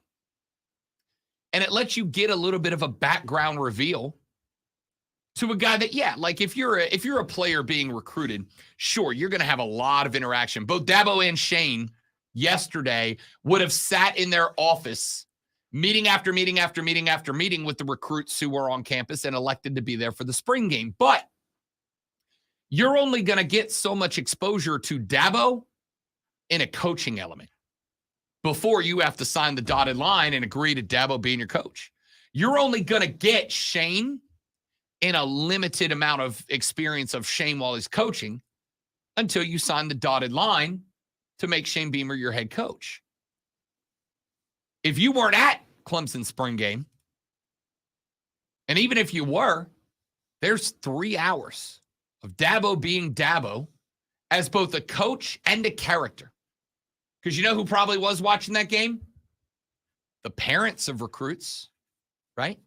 And it lets you get a little bit of a background reveal to a guy that, like if you're a player being recruited, sure, you're going to have a lot of interaction. Both Dabo and Shane yesterday would have sat in their office meeting after meeting after meeting after meeting with the recruits who were on campus and elected to be there for the spring game. But you're only going to get so much exposure to Dabo in a coaching element before you have to sign the dotted line and agree to Dabo being your coach. You're only going to get Shane in a limited amount of experience of Shane while he's coaching until you sign the dotted line to make Shane Beamer your head coach. If you weren't at Clemson's spring game, and even if you were, there's 3 hours of Dabo being Dabo as both a coach and a character. Because you know who probably was watching that game? The parents of recruits, right?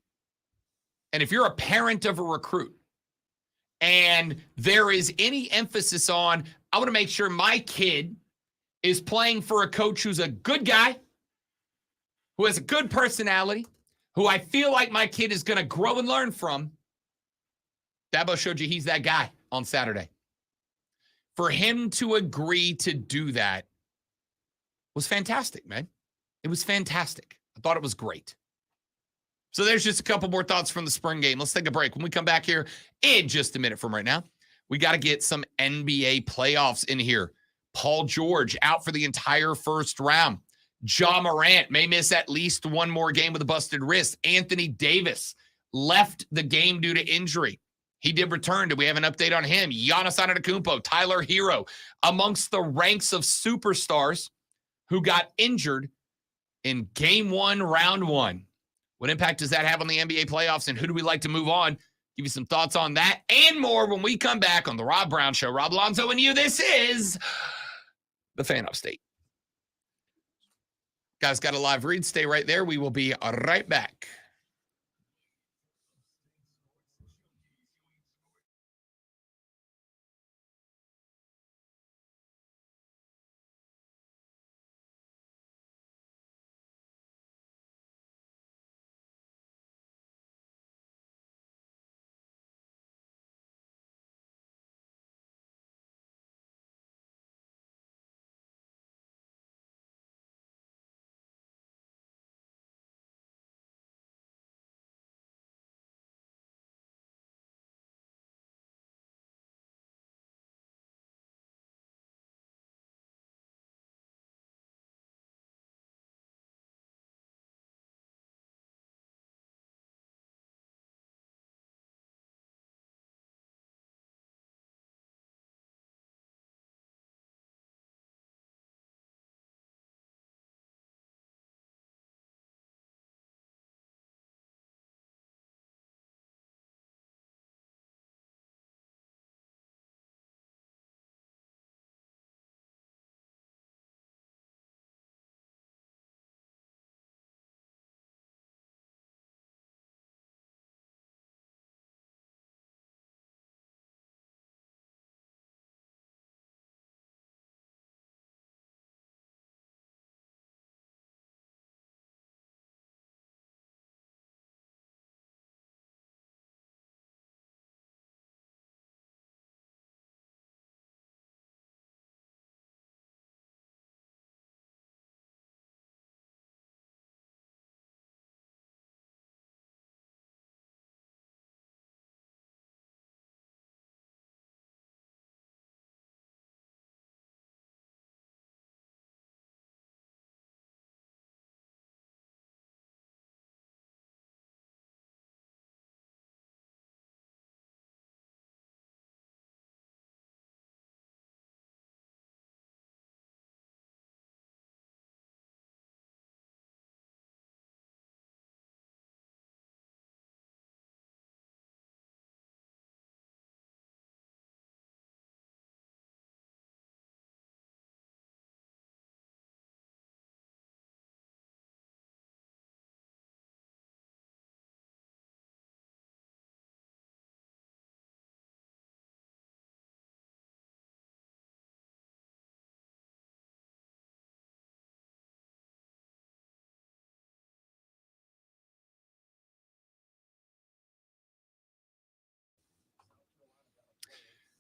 And if you're a parent of a recruit and there is any emphasis on, I want to make sure my kid is playing for a coach who's a good guy, who has a good personality, who I feel like my kid is going to grow and learn from, Dabo showed you he's that guy on Saturday. For him to agree to do that was fantastic, man. It was fantastic. I thought it was great. So there's just a couple more thoughts from the spring game. Let's take a break. When we come back here in just a minute from right now, we got to get some NBA playoffs in here. Paul George out for the entire first round. Ja Morant may miss at least one more game with a busted wrist. Anthony Davis left the game due to injury. He did return. Do we have an update on him? Giannis Antetokounmpo, Tyler Hero, amongst the ranks of superstars who got injured in game 1, round 1. What impact does that have on the NBA playoffs, and who do we like to move on? Give you some thoughts on that and more when we come back on the Rob Brown Show. Rob Alonzo and you. This is the Fan Upstate. Guys, got a live read. Stay right there. We will be right back.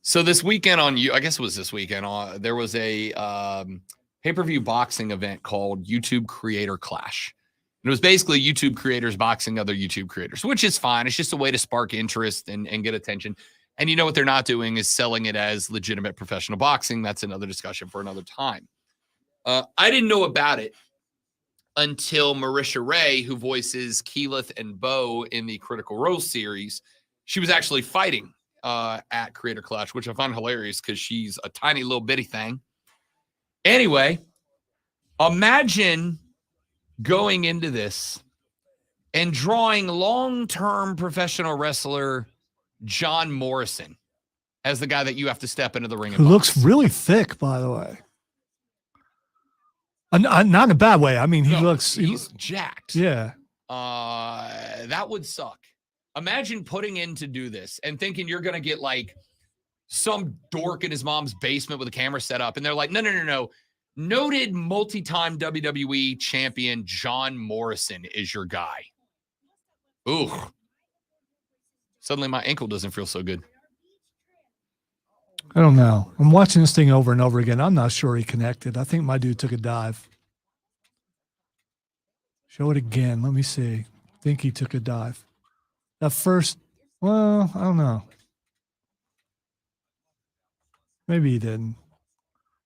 So this weekend I guess it was this weekend, there was a pay-per-view boxing event called YouTube Creator Clash. It was basically YouTube creators boxing other YouTube creators, which is fine. It's just a way to spark interest and get attention. And you know what they're not doing is selling it as legitimate professional boxing. That's another discussion for another time. I didn't know about it until Marisha Ray, who voices Keyleth and Bo in the Critical Role series, she was actually fighting at Creator Clash, which I find hilarious because she's a tiny little bitty thing. Anyway, imagine going into this and drawing long-term professional wrestler John Morrison as the guy that you have to step into the ring and Who box. looks really thick, by the way. Not in a bad way. I mean, he's jacked. Yeah. That would suck. Imagine putting in to do this and thinking you're going to get like some dork in his mom's basement with a camera set up. And they're like, no. Noted multi-time WWE champion John Morrison is your guy. Ooh. Suddenly my ankle doesn't feel so good. I don't know. I'm watching this thing over and over again. I'm not sure he connected. I think my dude took a dive. Show it again. Let me see. I think he took a dive. That first, well, I don't know. Maybe he didn't.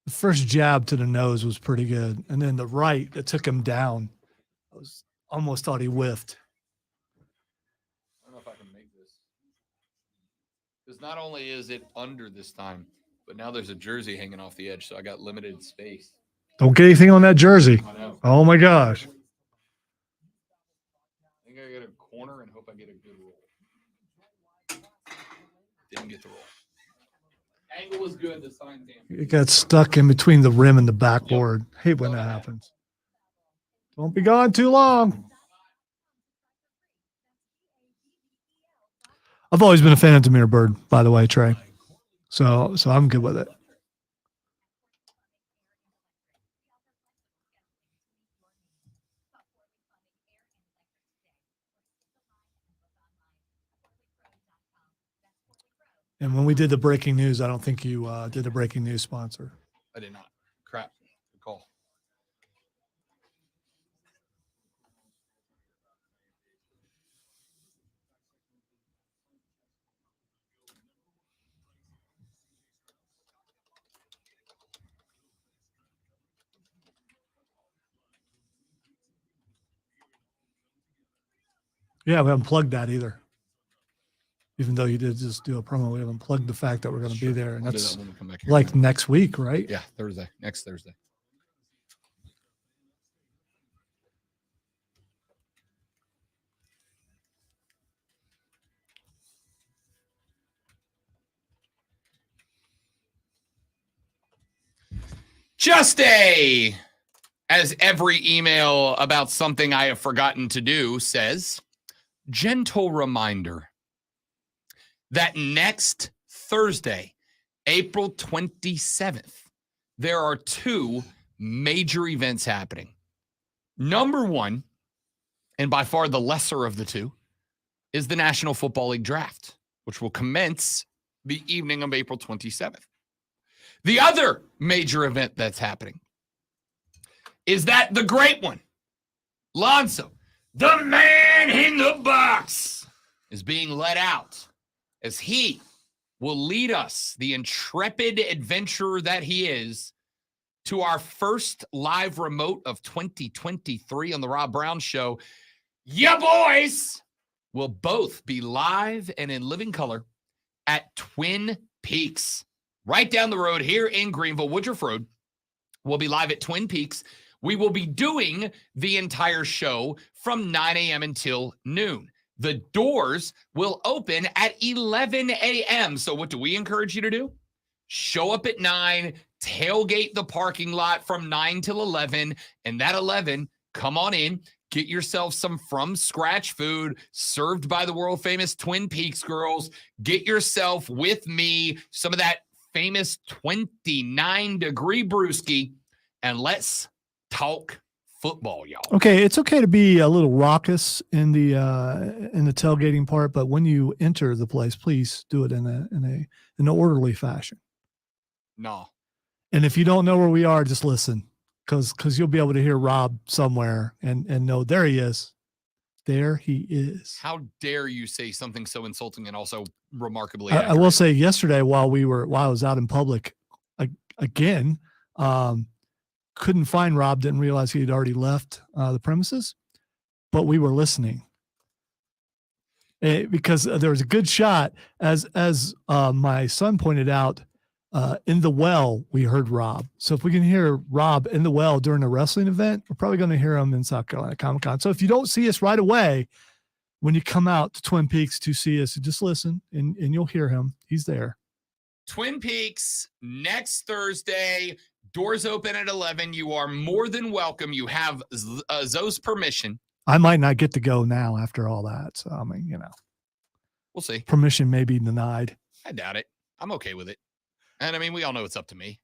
The first jab to the nose was pretty good. And then the right that took him down. Almost thought he whiffed. I don't know if I can make this. Because not only is it under this time, but now there's a jersey hanging off the edge, so I got limited space. Don't get anything on that jersey. I know. Oh my gosh. I think I get a corner and hope I get a good roll. Didn't get the roll. Angle was good. The sign damn. It got stuck in between the rim and the backboard. Hate when that happens. Don't be gone too long. I've always been a fan of Demir Bird, by the way, Trey. So I'm good with it. And when we did the breaking news, I don't think you did the breaking news sponsor. I did not. Crap. Good call. Yeah, we haven't plugged that either. Even though you did just do a promo, we haven't plugged the fact that we're going to be there. And I'll do that's that when we come back here. like next week, right? Yeah, Thursday. Next Thursday. Just as every email about something I have forgotten to do says, gentle reminder that next Thursday, April 27th, there are two major events happening. Number one, and by far the lesser of the two, is the National Football League Draft, which will commence the evening of April 27th. The other major event that's happening is that the great one, Lonzo, the man in the box, is being let out as he will lead us, the intrepid adventurer that he is, to our first live remote of 2023 on the Rob Brown Show. Ya boys will both be live and in living color at Twin Peaks, right down the road here in Greenville, Woodruff Road. We'll be live at Twin Peaks. We will be doing the entire show from 9 a.m. until noon. The doors will open at 11 a.m. So what do we encourage you to do? Show up at 9, tailgate the parking lot from 9 till 11, and that 11, come on in, get yourself some from scratch food served by the world famous Twin Peaks girls. Get yourself with me some of that famous 29-degree brewski, and let's talk football, y'all. Okay, it's okay to be a little raucous in the tailgating part, but when you enter the place, please do it in an orderly fashion. No. And if you don't know where we are, just listen. because you'll be able to hear Rob somewhere and know there he is. There he is. How dare you say something so insulting and also remarkably I will say yesterday while I was out in public again, couldn't find Rob, didn't realize he had already left the premises, but we were listening. Because there was a good shot, as my son pointed out, in the well, we heard Rob. So if we can hear Rob in the well during a wrestling event, we're probably going to hear him in South Carolina Comic-Con. So if you don't see us right away, when you come out to Twin Peaks to see us, just listen and you'll hear him. He's there. Twin Peaks next Thursday. Doors open at 11. You are more than welcome. You have Zoe's permission. I might not get to go now after all that. So, I mean, we'll see. Permission may be denied. I doubt it. I'm okay with it. And I mean, we all know it's up to me.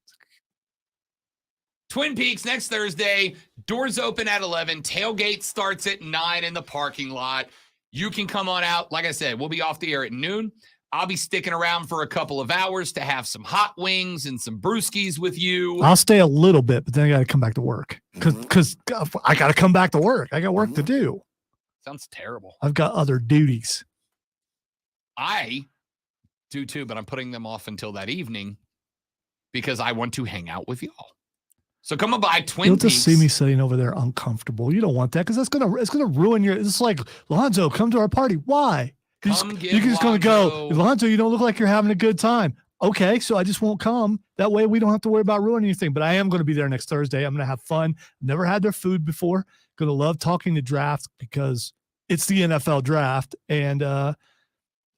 Twin Peaks next Thursday. Doors open at 11. Tailgate starts at 9 in the parking lot. You can come on out. Like I said, we'll be off the air at noon. I'll be sticking around for a couple of hours to have some hot wings and some brewskis with you. I'll stay a little bit, but then I got to come back to work because I got to come back to work. I got work to do. Sounds terrible. I've got other duties. I do too, but I'm putting them off until that evening because I want to hang out with y'all. So come on by Twin Peaks. You'll just see me sitting over there uncomfortable. You don't want that because it's gonna ruin your. It's like, Lonzo, come to our party. Why? You're just going to go, Lonzo, you don't look like you're having a good time. Okay, so I just won't come. That way we don't have to worry about ruining anything. But I am going to be there next Thursday. I'm going to have fun. Never had their food before. Going to love talking to draft because it's the NFL draft. And I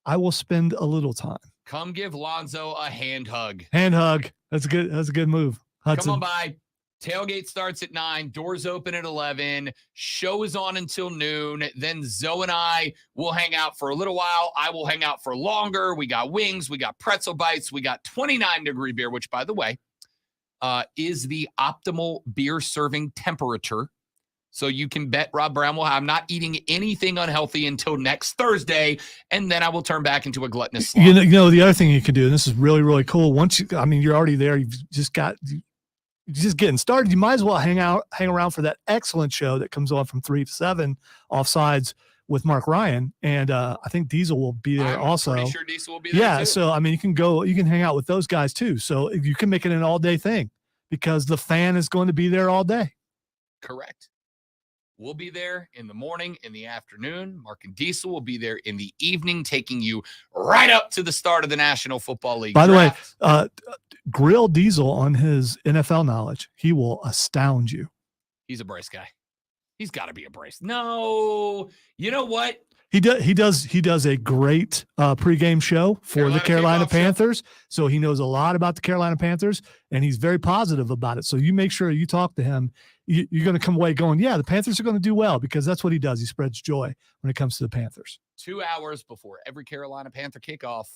will spend a little time. Come give Lonzo a hand hug. Hand hug. That's good. That's a good move. Hudson. Come on by. Tailgate starts at 9. Doors open at 11. Show is on until noon. Then Zoe and I will hang out for a little while. I will hang out for longer. We got wings. We got pretzel bites. We got 29-degree beer, which, by the way, is the optimal beer serving temperature. So you can bet Rob Brown will have. I'm not eating anything unhealthy until next Thursday, and then I will turn back into a gluttonous sloth. You know, the other thing you can do, and this is really, really cool. Once you're already there. You've just getting started. You might as well hang around for that excellent show that comes on from 3 to 7 Offsides with Mark Ryan. And I think Diesel will be there also. Pretty sure Diesel will be there too. So, I mean, you can hang out with those guys too. So you can make it an all day thing because the fan is going to be there all day. Correct. We'll be there in the morning, in the afternoon. Mark and Diesel will be there in the evening, taking you right up to the start of the National Football League By draft. the way, grill Diesel on his NFL knowledge. He will astound you. He's a Brace guy. He's got to be a Brace. No, you know what? He does a great pregame show for the Carolina Panthers. So he knows a lot about the Carolina Panthers, and he's very positive about it. So you make sure you talk to him. You're going to come away going, yeah, the Panthers are going to do well because that's what he does. He spreads joy when it comes to the Panthers. 2 hours before every Carolina Panther kickoff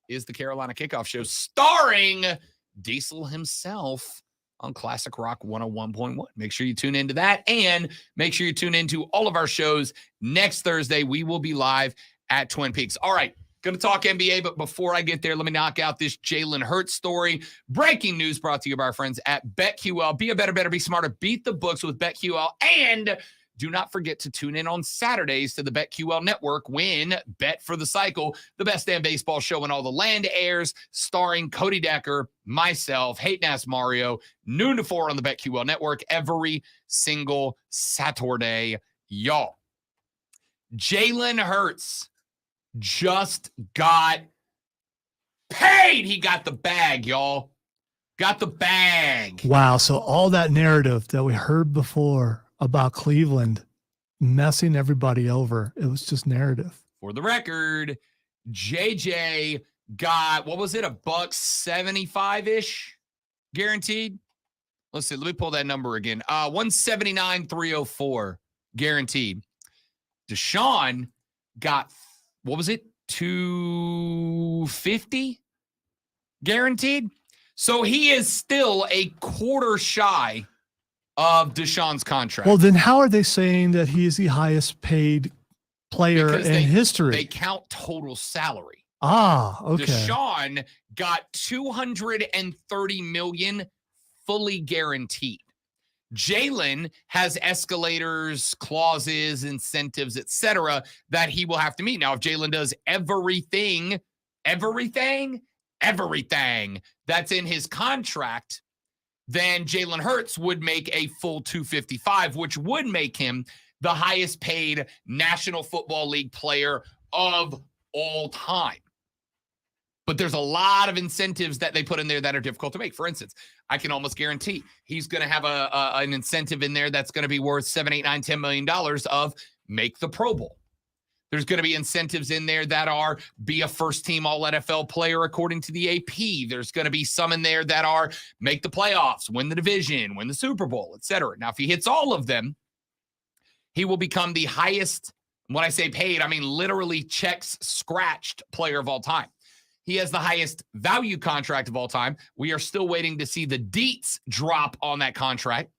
is the Carolina Kickoff Show starring Diesel himself on Classic Rock 101.1. Make sure you tune into that, and make sure you tune into all of our shows next Thursday. We will be live at Twin Peaks. All right, going to talk NBA, but before I get there, let me knock out this Jalen Hurts story. Breaking news brought to you by our friends at BetQL. Be a better, be smarter. Beat the books with BetQL, and do not forget to tune in on Saturdays to the BetQL Network when Bet for the Cycle, the best damn baseball show in all the land, airs, starring Cody Decker, myself, Hayden Ass Mario, noon to 4 on the BetQL Network every single Saturday, y'all. Jalen Hurts just got paid. He got the bag, y'all. Got the bag. Wow. So all that narrative that we heard before about Cleveland messing everybody over, it was just narrative. For the record, JJ got, what was it, $175-ish guaranteed? Let's see, let me pull that number again. 179,304 guaranteed. Deshaun got, what was it, 250 guaranteed? So he is still a quarter shy of Deshaun's contract. Well, then how are they saying that he is the highest paid player in history? They count total salary. Okay. Deshaun got $230 million fully guaranteed. Jalen has escalators, clauses, incentives, etc., that he will have to meet. Now, if Jalen does everything that's in his contract, then Jalen Hurts would make a full 255, which would make him the highest paid National Football League player of all time. But there's a lot of incentives that they put in there that are difficult to make. For instance, I can almost guarantee he's going to have an incentive in there that's going to be worth $7, $8, $9, $10 million of make the Pro Bowl. There's going to be incentives in there that are be a first-team All-NFL player according to the AP. There's going to be some in there that are make the playoffs, win the division, win the Super Bowl, etc. Now, if he hits all of them, he will become the highest, when I say paid, I mean literally checks scratched player of all time. He has the highest value contract of all time. We are still waiting to see the deets drop on that contract.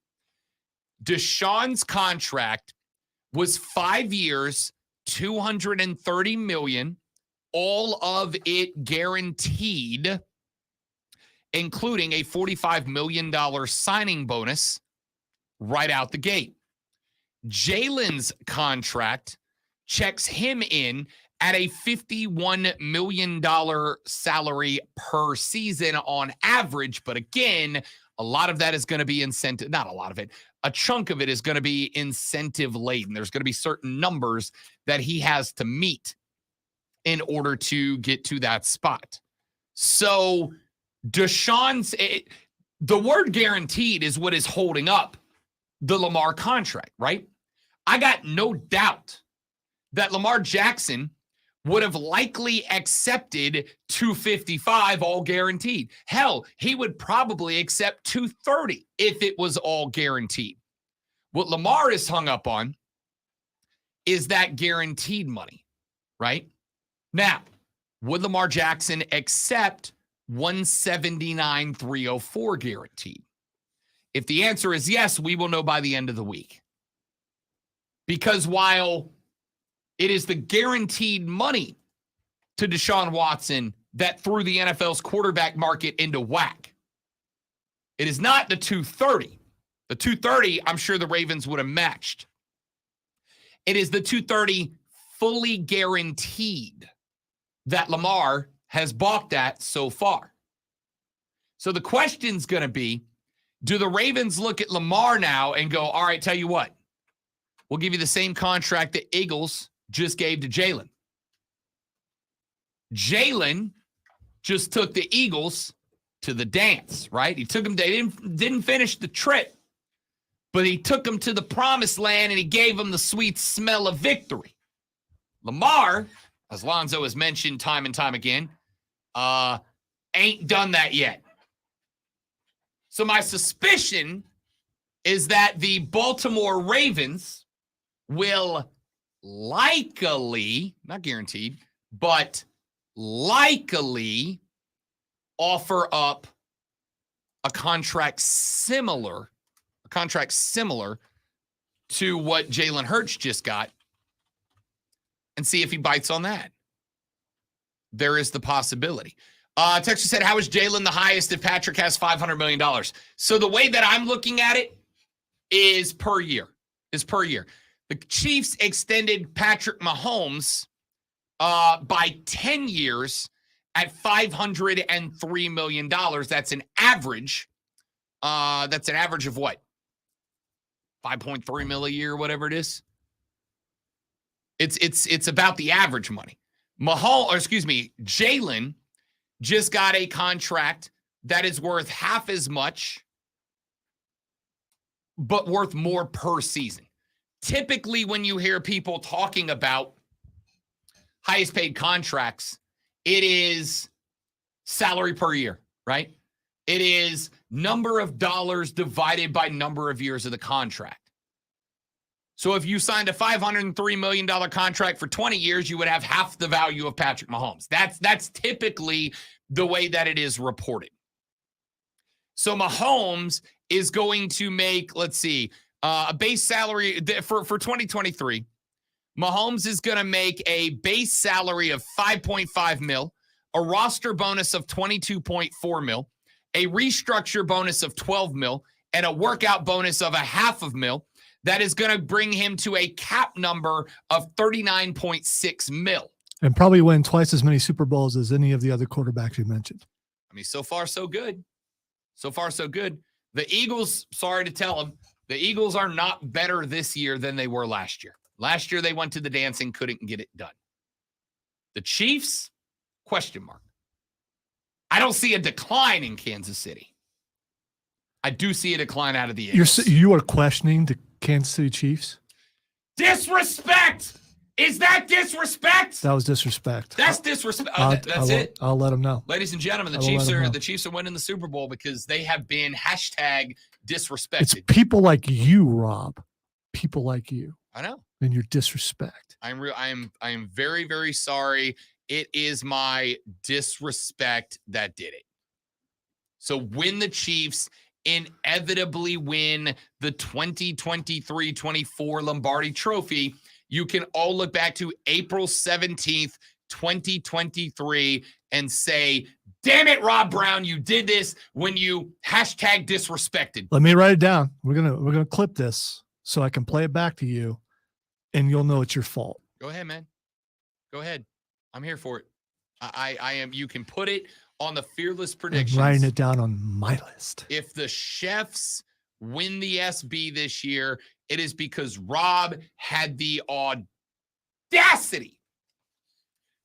Deshaun's contract was 5 years, $230 million, all of it guaranteed, including a $45 million signing bonus right out the gate. Jalen's contract checks him in at a $51 million salary per season on average. But again, a lot of that is going to be incentive. Not a lot of it. A chunk of it is going to be incentive laden. There's going to be certain numbers that he has to meet in order to get to that spot. So Deshaun's, the word guaranteed is what is holding up the Lamar contract, right? I got no doubt that Lamar Jackson would have likely accepted 255 all guaranteed. Hell, he would probably accept 230 if it was all guaranteed. What Lamar is hung up on is that guaranteed money, right? Now, would Lamar Jackson accept 179,304 guaranteed? If the answer is yes, we will know by the end of the week. Because while it is the guaranteed money to Deshaun Watson that threw the NFL's quarterback market into whack. It is not the 230. The 230, I'm sure the Ravens would have matched. It is the 230 fully guaranteed that Lamar has balked at so far. So the question's going to be, do the Ravens look at Lamar now and go, all right, tell you what, we'll give you the same contract that Eagles just gave to Jalen. Jalen just took the Eagles to the dance, right? He took them, they didn't finish the trip, but he took them to the promised land and he gave them the sweet smell of victory. Lamar, as Lonzo has mentioned time and time again, ain't done that yet. So my suspicion is that the Baltimore Ravens will likely, not guaranteed, but likely offer up a contract similar to what Jalen Hurts just got and see if he bites on that. There is the possibility. Texas said, how is Jalen the highest if Patrick has $500 million? So the way that I'm looking at it is per year. The Chiefs extended Patrick Mahomes by 10 years at $503 million. That's an average. That's an average of what? 5.3 mil a year, whatever it is. It's about the average money. Jalen just got a contract that is worth half as much, but worth more per season. Typically, when you hear people talking about highest paid contracts, it is salary per year, right? It is number of dollars divided by number of years of the contract. So if you signed a $503 million contract for 20 years, you would have half the value of Patrick Mahomes. That's typically the way that it is reported. So Mahomes is going to make, let's see, a base salary for 2023. Mahomes is going to make a base salary of 5.5 mil, a roster bonus of 22.4 mil, a restructure bonus of 12 mil, and a workout bonus of $500,000. That is going to bring him to a cap number of $39.6 million. And probably win twice as many Super Bowls as any of the other quarterbacks you mentioned. I mean, so far, so good. So far, so good. The Eagles, sorry to tell them, the Eagles are not better this year than they were last year. Last year, they went to the dance and couldn't get it done. The Chiefs, question mark. I don't see a decline in Kansas City. I do see a decline out of the Eagles. You are questioning the Kansas City Chiefs? Disrespect! Is that disrespect? That was disrespect. That's disrespect. That's it. I'll let them know. Ladies and gentlemen, the Chiefs are winning the Super Bowl because they have been # disrespected. It's people like you, Rob. People like you. I know. And your disrespect. I am very, very sorry. It is my disrespect that did it. So when the Chiefs inevitably win the 2023-24 Lombardi Trophy, you can all look back to April 17th, 2023 and say, damn it, Rob Brown, you did this when you # disrespected. Let me write it down. We're gonna clip this so I can play it back to you and you'll know it's your fault. Go ahead, man. Go ahead. I'm here for it. I am. You can put it on the Fearless Predictions. I'm writing it down on my list. If the Chefs win the SB this year, it is because Rob had the audacity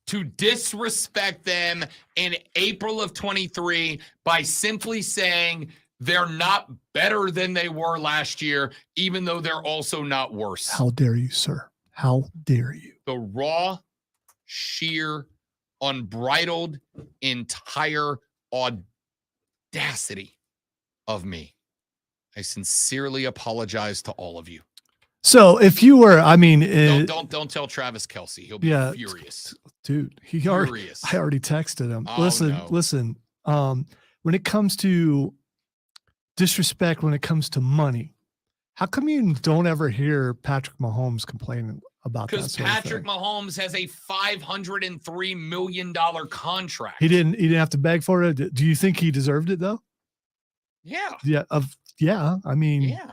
to disrespect them in April of 23 by simply saying they're not better than they were last year, even though they're also not worse. How dare you, sir? How dare you? The raw, sheer, unbridled, entire audacity of me. I sincerely apologize to all of you. So if you were, I mean, don't tell Travis Kelce. He'll be furious, dude. I already texted him. Oh, listen. When it comes to disrespect, when it comes to money, how come you don't ever hear Patrick Mahomes complaining about that? Because Patrick Mahomes has a $503 million contract. He didn't have to beg for it. Do you think he deserved it though? Yeah. Yeah. I mean, yeah.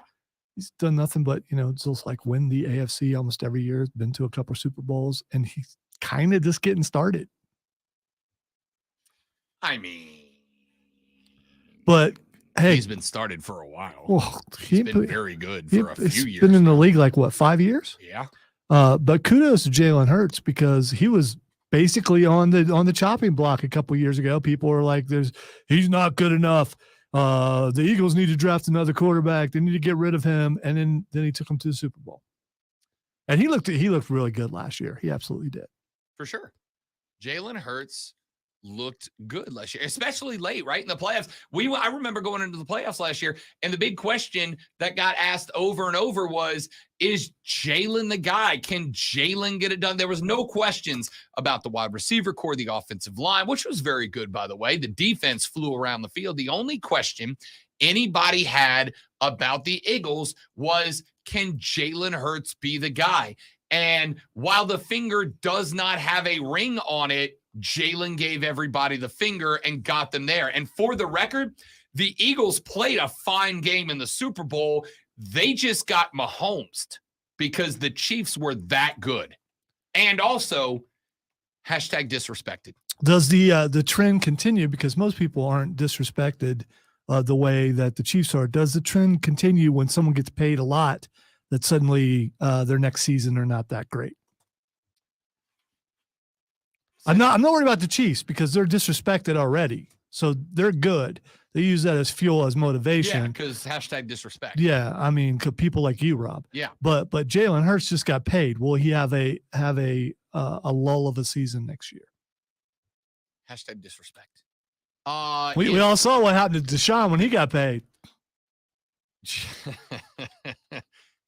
He's done nothing but, just like win the AFC almost every year, been to a couple of Super Bowls, and he's kind of just getting started. I mean, but hey, he's been started for a while. Well, he's been very good for a few years. He's been in the league like 5 years? Yeah. But kudos to Jalen Hurts because he was basically on the chopping block a couple of years ago. People were like, he's not good enough. The Eagles need to draft another quarterback. They need to get rid of him. And then he took him to the Super Bowl. And he looked really good last year. He absolutely did. For sure. Jalen Hurts looked good last year, especially late, right? In the playoffs. I remember going into the playoffs last year, and the big question that got asked over and over was, is Jalen the guy? Can Jalen get it done? There was no questions about the wide receiver core, the offensive line, which was very good, by the way. The defense flew around the field. The only question anybody had about the Eagles was, can Jalen Hurts be the guy? And while the finger does not have a ring on it, Jalen gave everybody the finger and got them there. And for the record, the Eagles played a fine game in the Super Bowl. They just got Mahomes because the Chiefs were that good. And also, # disrespected. Does the trend continue? Because most people aren't disrespected the way that the Chiefs are. Does the trend continue when someone gets paid a lot that suddenly their next season are not that great? I'm not worried about the Chiefs because they're disrespected already. So they're good. They use that as fuel, as motivation. Yeah, because # disrespect. Yeah, I mean, people like you, Rob. Yeah. But Jalen Hurts just got paid. Will he have a lull of a season next year? # disrespect. We all saw what happened to Deshaun when he got paid.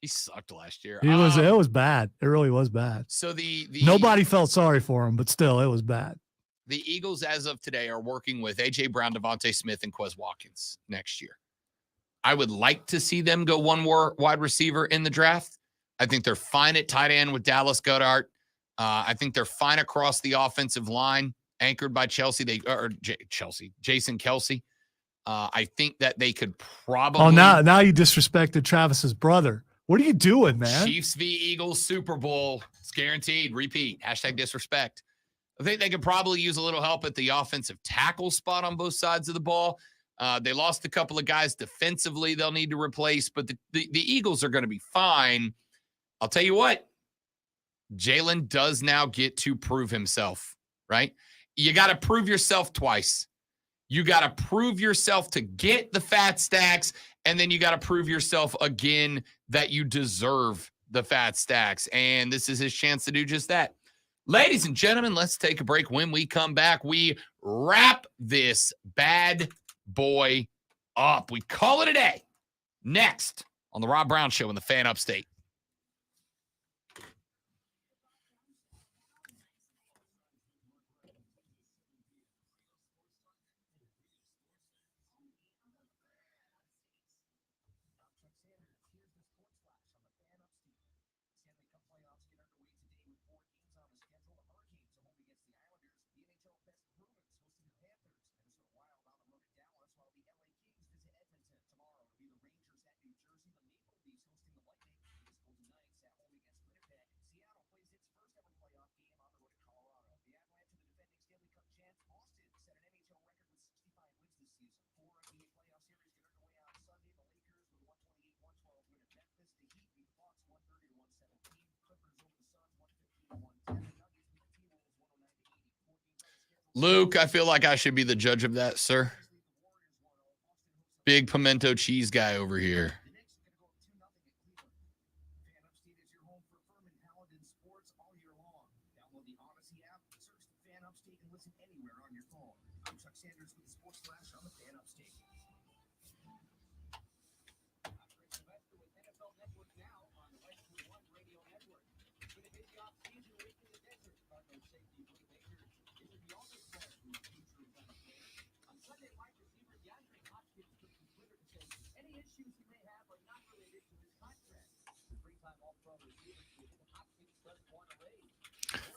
He sucked last year. It was bad. It really was bad. So the nobody felt sorry for him, but still, it was bad. The Eagles, as of today, are working with A.J. Brown, Devontae Smith, and Quez Watkins next year. I would like to see them go one more wide receiver in the draft. I think they're fine at tight end with Dallas Goedert. I think they're fine across the offensive line, anchored by Jason Kelce. I think that they could probably. Oh, now you disrespected Travis's brother. What are you doing, man? Chiefs v. Eagles Super Bowl. It's guaranteed. Repeat. #disrespect. I think they could probably use a little help at the offensive tackle spot on both sides of the ball. They lost a couple of guys defensively they'll need to replace, but the Eagles are going to be fine. I'll tell you what. Jalen does now get to prove himself, right? You got to prove yourself twice. You got to prove yourself to get the fat stacks, and then you got to prove yourself again that you deserve the fat stacks. And this is his chance to do just that. Ladies and gentlemen, let's take a break. When we come back, we wrap this bad boy up. We call it a day. Next on the Rob Brown Show in the Fan Upstate. Luke, I feel like I should be the judge of that, sir. Big pimento cheese guy over here.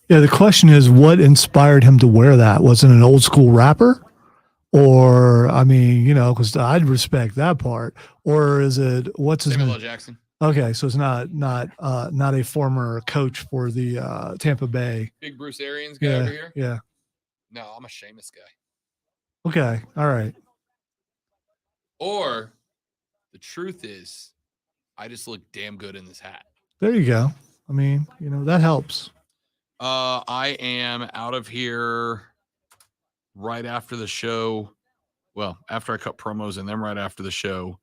Yeah, the question is, what inspired him to wear that? Was it an old school rapper? Or, I mean, you know, because I'd respect that part. Or is it, what's his Samuel name? L. Jackson. Okay, so it's not a former coach for the Tampa Bay. Big Bruce Arians guy over here? Yeah. No, I'm a Seamus guy. Okay, all right. Or the truth is, I just look damn good in this hat. There you go. I mean, you know, that helps. I am out of here right after the show. Well, after I cut promos and then right after the show.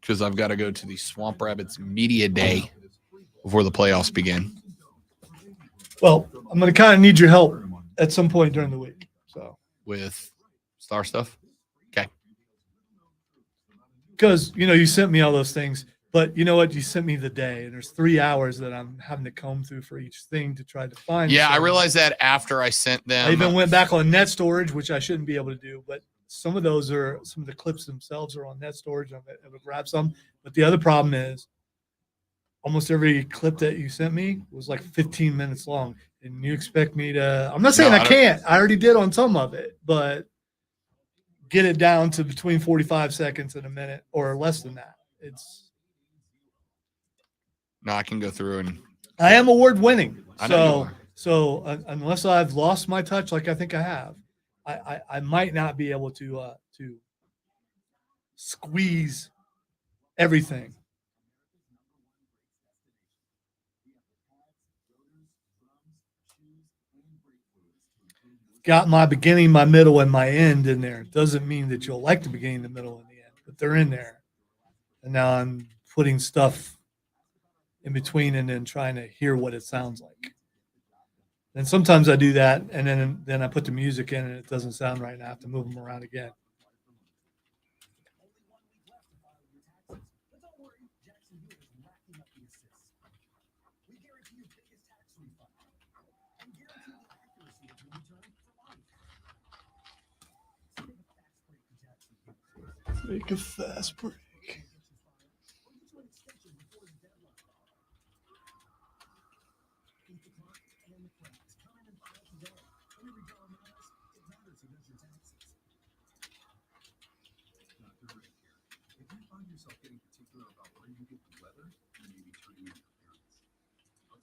Because I've got to go to the Swamp Rabbits Media Day before the playoffs begin. Well, I'm going to kind of need your help at some point during the week. So with star stuff? Okay. Because, you know, you sent me all those things. But you know what? You sent me the day, and there's 3 hours that I'm having to comb through for each thing to try to find. Yeah, I realized that after I sent them. I even went back on net storage, which I shouldn't be able to do. But some of the clips themselves are on net storage. I'm able to grab some. But the other problem is almost every clip that you sent me was like 15 minutes long. And you expect me to – I'm not saying I can't. I already did on some of it. But get it down to between 45 seconds and a minute or less than that. No, I can go through and I am award winning. So unless I've lost my touch, like I think I have, I might not be able to squeeze everything. Got my beginning, my middle, and my end in there. Doesn't mean that you'll like the beginning, the middle, and the end, but they're in there. And now I'm putting stuff in between and then trying to hear what it sounds like. And sometimes I do that, and then I put the music in and it doesn't sound right, and I have to move them around again. Take a fast break.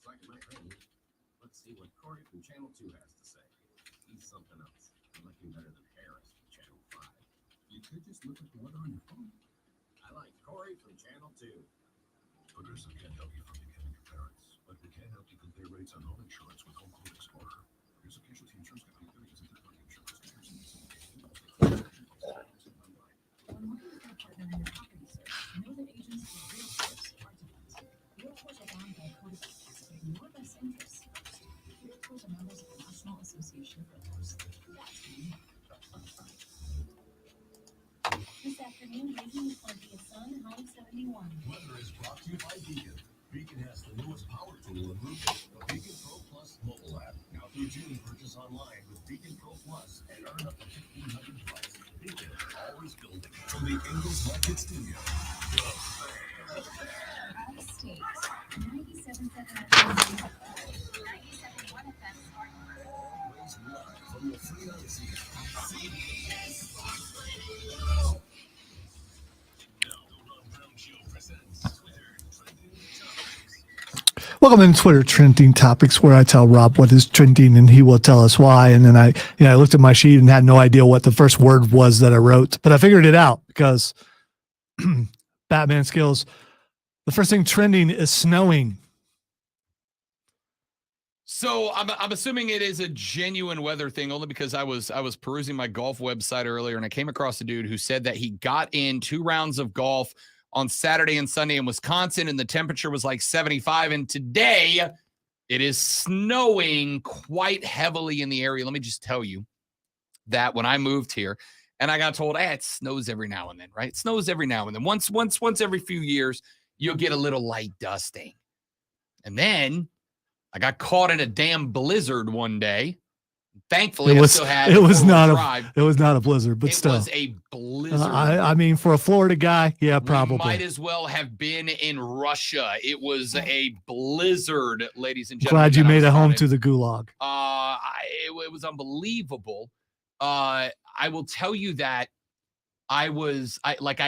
Looks like it might rain. Let's see what Corey from Channel 2 has to say. He's something else. I like him better than Harris from Channel 5. You could just look at the weather on your phone. I like Corey from Channel 2. Progressive can't help you from becoming your parents, but we can help you compare rates on home insurance with Home Quote Explorer. Here's a casualty insurance company that uses third-party insurance. When working with your partner in your property search, know that agents with real force are different. Real force are bound by code of ethics, but your best interests first. Real force are members of the National Association of Realtors. That's who you are. This afternoon, rain with plenty of sun, high of 71. Weather is brought to you by Beacon. Beacon has the newest power tool in roofing, the Beacon Pro Plus mobile app. Now through June, purchase online with Beacon Pro Plus and earn up to $1,500. Beacon, always building. From the Ingles Market Studio. Out of state, 97.7 FM. 97.1 FM. Always live from the Freon CBS. Now, the Ron Brown Show presents Twitter Trending Topics. Welcome to Twitter Trending Topics, where I tell Rob what is trending and he will tell us why. And then I looked at my sheet and had no idea what the first word was that I wrote, but I figured it out because Batman skills. The first thing trending is snowing. So I'm assuming it is a genuine weather thing, only because I was perusing my golf website earlier and I came across a dude who said that he got in 2 rounds of golf on Saturday and Sunday in Wisconsin, and the temperature was like 75. And today it is snowing quite heavily in the area. Let me just tell you that when I moved here, and I got told, it snows every now and then, right? It snows every now and then. Once every few years, you'll get a little light dusting. And then I got caught in a damn blizzard one day. Thankfully, I still had it was not a a blizzard, but still. It was a blizzard. I mean, for a Florida guy, yeah, probably. We might as well have been in Russia. It was a blizzard, ladies and gentlemen. Glad you made it home to the gulag. It was unbelievable. I will tell you that I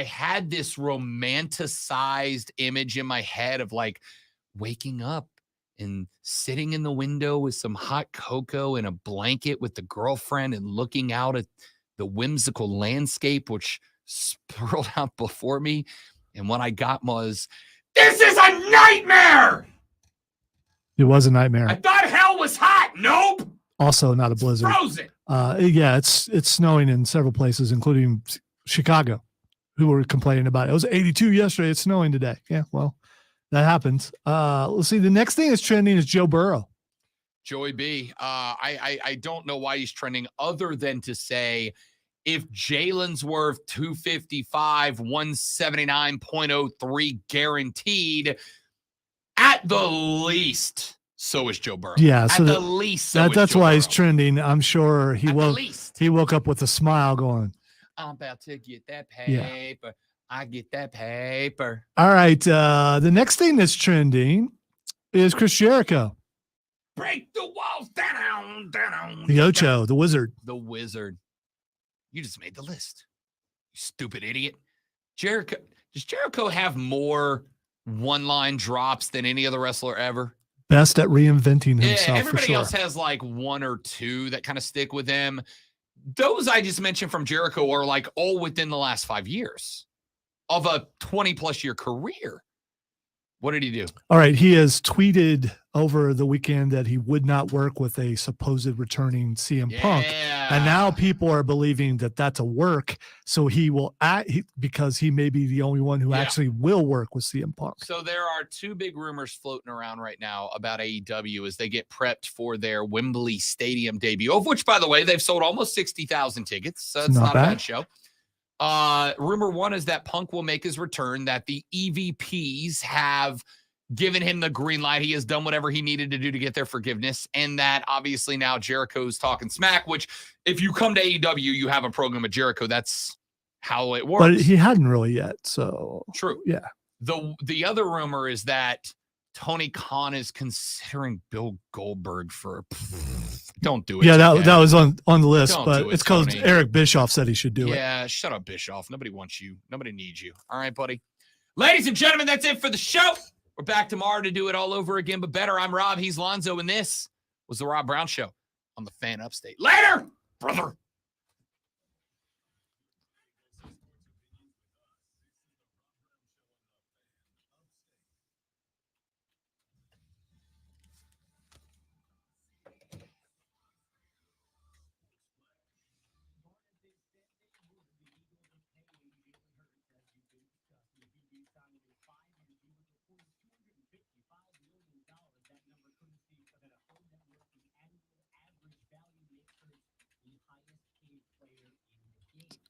had this romanticized image in my head of like waking up and sitting in the window with some hot cocoa and a blanket with the girlfriend and looking out at the whimsical landscape which sprawled out before me. And what I got was, this is a nightmare. It was a nightmare. I thought hell was hot. Nope. Also not a blizzard. Frozen. Yeah, it's snowing in several places, including Chicago, who were complaining about it. It was 82 yesterday. It's snowing today. Yeah, well, that happens. Let's see. The next thing that's trending is Joe Burrow. Joey B. I don't know why he's trending other than to say if Jalen's worth 255, 179.03 guaranteed, at the least, so is Joe Burrow. Yeah, so at the least, that's why he's trending. I'm sure he woke up with a smile going, I'm about to get that paper. Yeah. I get that paper. All right. The next thing that's trending is Chris Jericho. Break the walls down. The Ocho, the Wizard. The Wizard. You just made the list. You stupid idiot. Jericho. Does Jericho have more one-line drops than any other wrestler ever? Best at reinventing himself. Yeah, everybody for sure. else has like 1 or 2 that kind of stick with him. Those I just mentioned from Jericho are like all within the last 5 years of a 20-plus year career. What did he do? All right. He has tweeted over the weekend that he would not work with a supposed returning CM Punk. And now people are believing that that's a work. So he will because he may be the only one who actually will work with CM Punk. So there are 2 big rumors floating around right now about AEW as they get prepped for their Wembley Stadium debut, of which, by the way, they've sold almost 60,000 tickets. So it's not a bad show. Rumor 1 is that Punk will make his return, that the EVPs have given him the green light. He has done whatever he needed to do to get their forgiveness. And that obviously now Jericho's talking smack, which if you come to AEW, you have a program with Jericho. That's how it works. But he hadn't really yet. So true. Yeah. The other rumor is that Tony Khan is considering Bill Goldberg for. Don't do it. Yeah, that was on the list, but it's because Tony. Eric Bischoff said he should do it. Yeah, shut up, Bischoff. Nobody wants you. Nobody needs you. All right, buddy. Ladies and gentlemen, that's it for the show. We're back tomorrow to do it all over again, but better. I'm Rob. He's Lonzo, and this was the Rob Brown Show on the Fan Upstate. Later, brother.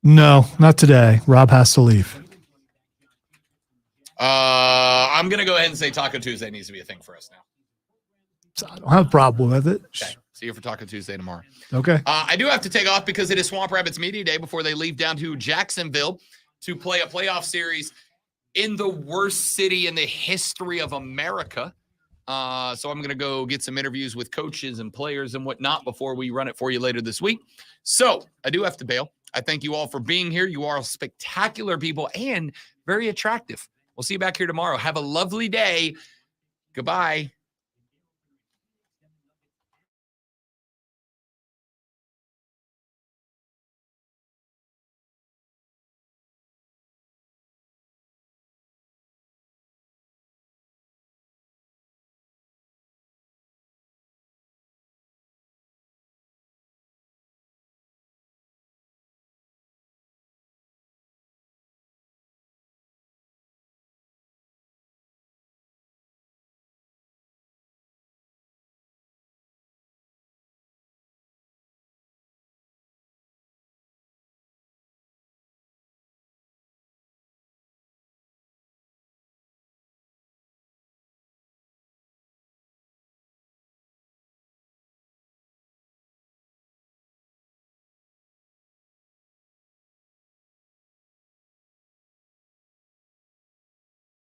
No, not today. Rob has to leave. I'm going to go ahead and say Taco Tuesday needs to be a thing for us now. So I don't have a problem with it. Okay. See you for Taco Tuesday tomorrow. Okay. I do have to take off because it is Swamp Rabbits Media Day before they leave down to Jacksonville to play a playoff series in the worst city in the history of America. So I'm going to go get some interviews with coaches and players and whatnot before we run it for you later this week. So I do have to bail. I thank you all for being here. You are spectacular people and very attractive. We'll see you back here tomorrow. Have a lovely day. Goodbye.